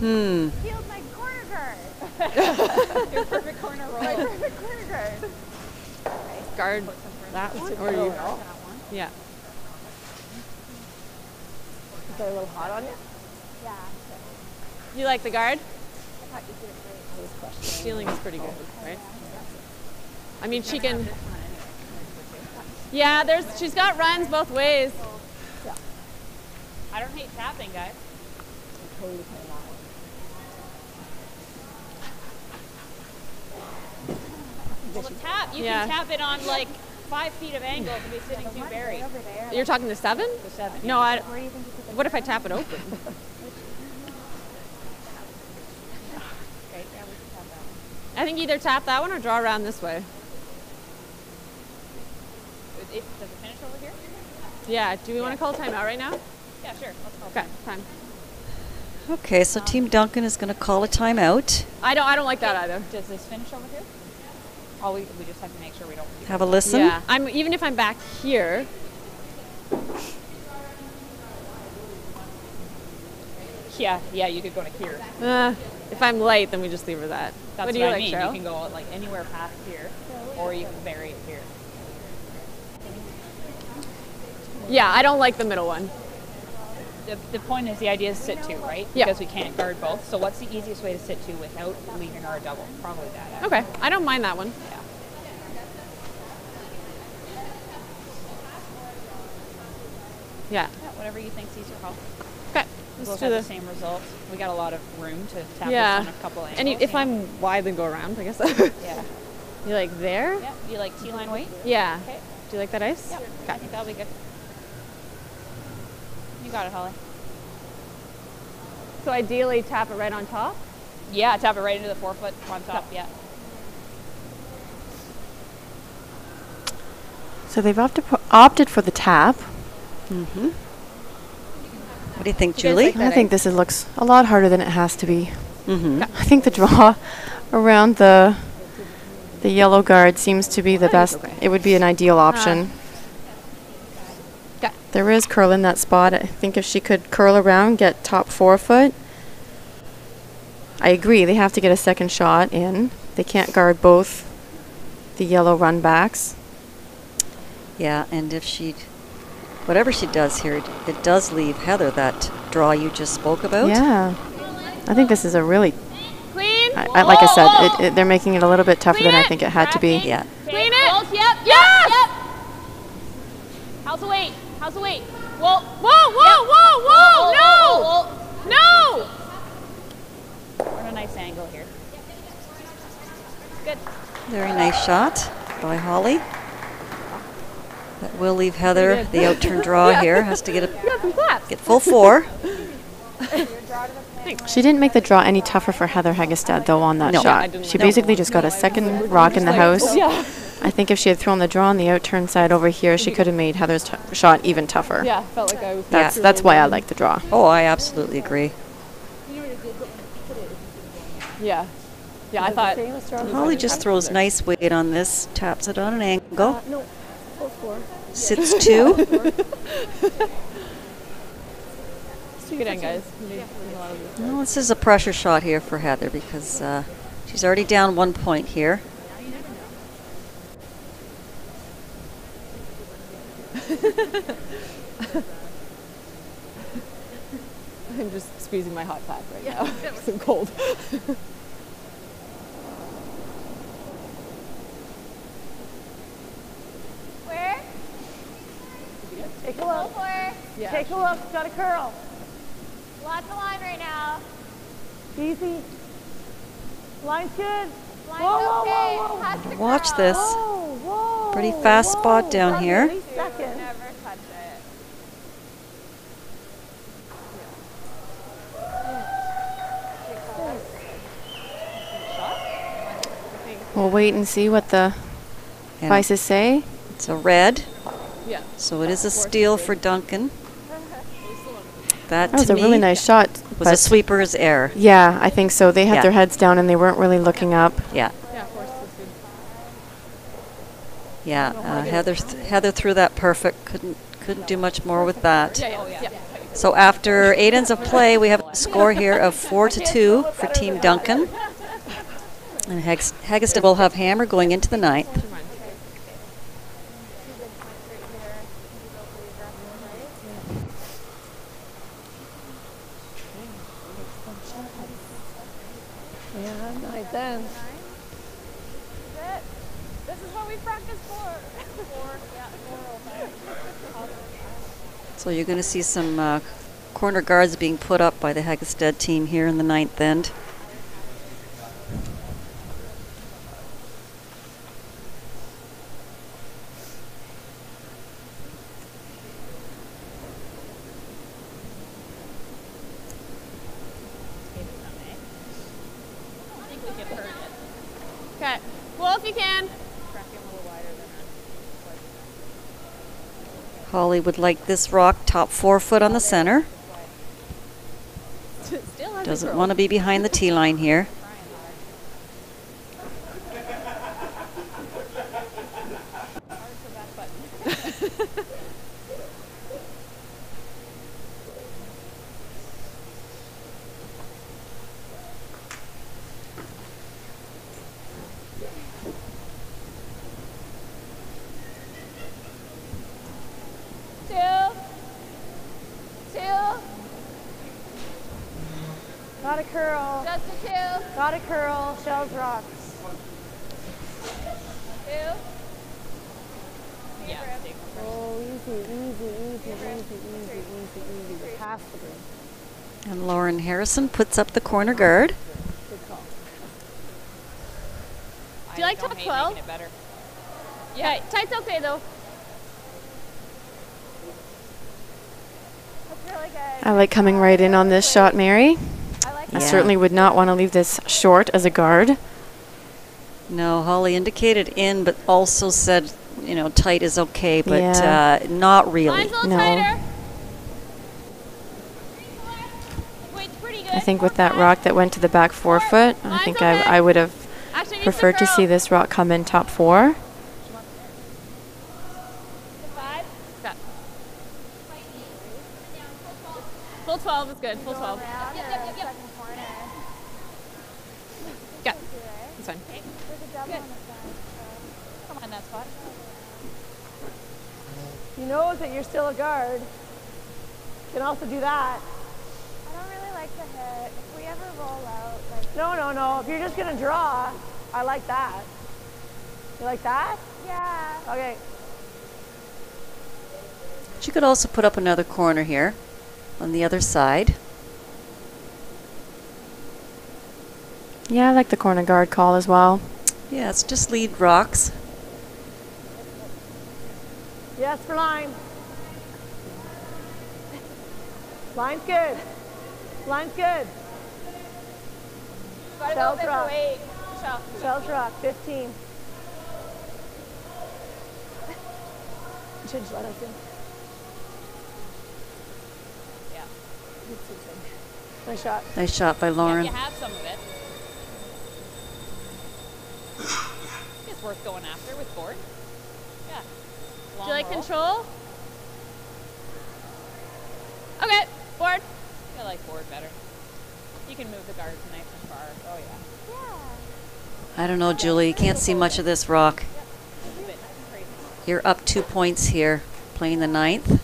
Healed my corner guard. Your perfect corner roll. My perfect corner guard. Guard that one? Or you? Yeah. Is that a little hot on you? Yeah. You like the guard? I thought you did it great. Ceiling is pretty good, right? I mean, she can. Yeah, she's got runs both ways. I don't hate tapping, guys. Well, the tap, you Yeah. can tap it on like 5 feet of angle to be sitting 2 buried. You're talking to 7? The 7. No, what if I tap it open? Okay, yeah, we can tap that one. I think either tap that one or draw around this way. Does it finish over here? Yeah, do we want to call timeout right now? Yeah, sure. Let's call Okay, time. Okay, so Team Duncan is going to call a timeout. I don't like that either. Does this finish over here? Oh, we just have to make sure we don't. Have a listen. Yeah, even if I'm back here. Yeah, you could go to here. If I'm late, then we just leave her that. That's what do you I like, mean. Cheryl? You can go like anywhere past here, or you can bury it here. Yeah, I don't like the middle one. The point is, the idea is sit 2, right? Yeah. Because we can't guard both. So what's the easiest way to sit 2 without leaving our double? Probably that. Okay, I don't mind that one. Yeah. Yeah. Yeah, whatever you think's easier. Okay, We'll let's have do the same result. We got a lot of room to tap Yeah. this on a couple angles. And if I'm wide, then go around, I guess. Yeah. You like there? Yeah. You like T-line weight? Yeah. Okay. Do you like that ice? Yeah. I think that'll be good. You got it, Holly. So ideally, tap it right on top? Yeah, tap it right into the 4-foot on top. Yeah. So they've opted for the tap. Mm-hmm. What do you think, You guys Julie? like I think this looks a lot harder than it has to be. Mm-hmm. I think the draw around the yellow guard seems to be the best. It would be an ideal option. There is curl in that spot. I think if she could curl around, get top 4 foot. I agree, they have to get a second shot in. They can't guard both the yellow run backs. Yeah, and if whatever she does here, it does leave Heather that draw you just spoke about. Yeah. I think this is a really, Clean. like I said, they're making it a little bit tougher than I think it had to be. Yeah. Clean it. Yep. Yep. How's the weight? How's the weight? Whoa. No. We're at a nice angle here. Good. Very nice shot by Holly. That will leave Heather the out-turn draw here. Has to get full 4. She didn't make the draw any tougher for Heather Heggestad, though, on that No. shot. She basically just got a second rock in the house. I think if she had thrown the draw on the out-turn side over here, she could have made Heather's shot even tougher. Yeah, felt like I was. That's why I like the draw. Oh, I absolutely agree. Yeah. Yeah, I thought. Holly just throws nice weight on this, taps it on an angle. No, full 4. Sits 2. Stick it in, guys. Well, this is a pressure shot here for Heather because she's already down 1 point here. I'm just squeezing my hot pack right now. I'm cold. Where? Take a look. Yeah. Take a look. Got a curl. Lots of line right now. Easy. Line's good. Line's Whoa, okay. whoa, whoa, Has to Watch curl. this. Whoa, whoa, Pretty fast spot down Probably here. at least second. Never touch it. We'll wait and see what the prices say. It's a red. Yeah. So it is a steal for Duncan. That was a really nice shot. Was a sweeper's error. Yeah, I think so. They had Yeah. their heads down and they weren't really looking up. Yeah. Yeah, force was good. Yeah. Heather threw that perfect. Couldn't do much more with that. Yeah. So after 8 ends of play, we have a score here of 4-2 for Team Duncan. And Heggestad will have hammer going into the 9th. Yeah, 9th end. This is what we practice for. So you're going to see some corner guards being put up by the Heggestad team here in the 9th end. Okay. Well, if you can. Holly would like this rock top 4 foot on the center. Doesn't want to be behind the tee line here. Got a curl. Just a 2. Got a curl. Shells rocks. 2. Oh, easy. Pass the green. And Lauren Harrison puts up the corner guard. Good call. Do you like top 12? Yeah, tight's okay though. That's really good. I like coming right in on this shot, Mary. I certainly would not want to leave this short as a guard. No, Holly indicated in, but also said, you know, tight is okay, but not really. No. I think with that rock that went to the back 4 foot, I think I would have preferred to see this rock come in top 4. Full 12 is good. Full 12. Yeah. That's fine. Good. Come on, that spot. You know that you're still a guard. You can also do that. I don't really like to hit. If we ever roll out, like. No. If you're just going to draw, I like that. You like that? Yeah. Okay. She could also put up another corner here on the other side. Yeah, I like the corner guard call as well. Yeah, it's just lead rocks. Yes, for line. Line's good. Line's good. Gotta Shells go rock. weight. Shells rock, 15. Change that, I think. Yeah. Nice shot. Nice shot by Lauren. Yeah, you have some of it. It's worth going after with board. Yeah. Do you like roll. control? Okay, board. I like board better. You can move the guards nice and far. Oh yeah. I don't know, Julie. You can't see much of this rock. You're up 2 points here, playing the 9th.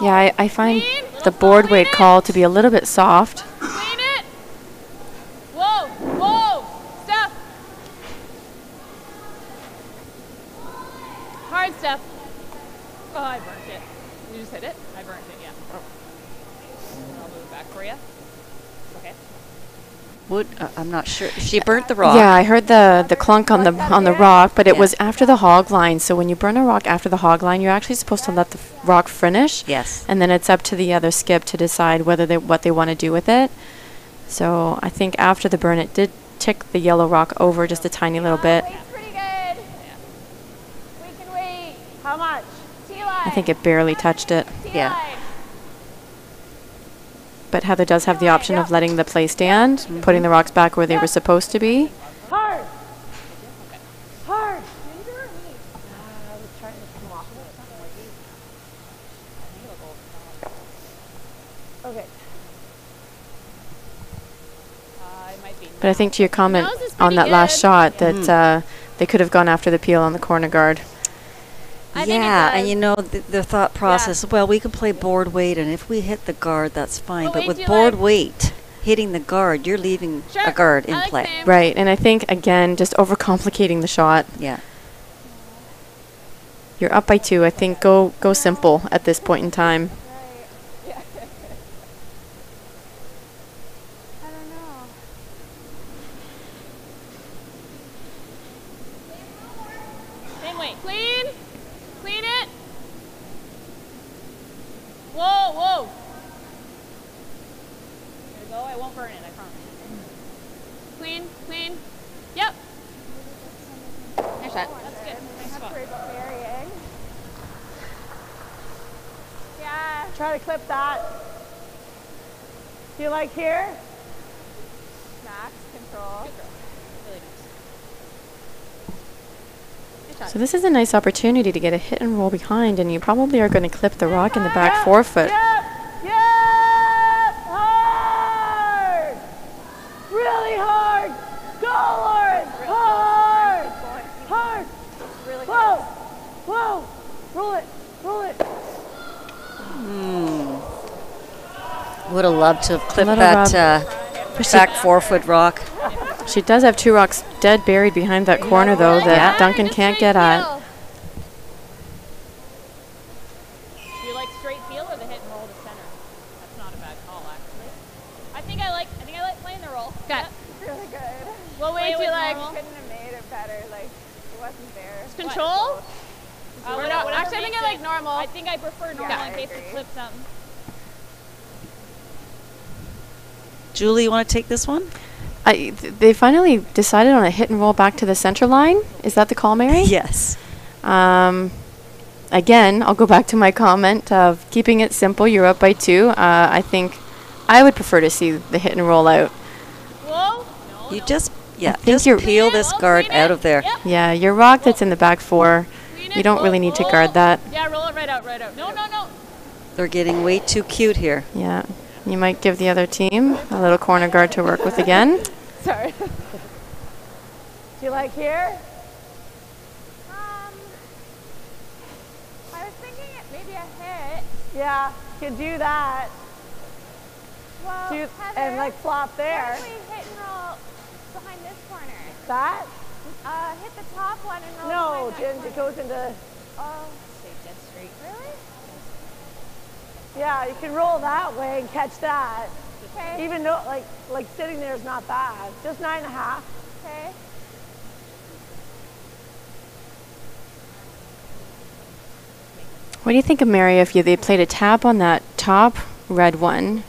Yeah, I find the board weight call to be a little bit soft. Clean it. Whoa, whoa, step. Hard step. Oh, I burnt it. You just hit it? I burnt it, yeah. I'll move it back for you. Okay. I'm not sure. She burnt the rock. Yeah, I heard the clunk on the rock, but it was after the hog line. So when you burn a rock after the hog line, you're actually supposed to let the rock finish. Yes. And then it's up to the other skip to decide whether what they want to do with it. So I think after the burn, it did tick the yellow rock over just a tiny little bit. Pretty good. We can wait. How much? T-line. I think it barely touched it. Yeah. But Heather does have the option of letting the play stand, putting the rocks back where they were supposed to be. Hard. Hard. I was trying to come off of it. Okay. But I think to your comment Nose is on pretty that last good. shot that they could have gone after the peel on the corner guard. Yeah, and you know, the thought process, well, we can play board weight, and if we hit the guard, that's fine. What But weight with do you board like? weight, hitting the guard, you're leaving a guard in play. Right, and I think, again, just overcomplicating the shot. Yeah. You're up by 2. I think go simple at this point in time. Same way. Clean. Clean it. Whoa, whoa. There you go. I won't burn it, I promise. Clean, clean. Yep. Nice shot. That's good. Nice spot. Yeah. Try to clip that. Do you like here? Max control. Really nice. So this is a nice opportunity to get a hit and roll behind, and you probably are going to clip the rock in the back forefoot. Yep. Hard. Really hard. Go, Lauren. Hard. Hard. Whoa. Whoa. Roll it. Roll it. Would have loved to have clipped Little that back forefoot rock. She does have 2 rocks dead buried behind that corner, though, that Duncan can't get at. Do you like straight feel or the hit and roll to center? That's not a bad call, actually. I think I like playing the roll. Got it. Really good. What weight do you like? Couldn't have made it better. Like, it wasn't there. Control? Whatever Actually, I think I like makes it- normal. I think I prefer normal I in case agree. it clips something. Julie, you want to take this one? They finally decided on a hit and roll back to the center line. Is that the call, Mary? Yes. Again, I'll go back to my comment of keeping it simple. You're up by 2. I think I would prefer to see the hit and roll out. Whoa. You just, think just you're- peel this guard out of there. Yeah, your rock that's in the back 4, you don't really need to guard that. Yeah, roll it right out, right out. No, no, no. They're getting way too cute here. Yeah. You might give the other team a little corner guard to work with again. Sorry. Do you like here? I was thinking maybe a hit. Yeah, you can do that. Well, Do Heather, and like flop there. What if we hit and roll behind this corner? That? Hit the top one and roll No, behind that Jen, it corner. goes into. Oh, Stay dead straight. really? Yeah, you can roll that way and catch that. Okay. Even though like sitting there is not bad. Just 9.5. Okay. What do you think of Mary if they played a tap on that top red one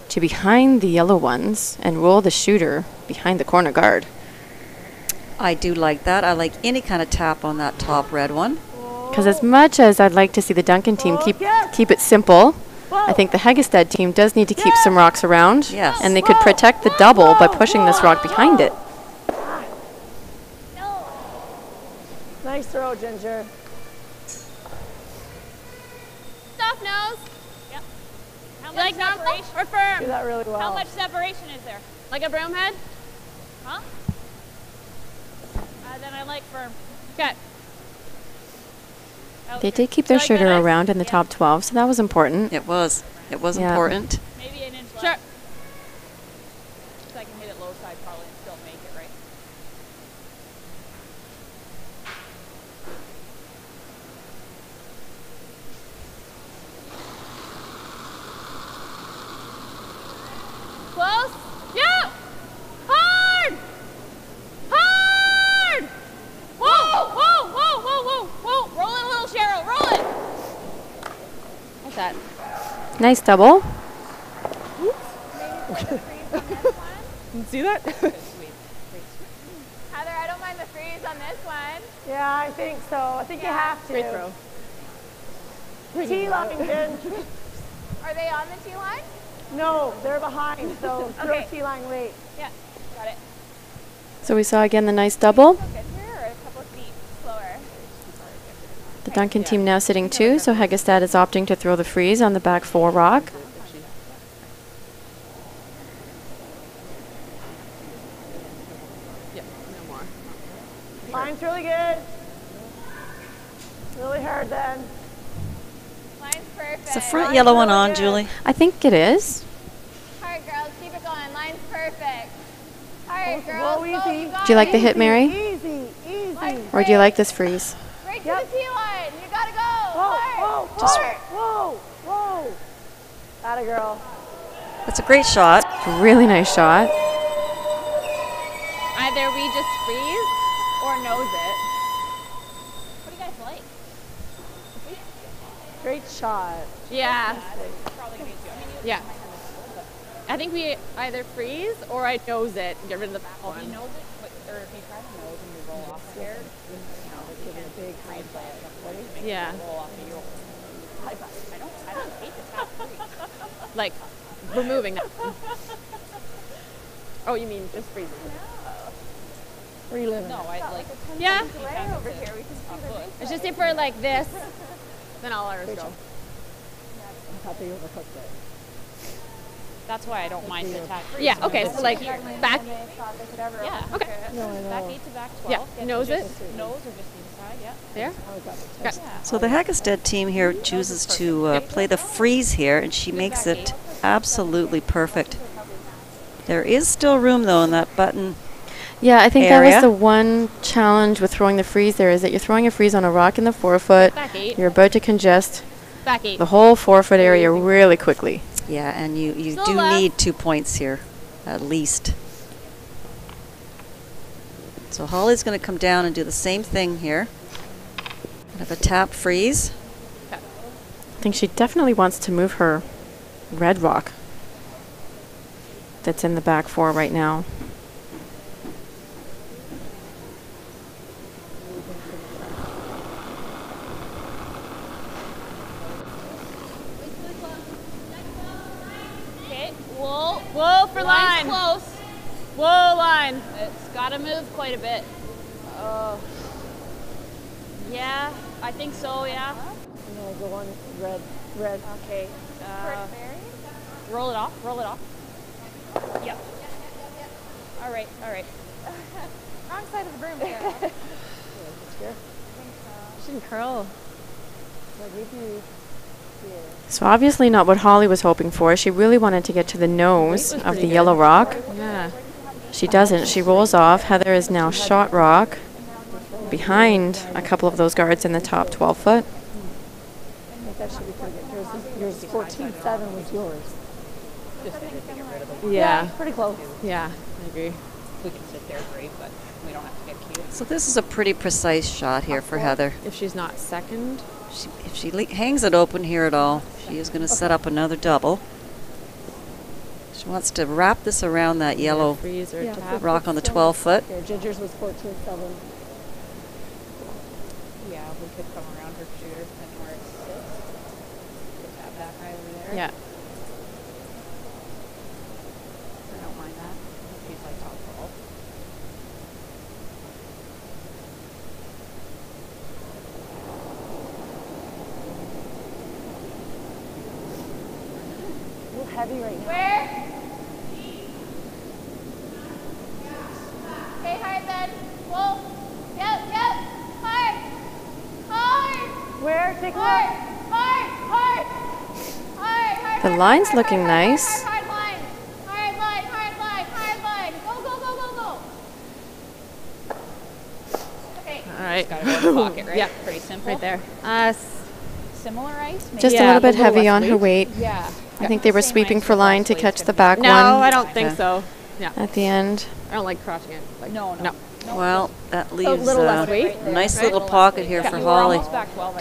to behind the yellow ones and roll the shooter behind the corner guard? I do like that. I like any kind of tap on that top red one. Because as much as I'd like to see the Duncan team keep it simple, I think the Heggestad team does need to keep some rocks around. Yes. And they could protect the double by pushing this rock behind it. Nice throw, Ginger. Soft nose. Yep. How much like normal separation? or firm? Do that really well. How much separation is there? Like a broom head? Huh? Then I like firm. Okay. They did keep their shooter around in the top 12, so that was important. It was. It was Yeah. important. Maybe an inch left. Sure. So I can hit it low side probably and still make it, right? Close? Yeah! Hard! Hard! Whoa! Whoa! Whoa! Whoa! Whoa! Whoa! Roll it a little, Cheryl. Roll it. What's that? Nice double. See that? Heather, I don't mind the freeze on this one. Yeah, I think so. I think you have to. Great throw. T Lovington. Are they on the tee line? No, they're behind, so throw T line late. Yeah, got it. So we saw again the nice double. Good here or a couple of feet slower? The Duncan team now sitting 2, so Heggestad is opting to throw the freeze on the back 4 rock. Line's really good. Really hard then. Line's perfect. Is the front yellow one on, Julie? I think it is. All right, girls, keep it going. Line's perfect. All right, girls, Whoa, go, easy. you got Do you like it. the hit, Mary? Easy, easy. Or do you like this freeze? Right to the tee line. You gotta go. Whoa, Hard. whoa, whoa, whoa, whoa. Atta girl. That's a great shot. Really nice shot. Either we just freeze or nose it. What do you guys like? Great shot. Yeah. Yeah. I think we either freeze or I nose it and get rid of the back one. If you nose it, or if you try to nose and you roll off here, yeah. I don't hate the top three. Like, removing that. Oh, you mean just freezing? Reliving. No, I like. Yeah. Over here, we can see the It's just if we're like this. Then all ours go. I thought they overcooked it. That's why I don't mind the attack. Yeah, okay, so like back. Yeah. Okay. No, I know. Back 8 to back 12. Yeah, nose it. Nose or just inside, yeah. There? Yeah. So the Heggestad team here chooses to play the freeze here, and she makes it absolutely perfect. There is still room, though, in that button. Yeah, I think that area. was the one challenge with throwing the freeze there, is that you're throwing a freeze on a rock in the forefoot. Back 8. You're about to congest Back 8. the whole forefoot area really quickly. Yeah, and you Still do left. need 2 points here, at least. So Holly's going to come down and do the same thing here. Have a tap freeze. I think she definitely wants to move her red rock that's in the back 4 right now. Okay, whoa. Whoa for line. Close. Whoa line. It's got to move quite a bit. Yeah, I think so, yeah. No, the one red. Okay. Roll it off, roll it off. Yep. All right, all right. Wrong side of the broom here. She didn't curl. So obviously not what Holly was hoping for. She really wanted to get to the nose of the yellow rock. Yeah. She doesn't. She rolls off. Heather is now shot rock behind a couple of those guards in the top 12 foot. I think that should be pretty good. Yours 14-7 was yours. Yeah. Pretty close. Yeah, I agree. We can sit there, great, but we don't have to get cute. So this is a pretty precise shot here for Heather. If she's not second. If she hangs it open here at all, she is going to set up another double. She wants to wrap this around that yellow rock on the 12-foot. Okay, Gingers was 14-7. Yeah, we could come around her shooter and where it sits. Could have that right over there. Yeah. I don't mind that. She's like top ball. A little heavy right now. Where? Okay, hard then. Whoa. Yep. Hard. Where? Take a Hard. look. Hard. The line's looking nice. Hard line. Go. Okay. All right. Gotta go in the pocket, right? Yeah. Pretty simple. Right there. Similar ice? Maybe? Just a little bit heavy on her weight. Yeah. I think they were sweeping for line to catch the back one. No, I don't think so. Yeah. At the end. I don't like crotching it. Like, No. Well, that leaves little less weight. a nice little pocket here for Holly.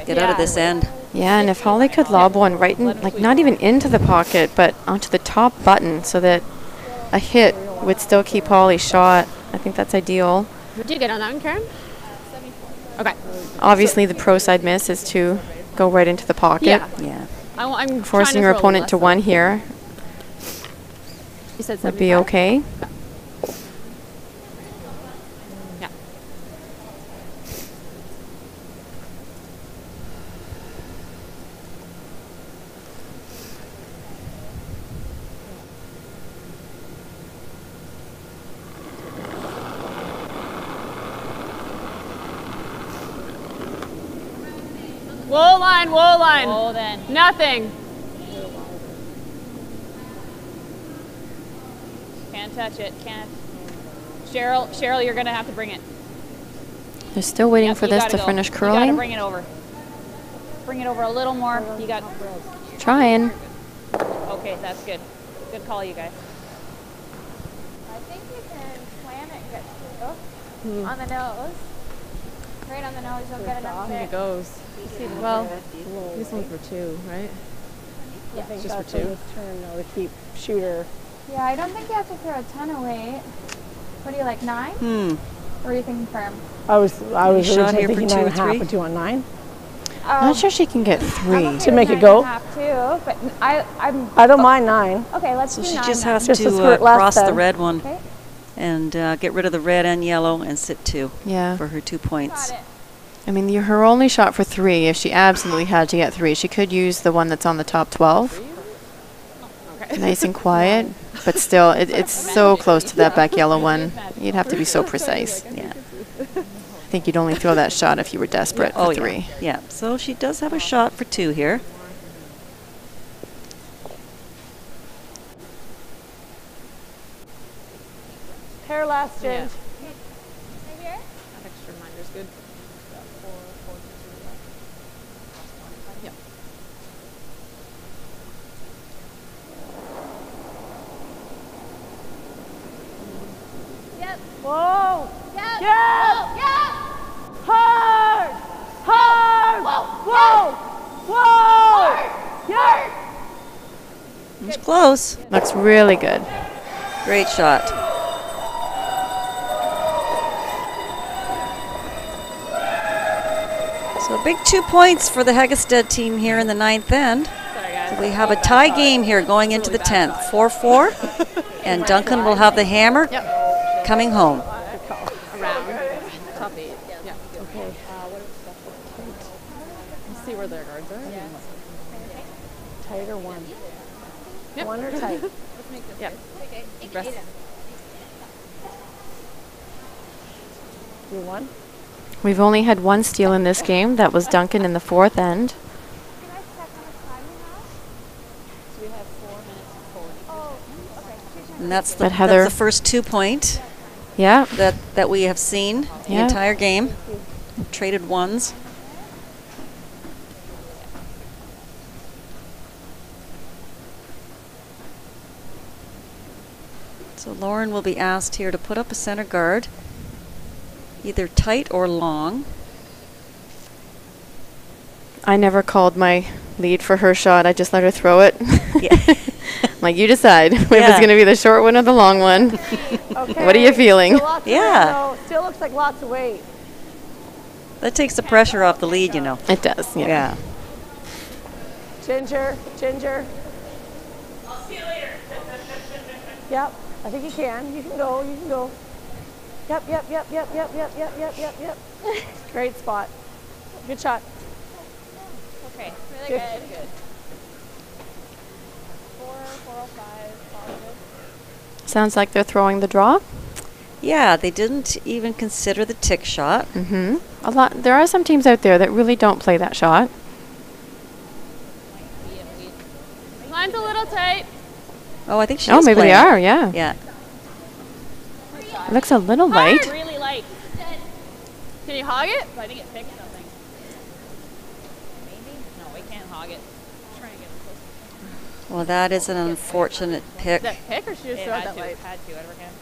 Get out of this end. Yeah, and if Holly could lob one right in, like not even into the pocket, but onto the top button so that a hit would still keep Holly's shot, I think that's ideal. What did you get on that one, Karen? Okay. Obviously, the pro side miss is to go right into the pocket. Yeah. I'm Forcing her opponent to one here You said would be 75? okay. Yeah. Whoa line. Oh, then. Nothing. Can't touch it. Can't. Cheryl, you're going to have to bring it. They're still waiting Yep, for you this gotta to go. finish You got to curling. bring it over. Bring it over a little more. You got. Trying. Okay, that's good. Good call, you guys. I think you can slam it and get through on the nose. Right on the nose, you'll get enough There there. it goes. Well, this one's for 2, right? I think Just for that's 2. his turn though to keep shooter. Yeah, I don't think you have to throw a ton of weight. What do you like, 9? Or are you thinking firm? I was shot originally here for thinking 2 or 9.5, 3? but do you want 9? I'm not sure she can get 3. To make it go? Too, but I'm. I don't mind 9. Okay, let's So do she 9 just then. has Just a to skirt less cross the then. red one Okay. and get rid of the red and yellow and sit 2 Yeah. for her 2 points. Got it. I mean, her only shot for 3, if she absolutely had to get 3, she could use the one that's on the top 12. Nice and quiet, but still, it's so close to that back yellow one. You'd have to be so precise. Yeah. I think you'd only throw that shot if you were desperate for 3. Yeah. So she does have a shot for 2 here. Pair last, Yeah. Ginge. Right here? That extra reminder's good. Yep. Yep. Whoa! Yep. Yep. Whoa, yep. Hard! Hard! Whoa. Whoa! Hard. It's close. Looks really good. Great shot. So big 2 points for the Heggestad team here in the 9th end. Sorry, guys. So we have a tie game here going into the 10th, 4-4. And Duncan will have the hammer coming home. Around. Top 8. Yeah. Okay. Let's see where their guards are. Yeah. Tight or 1? Yep. 1 or tight? Yep. Rest. You 1? We've only had 1 steal in this game. That was Duncan in the 4th end. Can I check how much time you have? So we have 4 minutes and 40. Oh, okay. And that's But Heather- the first 2 point Yeah. that we have seen the Yeah. entire game. Traded ones. So Lauren will be asked here to put up a center guard, either tight or long. I never called my lead for her shot. I just let her throw it. Yeah. Like, you decide if it's going to be the short one or the long one. Okay. What are you feeling? Still lots of weight, though. Still looks like lots of weight. That takes the pressure off the lead, you know. It does, yeah. Ginger, Ginger. I'll see you later. Yep, I think you can. You can go, you can go. Yep. Great spot. Good shot. Okay, really Good. good. 405, positive. Sounds like they're throwing the draw. Yeah, they didn't even consider the tick shot. There are some teams out there that really don't play that shot. Line's a little tight. Oh, I think she's maybe playing. they are, yeah. Yeah. It looks a little light. Really light. Can you hog it? I think it picked something. Maybe? No, we can't hog it. Try and get it close. Well, that is an unfortunate pick. That pick, or she just threw it that light? Had to, Edward can.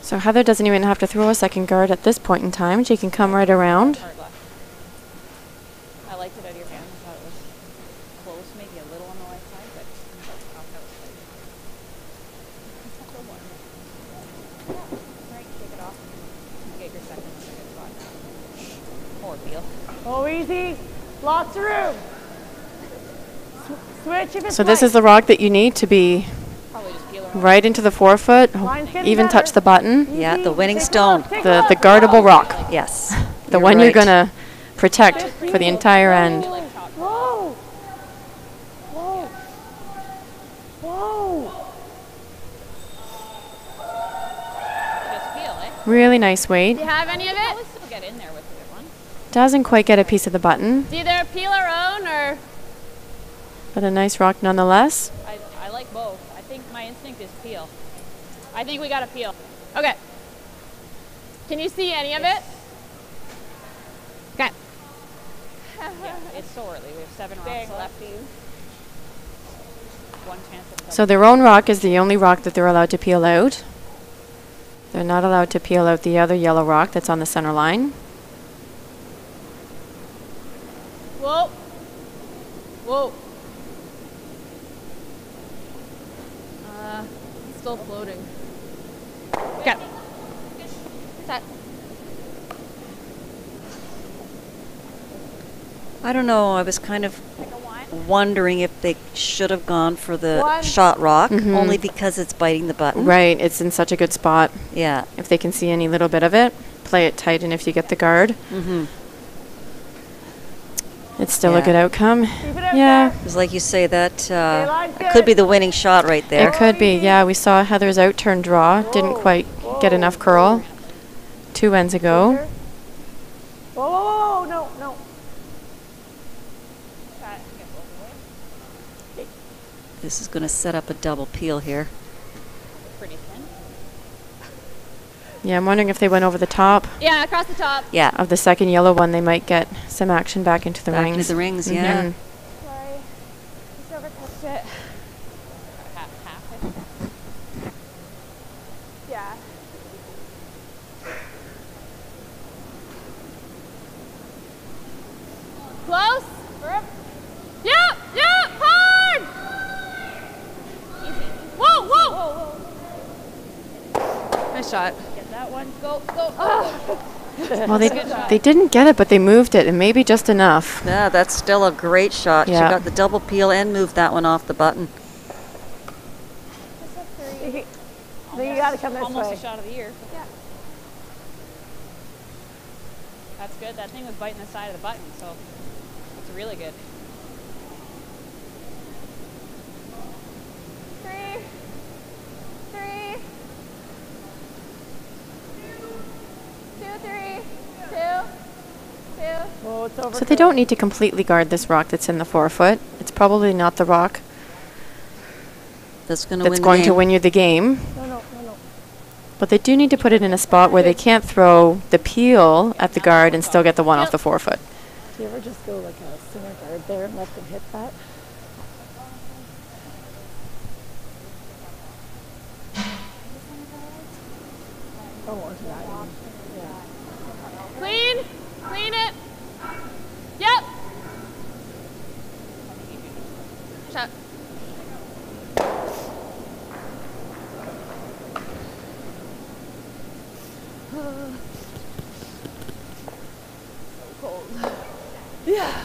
So Heather doesn't even have to throw a second guard at this point in time. She can come right around. I liked it out of your hand. I thought it was close, maybe a little on the light side, but that was tight. Right, take it off. Get your second one. Good spot now. More feel. Oh, easy. Lots of room. Switch if it's So this is the rock that you need to be right into the forefoot, even touch the button. Yeah, the winning stone. The guardable rock. Yes. The one you're going to protect for the entire end. Whoa. Whoa. Whoa. Just feel, eh? Really nice weight. Do you have any of it? We'll still get in there with a good one. Doesn't quite get a piece of the button, Do you either peel or own, or? but a nice rock nonetheless. I like both. I think my instinct is peel. I think we got to peel. Okay. Can you see any of it? Okay. Yeah, it's so early. We have 7 rocks left. One chance at So their own rock is the only rock that they're allowed to peel out. They're not allowed to peel out the other yellow rock that's on the center line. Whoa. Whoa. Still floating. Okay. Set. I don't know. I was kind of wondering if they should have gone for the shot rock, only because it's biting the button. Right, it's in such a good spot. Yeah. If they can see any little bit of it, play it tight, and if you get the guard, it's still a good outcome. Yeah. Because like you say, that could be the winning shot right there. It could be, yeah. We saw Heather's out-turn draw. Didn't quite get enough curl 2 ends ago. Whoa, no. This is going to set up a double peel here. pretty thin. Yeah, I'm wondering if they went over the top. Yeah, across the top. Yeah. Of the second yellow one, they might get some action back into the rings. Back into the rings, yeah. Sorry. Just overtouched it. Half it. Yeah. Close. Yep, hard. Whoa. Nice shot. Get that one. Go. Well, they didn't get it, but they moved it, and maybe just enough. Yeah, that's still a great shot. Yeah. She got the double peel and moved that one off the button. Then you got to come this Almost way. a shot of the year. Yeah. That's good. That thing was biting the side of the button, so it's really good. 3. 2, 3. 2. Oh, it's over. So they don't need to completely guard this rock that's in the forefoot. It's probably not the rock that's going to win you the game. No. But they do need to put it in a spot where they can't throw the peel at the guard and still get the one off the forefoot. Do you ever just go like a center guard there and let them hit that? Clean it. Yep. Cold. Yeah.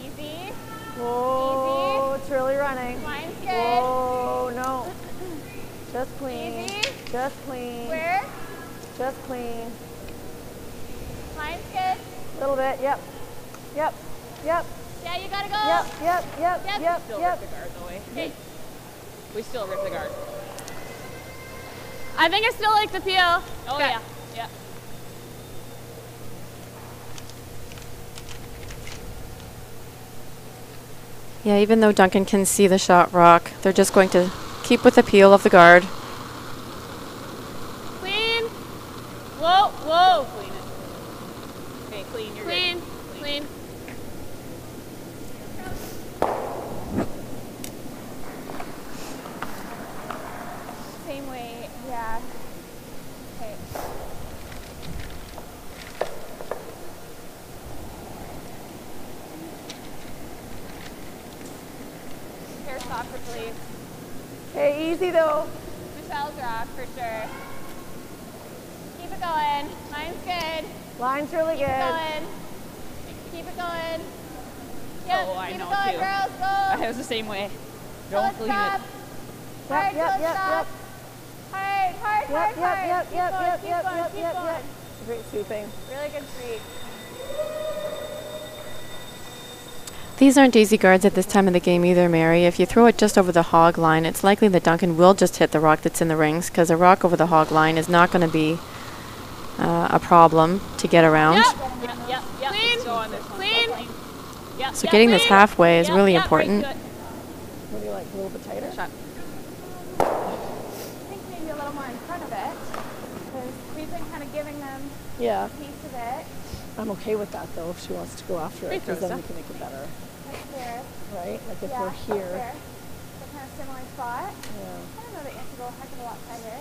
Easy. Whoa, it's really running. Line's good. Whoa, no. Just clean. Easy. Just clean. Where? Just clean. Line's good. A little bit, yep. Yep, yep. Yeah, you gotta go. Yep, yep, yep, Yep. yep, Still yep. rip the guard the way. Okay. We still rip the guard. I think I still like the peel. Oh Okay. yeah, yeah. Yeah, even though Duncan can see the shot rock, they're just going to keep with the peel of the guard. Clean. Whoa, whoa. Clean it. Okay, clean. You're Clean, good. clean. Same way. Yeah. Okay. Hair softer, please. Okay, easy though. Michelle's rock for sure. Keep it going. Line's good. Line's really Keep good. it going. Keep it going. Yep, Oh, I keep know it going, too. girls. Go. I was the same way. Till Don't it clean it. stops. Yep, Hard yep, till it yep, stops. Hard, hard, Yep, hard, yep, hard. yep, Keep yep, going, yep, keep yep, going, yep, keep yep, going. yep. Great sweeping. Really good sweep. These aren't easy guards at this time of the game either, Mary. If you throw it just over the hog line, it's likely that Duncan will just hit the rock that's in the rings, because a rock over the hog line is not going to be a problem to get around. Yep. Yep. Clean. Let's go on this one. Clean. Yep. So getting this halfway is really important. What do you like, a little bit tighter? Shot. I think maybe a little more in front of it, because we've been kind of giving them Yeah. a piece of it. I'm okay with that though, if she wants to go after it, because then we can make it better. That's fair. Right? Like if Yeah, we're that's here. fair. So kind of similar spot. Yeah. I don't know that you have to go a heck of a lot tighter.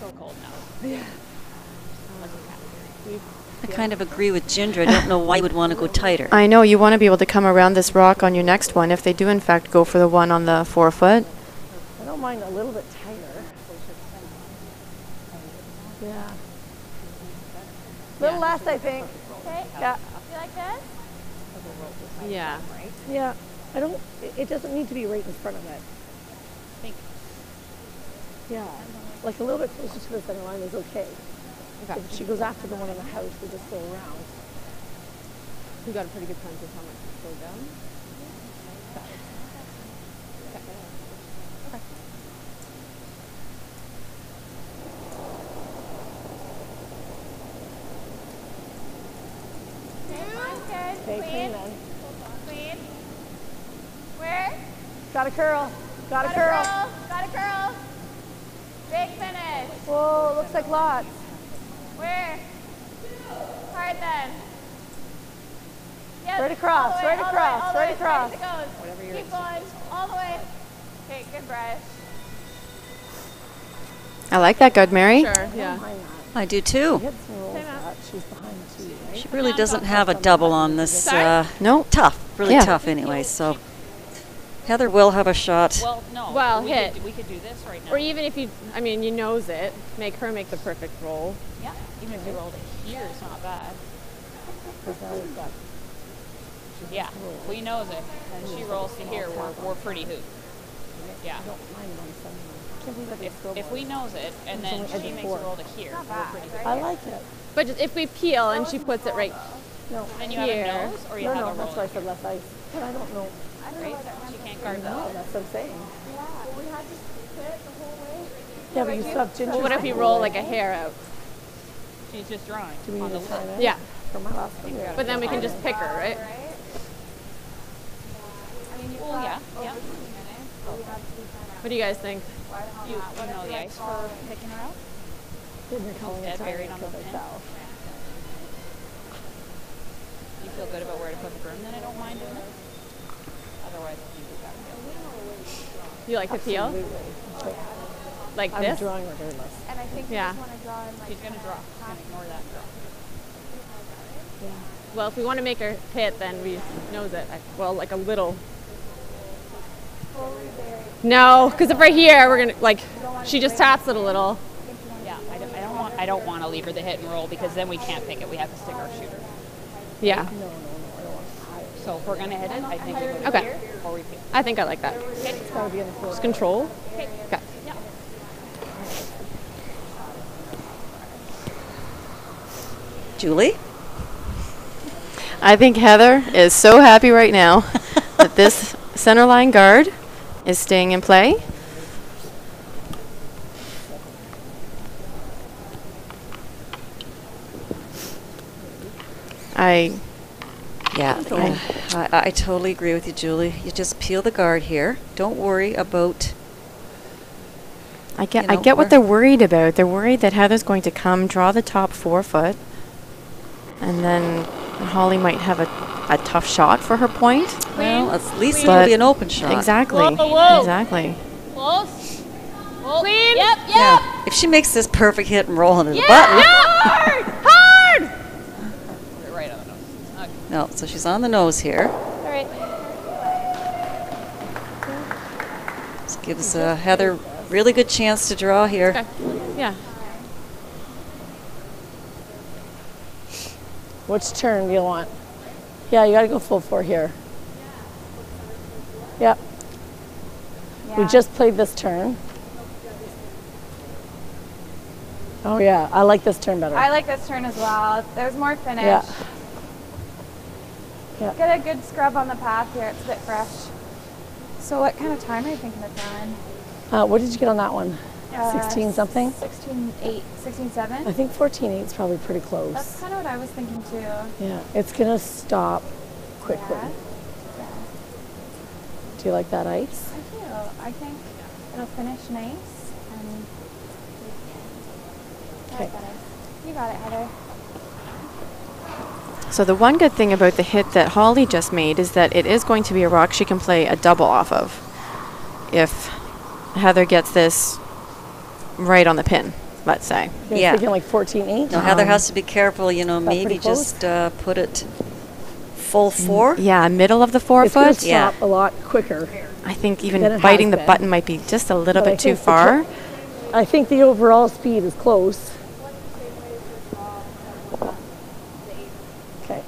So cold now. Yeah. I kind of agree with Ginger. I don't know why you would want to go tighter. I know, you want to be able to come around this rock on your next one if they do in fact go for the one on the 4 foot. I don't mind a little bit tighter. Yeah. Little less, I think. Okay. Yeah. You like this? Yeah. Yeah. I don't, it doesn't need to be right in front of it. Yeah. Like a little bit closer to the center line is okay. If she goes after the one in the house, we just go around. We got a pretty good sense of how much it's slowed down. Okay, line's good. Okay, clean then. Clean. Where? Got a curl. Got a curl. Got a curl. Big finish. Whoa, looks like lots. Where? Hard then. Yep. Right across, all the way, right all the across, way, all the right way, as hard as across. it goes. Whatever you're Keep going, all the way. Okay, good brush. I like that guard, Mary. Sure, yeah. I do too. Hit some rolls that she's behind too, right? She really doesn't have a double on this. No. Tough, really Yeah. tough anyway. So Heather will have a shot. Well, no. Well, we hit. we could do this right now. Or even if you, I mean, you nose it, make her make the perfect roll. Yeah. Even if you rolled it here, it's not bad. Because now we've got Yeah. If we nose it and she rolls to here, we're pretty hoop. Yeah. If we nose it and then she makes a roll to here, we're pretty hoop. I like it. But just if we peel and she puts it right No. Then you have a here. nose or you No, have no, a roll. that's why I said less ice. But I don't know. Right? She can't guard No, that. that's what I'm saying. We had to split the whole way. Yeah, but you still have ginger. Well, what if we roll like a hair out? She's just drawing Do we on need the to time lid. it? Yeah. For my last one. But then we can just pick her, right? Well, yeah. Yeah. What do you guys think? You know the ice for picking her out? Didn't you call it Dead time buried on the because I pin? fell? You feel good about where to put the broom, then I don't mind doing it. otherwise it's usually back. You like the teal? Like I'm this? drawing regardless. And I think Yeah. you just want to draw in like. She's gonna draw. She's gonna ignore that draw. Well, if we want to make her hit, then we nose it. Well, like a little. No, because if right here we're gonna like, she just taps it a little. Yeah, I don't want to leave her the hit and roll because then we can't pick it. We have to stick our shooter. Yeah. So if we're gonna hit it, I think we go Okay. here or we pick. I think I like that. It's got to be in the floor. Just control. Okay. Okay. Yeah. Julie? I think Heather is so happy right now that this center line guard is staying in play. I totally agree with you, Julie. You just peel the guard here. Don't worry about. I get what they're worried about. They're worried that Heather's going to come, draw the top 4 foot, and then Holly might have a tough shot for her point. Well, at least it'll be an open shot. Exactly. Whoa. Exactly. Close. Clean. Yep. Yeah. If she makes this perfect hit and roll into the button. Hard. Hard. Put it right on the nose. Okay. No, so she's on the nose here. All right. This gives Heather really good chance to draw here. Okay. Yeah. Which turn do you want? Yeah, you got to go full 4 here. Yep. We just played this turn. Oh yeah, I like this turn better. I like this turn as well. There's more finish. Yeah. Yeah. Get a good scrub on the path here. It's a bit fresh. So what kind of time are you thinking of drawing? What did you get on that one? 16 something? 16.8, 16.7? I think 14.8 is probably pretty close. That's kind of what I was thinking too. Yeah, it's gonna stop quickly. Yeah. Do you like that ice? I do. I think it'll finish nice. And I like that ice. You got it, Heather. So the one good thing about the hit that Holly just made is that it is going to be a rock she can play a double off of if Heather gets this right on the pin, let's say. You're thinking like 14.8? No, Heather has to be careful, you know, maybe pretty close? just put it full 4. Yeah, middle of the 4 It's gonna foot. stop a lot quicker. I think than even it biting has the been. button might be just a little But I bit too think the far. I think the overall speed is close. Okay.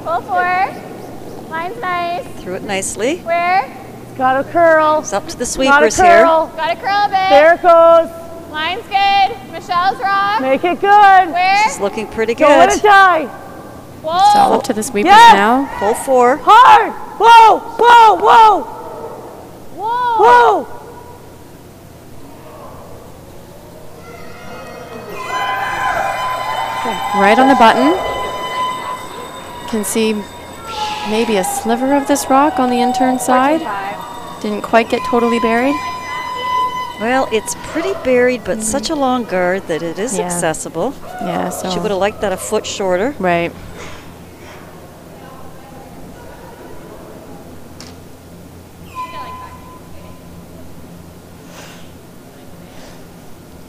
Full 4. Line's nice. Threw it nicely. Where? It's got to curl. It's up to the Got to sweepers here. curl. Got to curl a bit. There it goes. Line's good. Michelle's rock. Make it good. Where? This is looking pretty good. Don't let it die. Whoa. It's all up to the sweepers Yes. now. Full 4. Hard. Whoa, whoa, whoa. Whoa. Whoa. Right on the button. Can see maybe a sliver of this rock on the intern side. 14.5. Didn't quite get totally buried. Well, it's pretty buried, but such a long guard that it is Yeah. accessible. Yeah, so. She would have liked that a foot shorter. Right.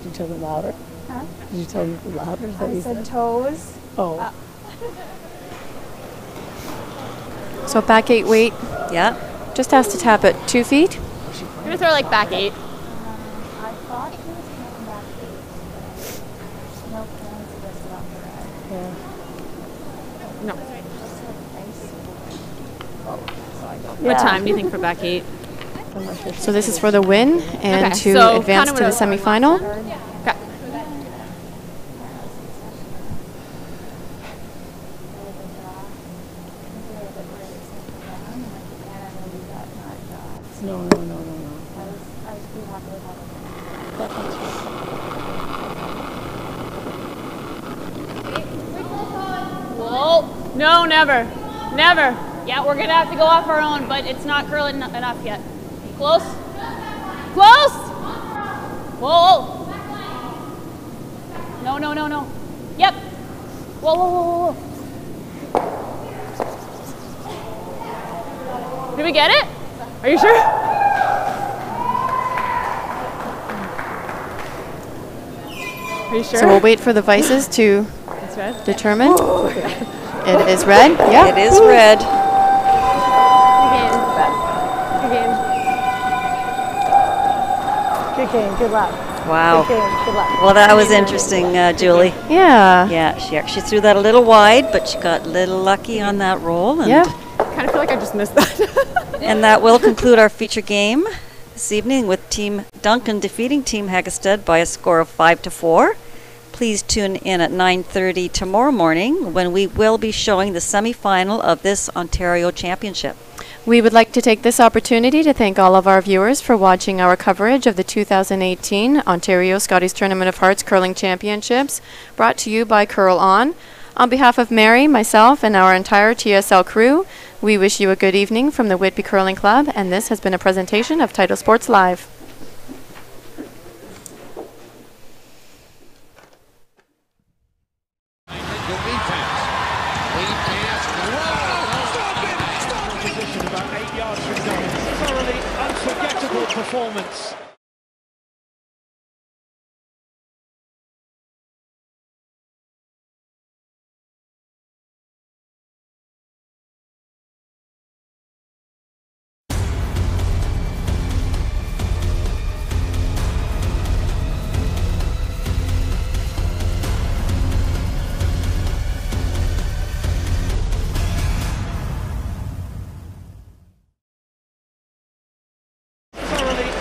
Did you tell them louder? Huh? Did you tell them louder? Is that what I you said toes. Oh. So back 8 weight. Yeah. Just has to tap it 2 feet. I'm gonna throw like back 8. I thought he was coming back 8. No plans of this about the red. Yeah. No. Yeah. What time do you think for back 8? So this is for the win and Okay, to so advance kinda to the what I was semifinal. Okay. No, no, no, no, no. I was pretty happy with how Whoa. No, never. Never. Yeah, we're going to have to go off our own, but it's not curling enough yet. Close. Close! Whoa, whoa. No, no, no, no. Yep. Whoa, whoa, whoa, whoa. Did we get it? Are you sure? Are you sure? So we'll wait for the vices to determine. It is red. Yeah. It is red. Good game. Good luck. Wow. Good game. Good luck. Well, that was interesting, Julie. Yeah. Yeah, she actually threw that a little wide, but she got a little lucky on that roll. And Yeah. Kind of feel like I just missed that. And that will conclude our feature game this evening with Team Duncan defeating Team Heggestad by a score of 5-4. Please tune in at 9:30 tomorrow morning when we will be showing the semi-final of this Ontario Championship. We would like to take this opportunity to thank all of our viewers for watching our coverage of the 2018 Ontario Scotties Tournament of Hearts Curling Championships, brought to you by Curl On. On behalf of Mary, myself, and our entire TSL crew, we wish you a good evening from the Whitby Curling Club, and this has been a presentation of Title Sports Live. Position about 8 yards from goal. Thoroughly unforgettable performance.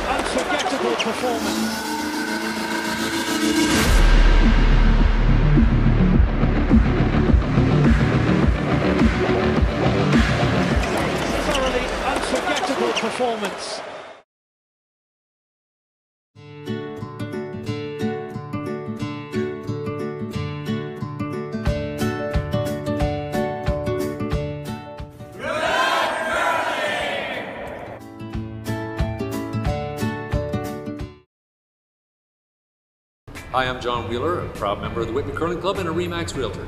Unforgettable performance. Thoroughly unforgettable performance. Hi, I'm John Wheeler, a proud member of the Whitby Curling Club and a RE/MAX Realtor.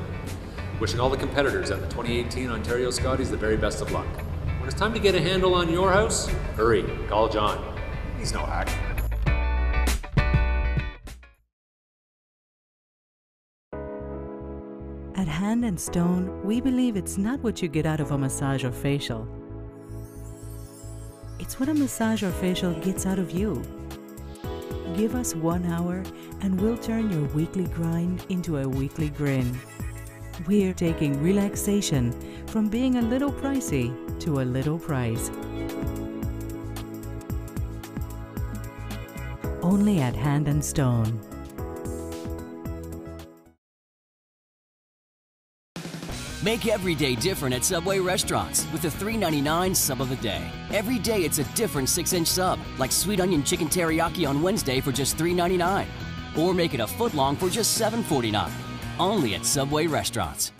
Wishing all the competitors at the 2018 Ontario Scotties the very best of luck. When it's time to get a handle on your house, hurry, call John. He's no hack. At Hand and Stone, we believe it's not what you get out of a massage or facial. It's what a massage or facial gets out of you. Give us 1 hour and we'll turn your weekly grind into a weekly grin. We're taking relaxation from being a little pricey to a little price. Only at Hand and Stone. Make every day different at Subway restaurants with the $3.99 sub of the day. Every day it's a different 6-inch sub, like sweet onion chicken teriyaki on Wednesday for just $3.99. Or make it a foot long for just $7.49. Only at Subway restaurants.